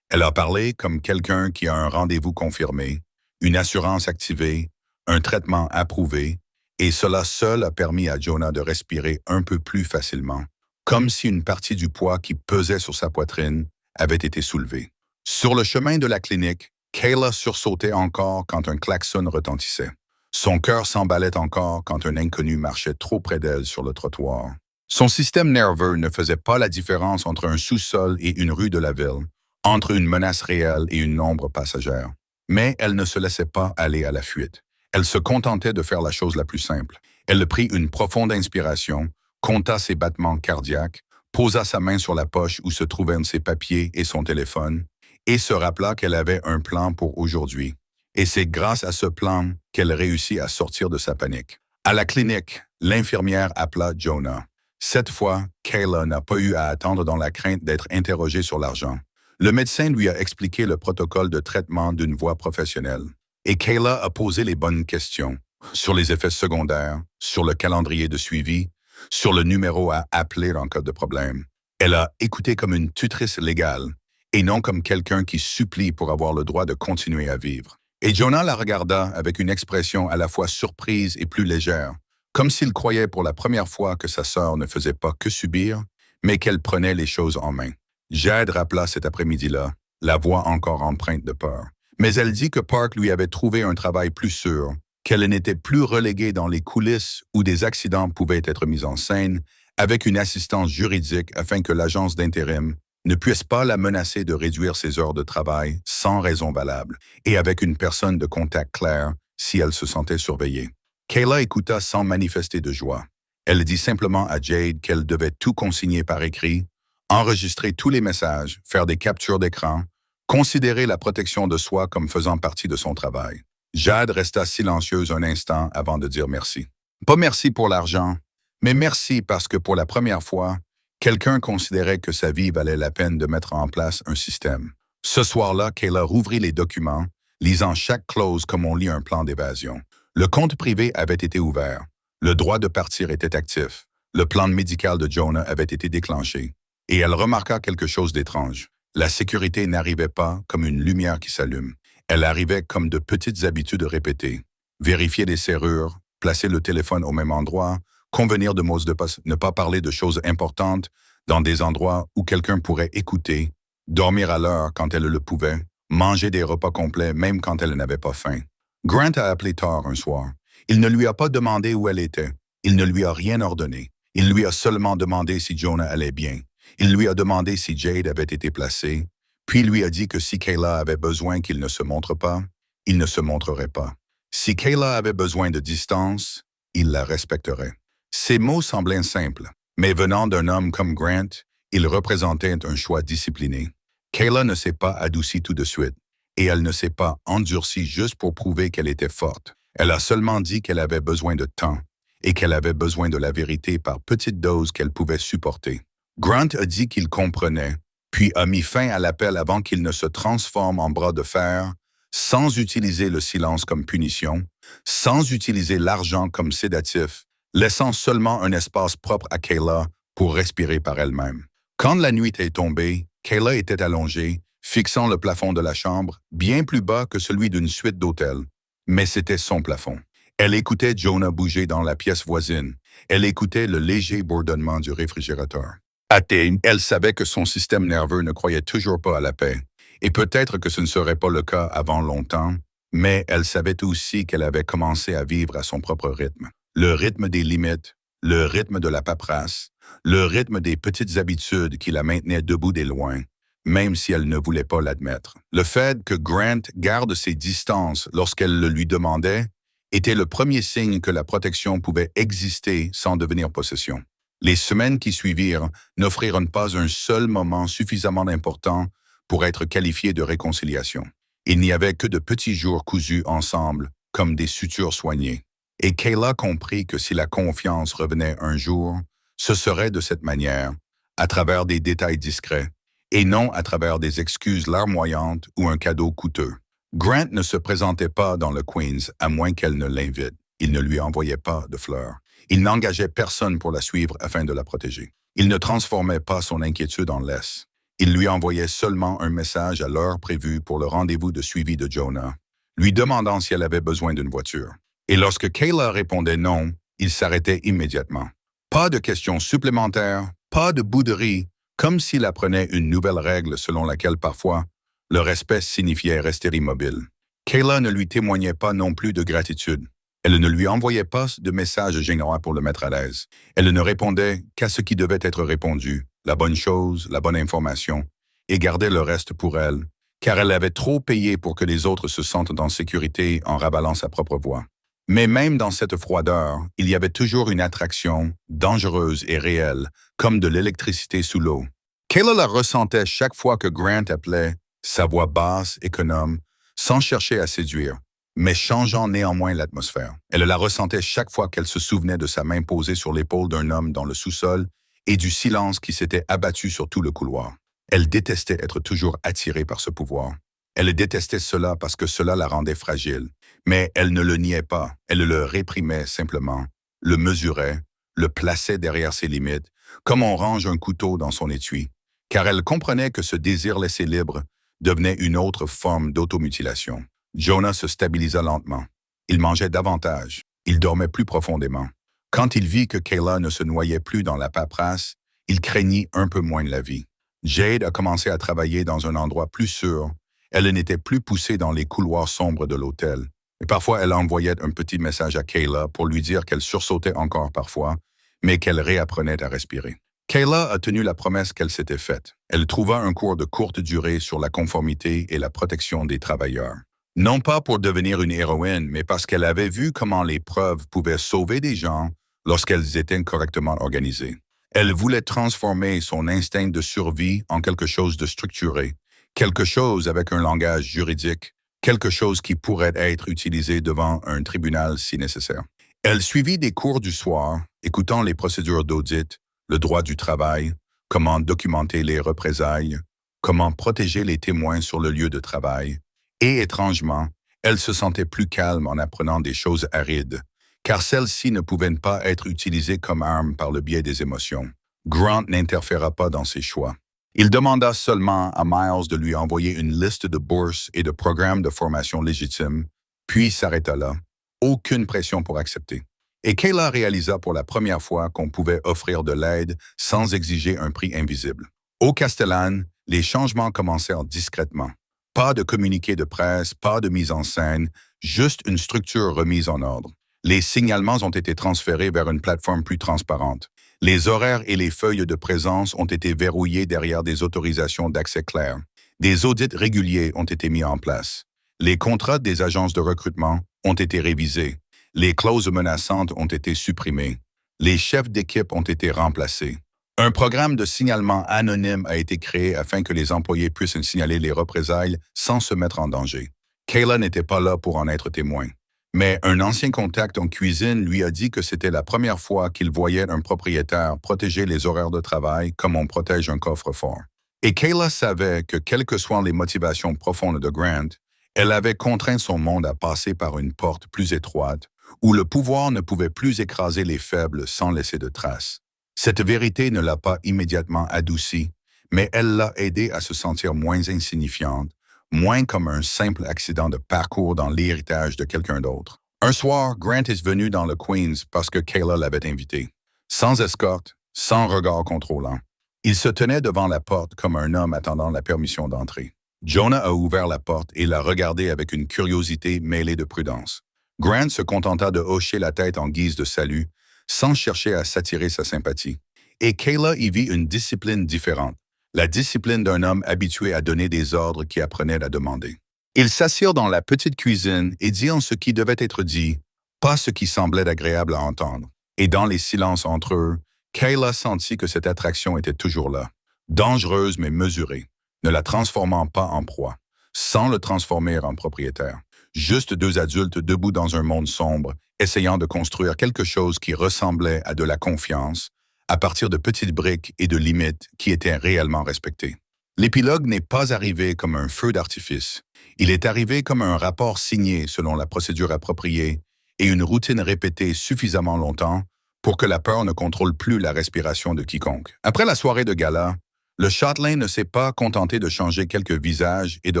Elle a parlé comme quelqu'un qui a un rendez-vous confirmé, une assurance activée, un traitement approuvé, et cela seul a permis à Jonah de respirer un peu plus facilement, comme si une partie du poids qui pesait sur sa poitrine avait été soulevée. Sur le chemin de la clinique, Kayla sursautait encore quand un klaxon retentissait. Son cœur s'emballait encore quand un inconnu marchait trop près d'elle sur le trottoir. Son système nerveux ne faisait pas la différence entre un sous-sol et une rue de la ville, entre une menace réelle et une ombre passagère. Mais elle ne se laissait pas aller à la fuite. Elle se contentait de faire la chose la plus simple. Elle prit une profonde inspiration, compta ses battements cardiaques, posa sa main sur la poche où se trouvaient ses papiers et son téléphone, et se rappela qu'elle avait un plan pour aujourd'hui. Et c'est grâce à ce plan qu'elle réussit à sortir de sa panique. À la clinique, l'infirmière appela Jonah. Cette fois, Kayla n'a pas eu à attendre dans la crainte d'être interrogée sur l'argent. Le médecin lui a expliqué le protocole de traitement d'une voix professionnelle. Et Kayla a posé les bonnes questions sur les effets secondaires, sur le calendrier de suivi, sur le numéro à appeler en cas de problème. Elle a écouté comme une tutrice légale et non comme quelqu'un qui supplie pour avoir le droit de continuer à vivre. Et Jonah la regarda avec une expression à la fois surprise et plus légère, comme s'il croyait pour la première fois que sa sœur ne faisait pas que subir, mais qu'elle prenait les choses en main. Jade rappela cet après-midi-là, la voix encore empreinte de peur. Mais elle dit que Park lui avait trouvé un travail plus sûr, qu'elle n'était plus reléguée dans les coulisses où des accidents pouvaient être mis en scène, avec une assistance juridique afin que l'agence d'intérim ne puisse pas la menacer de réduire ses heures de travail sans raison valable, et avec une personne de contact claire si elle se sentait surveillée. Kayla écouta sans manifester de joie. Elle dit simplement à Jade qu'elle devait tout consigner par écrit, enregistrer tous les messages, faire des captures d'écran, considérer la protection de soi comme faisant partie de son travail. Jade resta silencieuse un instant avant de dire merci. Pas merci pour l'argent, mais merci parce que pour la première fois, quelqu'un considérait que sa vie valait la peine de mettre en place un système. Ce soir-là, Kayla rouvrit les documents, lisant chaque clause comme on lit un plan d'évasion. Le compte privé avait été ouvert. Le droit de partir était actif. Le plan médical de Jonah avait été déclenché. Et elle remarqua quelque chose d'étrange. La sécurité n'arrivait pas comme une lumière qui s'allume. Elle arrivait comme de petites habitudes répétées. Vérifier les serrures, placer le téléphone au même endroit, convenir de mots de passe, ne pas parler de choses importantes dans des endroits où quelqu'un pourrait écouter, dormir à l'heure quand elle le pouvait, manger des repas complets même quand elle n'avait pas faim. Grant a appelé tard un soir. Il ne lui a pas demandé où elle était. Il ne lui a rien ordonné. Il lui a seulement demandé si Jonah allait bien. Il lui a demandé si Jade avait été placée, puis lui a dit que si Kayla avait besoin qu'il ne se montre pas, il ne se montrerait pas. Si Kayla avait besoin de distance, il la respecterait. Ces mots semblaient simples, mais venant d'un homme comme Grant, ils représentaient un choix discipliné. Kayla ne s'est pas adoucie tout de suite, et elle ne s'est pas endurcie juste pour prouver qu'elle était forte. Elle a seulement dit qu'elle avait besoin de temps, et qu'elle avait besoin de la vérité par petites doses qu'elle pouvait supporter. Grant a dit qu'il comprenait, puis a mis fin à l'appel avant qu'il ne se transforme en bras de fer, sans utiliser le silence comme punition, sans utiliser l'argent comme sédatif, laissant seulement un espace propre à Kayla pour respirer par elle-même. Quand la nuit est tombée, Kayla était allongée, fixant le plafond de la chambre bien plus bas que celui d'une suite d'hôtels. Mais c'était son plafond. Elle écoutait Jonah bouger dans la pièce voisine. Elle écoutait le léger bourdonnement du réfrigérateur. Athée, elle savait que son système nerveux ne croyait toujours pas à la paix. Et peut-être que ce ne serait pas le cas avant longtemps, mais elle savait aussi qu'elle avait commencé à vivre à son propre rythme. Le rythme des limites, le rythme de la paperasse, le rythme des petites habitudes qui la maintenaient debout des loin, même si elle ne voulait pas l'admettre. Le fait que Grant garde ses distances lorsqu'elle le lui demandait était le premier signe que la protection pouvait exister sans devenir possession. Les semaines qui suivirent n'offrirent pas un seul moment suffisamment important pour être qualifié de réconciliation. Il n'y avait que de petits jours cousus ensemble, comme des sutures soignées. Et Kayla comprit que si la confiance revenait un jour, ce serait de cette manière, à travers des détails discrets, et non à travers des excuses larmoyantes ou un cadeau coûteux. Grant ne se présentait pas dans le Queens à moins qu'elle ne l'invite. Il ne lui envoyait pas de fleurs. Il n'engageait personne pour la suivre afin de la protéger. Il ne transformait pas son inquiétude en laisse. Il lui envoyait seulement un message à l'heure prévue pour le rendez-vous de suivi de Jonah, lui demandant si elle avait besoin d'une voiture. Et lorsque Kayla répondait non, il s'arrêtait immédiatement. Pas de questions supplémentaires, pas de bouderie, comme s'il apprenait une nouvelle règle selon laquelle parfois, le respect signifiait rester immobile. Kayla ne lui témoignait pas non plus de gratitude. Elle ne lui envoyait pas de messages gênants pour le mettre à l'aise. Elle ne répondait qu'à ce qui devait être répondu, la bonne chose, la bonne information, et gardait le reste pour elle, car elle avait trop payé pour que les autres se sentent en sécurité en ravalant sa propre voix. Mais même dans cette froideur, il y avait toujours une attraction, dangereuse et réelle, comme de l'électricité sous l'eau. Kayla la ressentait chaque fois que Grant appelait, sa voix basse, économe, sans chercher à séduire, mais changeant néanmoins l'atmosphère. Elle la ressentait chaque fois qu'elle se souvenait de sa main posée sur l'épaule d'un homme dans le sous-sol et du silence qui s'était abattu sur tout le couloir. Elle détestait être toujours attirée par ce pouvoir. Elle détestait cela parce que cela la rendait fragile. Mais elle ne le niait pas, elle le réprimait simplement, le mesurait, le plaçait derrière ses limites, comme on range un couteau dans son étui, car elle comprenait que ce désir laissé libre devenait une autre forme d'automutilation. Jonah se stabilisa lentement. Il mangeait davantage. Il dormait plus profondément. Quand il vit que Kayla ne se noyait plus dans la paperasse, il craignit un peu moins la vie. Jade a commencé à travailler dans un endroit plus sûr. Elle n'était plus poussée dans les couloirs sombres de l'hôtel. Et parfois, elle envoyait un petit message à Kayla pour lui dire qu'elle sursautait encore parfois, mais qu'elle réapprenait à respirer. Kayla a tenu la promesse qu'elle s'était faite. Elle trouva un cours de courte durée sur la conformité et la protection des travailleurs. Non pas pour devenir une héroïne, mais parce qu'elle avait vu comment les preuves pouvaient sauver des gens lorsqu'elles étaient correctement organisées. Elle voulait transformer son instinct de survie en quelque chose de structuré, quelque chose avec un langage juridique, quelque chose qui pourrait être utilisé devant un tribunal si nécessaire. Elle suivit des cours du soir, écoutant les procédures d'audit, le droit du travail, comment documenter les représailles, comment protéger les témoins sur le lieu de travail. Et étrangement, elle se sentait plus calme en apprenant des choses arides, car celles-ci ne pouvaient pas être utilisées comme armes par le biais des émotions. Grant n'interféra pas dans ses choix. Il demanda seulement à Miles de lui envoyer une liste de bourses et de programmes de formation légitimes, puis s'arrêta là. Aucune pression pour accepter. Et Kayla réalisa pour la première fois qu'on pouvait offrir de l'aide sans exiger un prix invisible. Au Castellan, les changements commencèrent discrètement. Pas de communiqué de presse, pas de mise en scène, juste une structure remise en ordre. Les signalements ont été transférés vers une plateforme plus transparente. Les horaires et les feuilles de présence ont été verrouillées derrière des autorisations d'accès claires. Des audits réguliers ont été mis en place. Les contrats des agences de recrutement ont été révisés. Les clauses menaçantes ont été supprimées. Les chefs d'équipe ont été remplacés. Un programme de signalement anonyme a été créé afin que les employés puissent signaler les représailles sans se mettre en danger. Kayla n'était pas là pour en être témoin. Mais un ancien contact en cuisine lui a dit que c'était la première fois qu'il voyait un propriétaire protéger les horaires de travail comme on protège un coffre-fort. Et Kayla savait que, quelles que soient les motivations profondes de Grant, elle avait contraint son monde à passer par une porte plus étroite, où le pouvoir ne pouvait plus écraser les faibles sans laisser de traces. Cette vérité ne l'a pas immédiatement adoucie, mais elle l'a aidé à se sentir moins insignifiante, moins comme un simple accident de parcours dans l'héritage de quelqu'un d'autre. Un soir, Grant est venu dans le Queens parce que Kayla l'avait invité. Sans escorte, sans regard contrôlant. Il se tenait devant la porte comme un homme attendant la permission d'entrer. Jonah a ouvert la porte et l'a regardé avec une curiosité mêlée de prudence. Grant se contenta de hocher la tête en guise de salut, sans chercher à s'attirer sa sympathie. Et Kayla y vit une discipline différente, la discipline d'un homme habitué à donner des ordres qui apprenait à demander. Ils s'assirent dans la petite cuisine et dirent ce qui devait être dit, pas ce qui semblait agréable à entendre. Et dans les silences entre eux, Kayla sentit que cette attraction était toujours là, dangereuse mais mesurée, ne la transformant pas en proie, sans le transformer en propriétaire. Juste deux adultes debout dans un monde sombre, essayant de construire quelque chose qui ressemblait à de la confiance, à partir de petites briques et de limites qui étaient réellement respectées. L'épilogue n'est pas arrivé comme un feu d'artifice. Il est arrivé comme un rapport signé selon la procédure appropriée et une routine répétée suffisamment longtemps pour que la peur ne contrôle plus la respiration de quiconque. Après la soirée de gala, le châtelain ne s'est pas contenté de changer quelques visages et de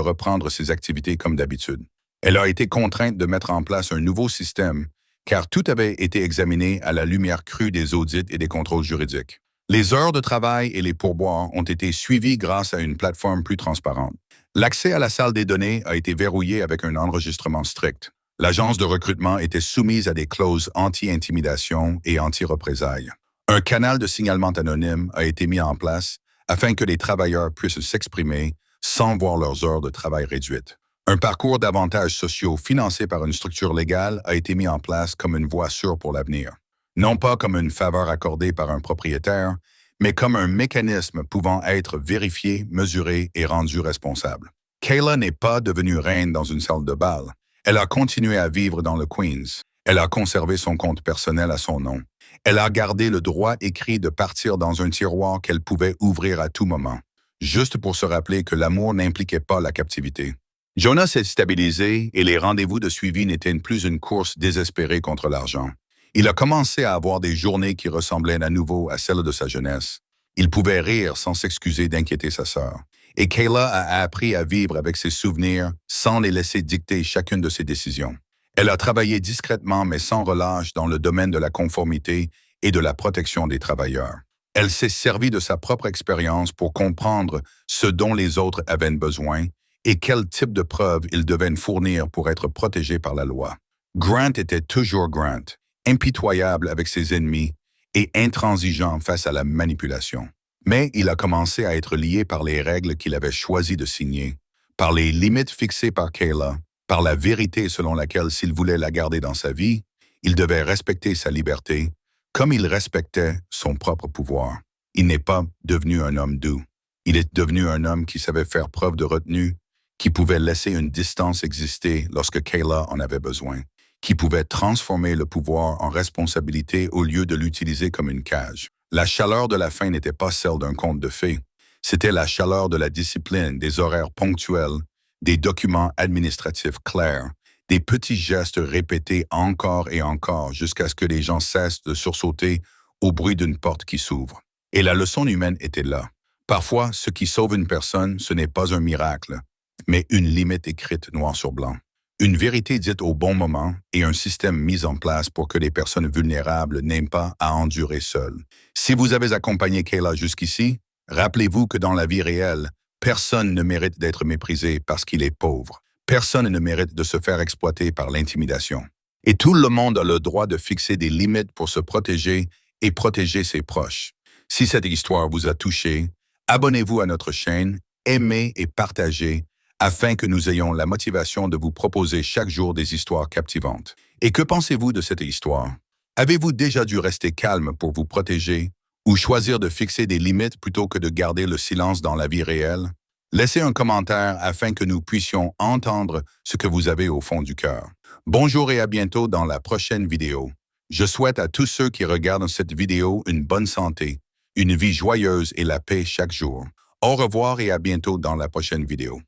reprendre ses activités comme d'habitude. Elle a été contrainte de mettre en place un nouveau système, car tout avait été examiné à la lumière crue des audits et des contrôles juridiques. Les heures de travail et les pourboires ont été suivis grâce à une plateforme plus transparente. L'accès à la salle des données a été verrouillé avec un enregistrement strict. L'agence de recrutement était soumise à des clauses anti-intimidation et anti-représailles. Un canal de signalement anonyme a été mis en place afin que les travailleurs puissent s'exprimer sans voir leurs heures de travail réduites. Un parcours d'avantages sociaux financé par une structure légale a été mis en place comme une voie sûre pour l'avenir. Non pas comme une faveur accordée par un propriétaire, mais comme un mécanisme pouvant être vérifié, mesuré et rendu responsable. Kayla n'est pas devenue reine dans une salle de bal. Elle a continué à vivre dans le Queens. Elle a conservé son compte personnel à son nom. Elle a gardé le droit écrit de partir dans un tiroir qu'elle pouvait ouvrir à tout moment, juste pour se rappeler que l'amour n'impliquait pas la captivité. Jonas s'est stabilisé et les rendez-vous de suivi n'étaient plus une course désespérée contre l'argent. Il a commencé à avoir des journées qui ressemblaient à nouveau à celles de sa jeunesse. Il pouvait rire sans s'excuser d'inquiéter sa sœur. Et Kayla a appris à vivre avec ses souvenirs sans les laisser dicter chacune de ses décisions. Elle a travaillé discrètement mais sans relâche dans le domaine de la conformité et de la protection des travailleurs. Elle s'est servie de sa propre expérience pour comprendre ce dont les autres avaient besoin et quel type de preuves ils devaient fournir pour être protégés par la loi. Grant était toujours Grant, impitoyable avec ses ennemis et intransigeant face à la manipulation. Mais il a commencé à être lié par les règles qu'il avait choisi de signer, par les limites fixées par Kayla, par la vérité selon laquelle s'il voulait la garder dans sa vie, il devait respecter sa liberté, comme il respectait son propre pouvoir. Il n'est pas devenu un homme doux. Il est devenu un homme qui savait faire preuve de retenue, qui pouvait laisser une distance exister lorsque Kayla en avait besoin, qui pouvait transformer le pouvoir en responsabilité au lieu de l'utiliser comme une cage. La chaleur de la fin n'était pas celle d'un conte de fées. C'était la chaleur de la discipline, des horaires ponctuels, des documents administratifs clairs, des petits gestes répétés encore et encore jusqu'à ce que les gens cessent de sursauter au bruit d'une porte qui s'ouvre. Et la leçon humaine était là. Parfois, ce qui sauve une personne, ce n'est pas un miracle, mais une limite écrite noir sur blanc. Une vérité dite au bon moment et un système mis en place pour que les personnes vulnérables n'aient pas à endurer seules. Si vous avez accompagné Kayla jusqu'ici, rappelez-vous que dans la vie réelle, personne ne mérite d'être méprisé parce qu'il est pauvre. Personne ne mérite de se faire exploiter par l'intimidation. Et tout le monde a le droit de fixer des limites pour se protéger et protéger ses proches. Si cette histoire vous a touché, abonnez-vous à notre chaîne, aimez et partagez afin que nous ayons la motivation de vous proposer chaque jour des histoires captivantes. Et que pensez-vous de cette histoire? Avez-vous déjà dû rester calme pour vous protéger ou choisir de fixer des limites plutôt que de garder le silence dans la vie réelle? Laissez un commentaire afin que nous puissions entendre ce que vous avez au fond du cœur. Bonjour et à bientôt dans la prochaine vidéo. Je souhaite à tous ceux qui regardent cette vidéo une bonne santé, une vie joyeuse et la paix chaque jour. Au revoir et à bientôt dans la prochaine vidéo.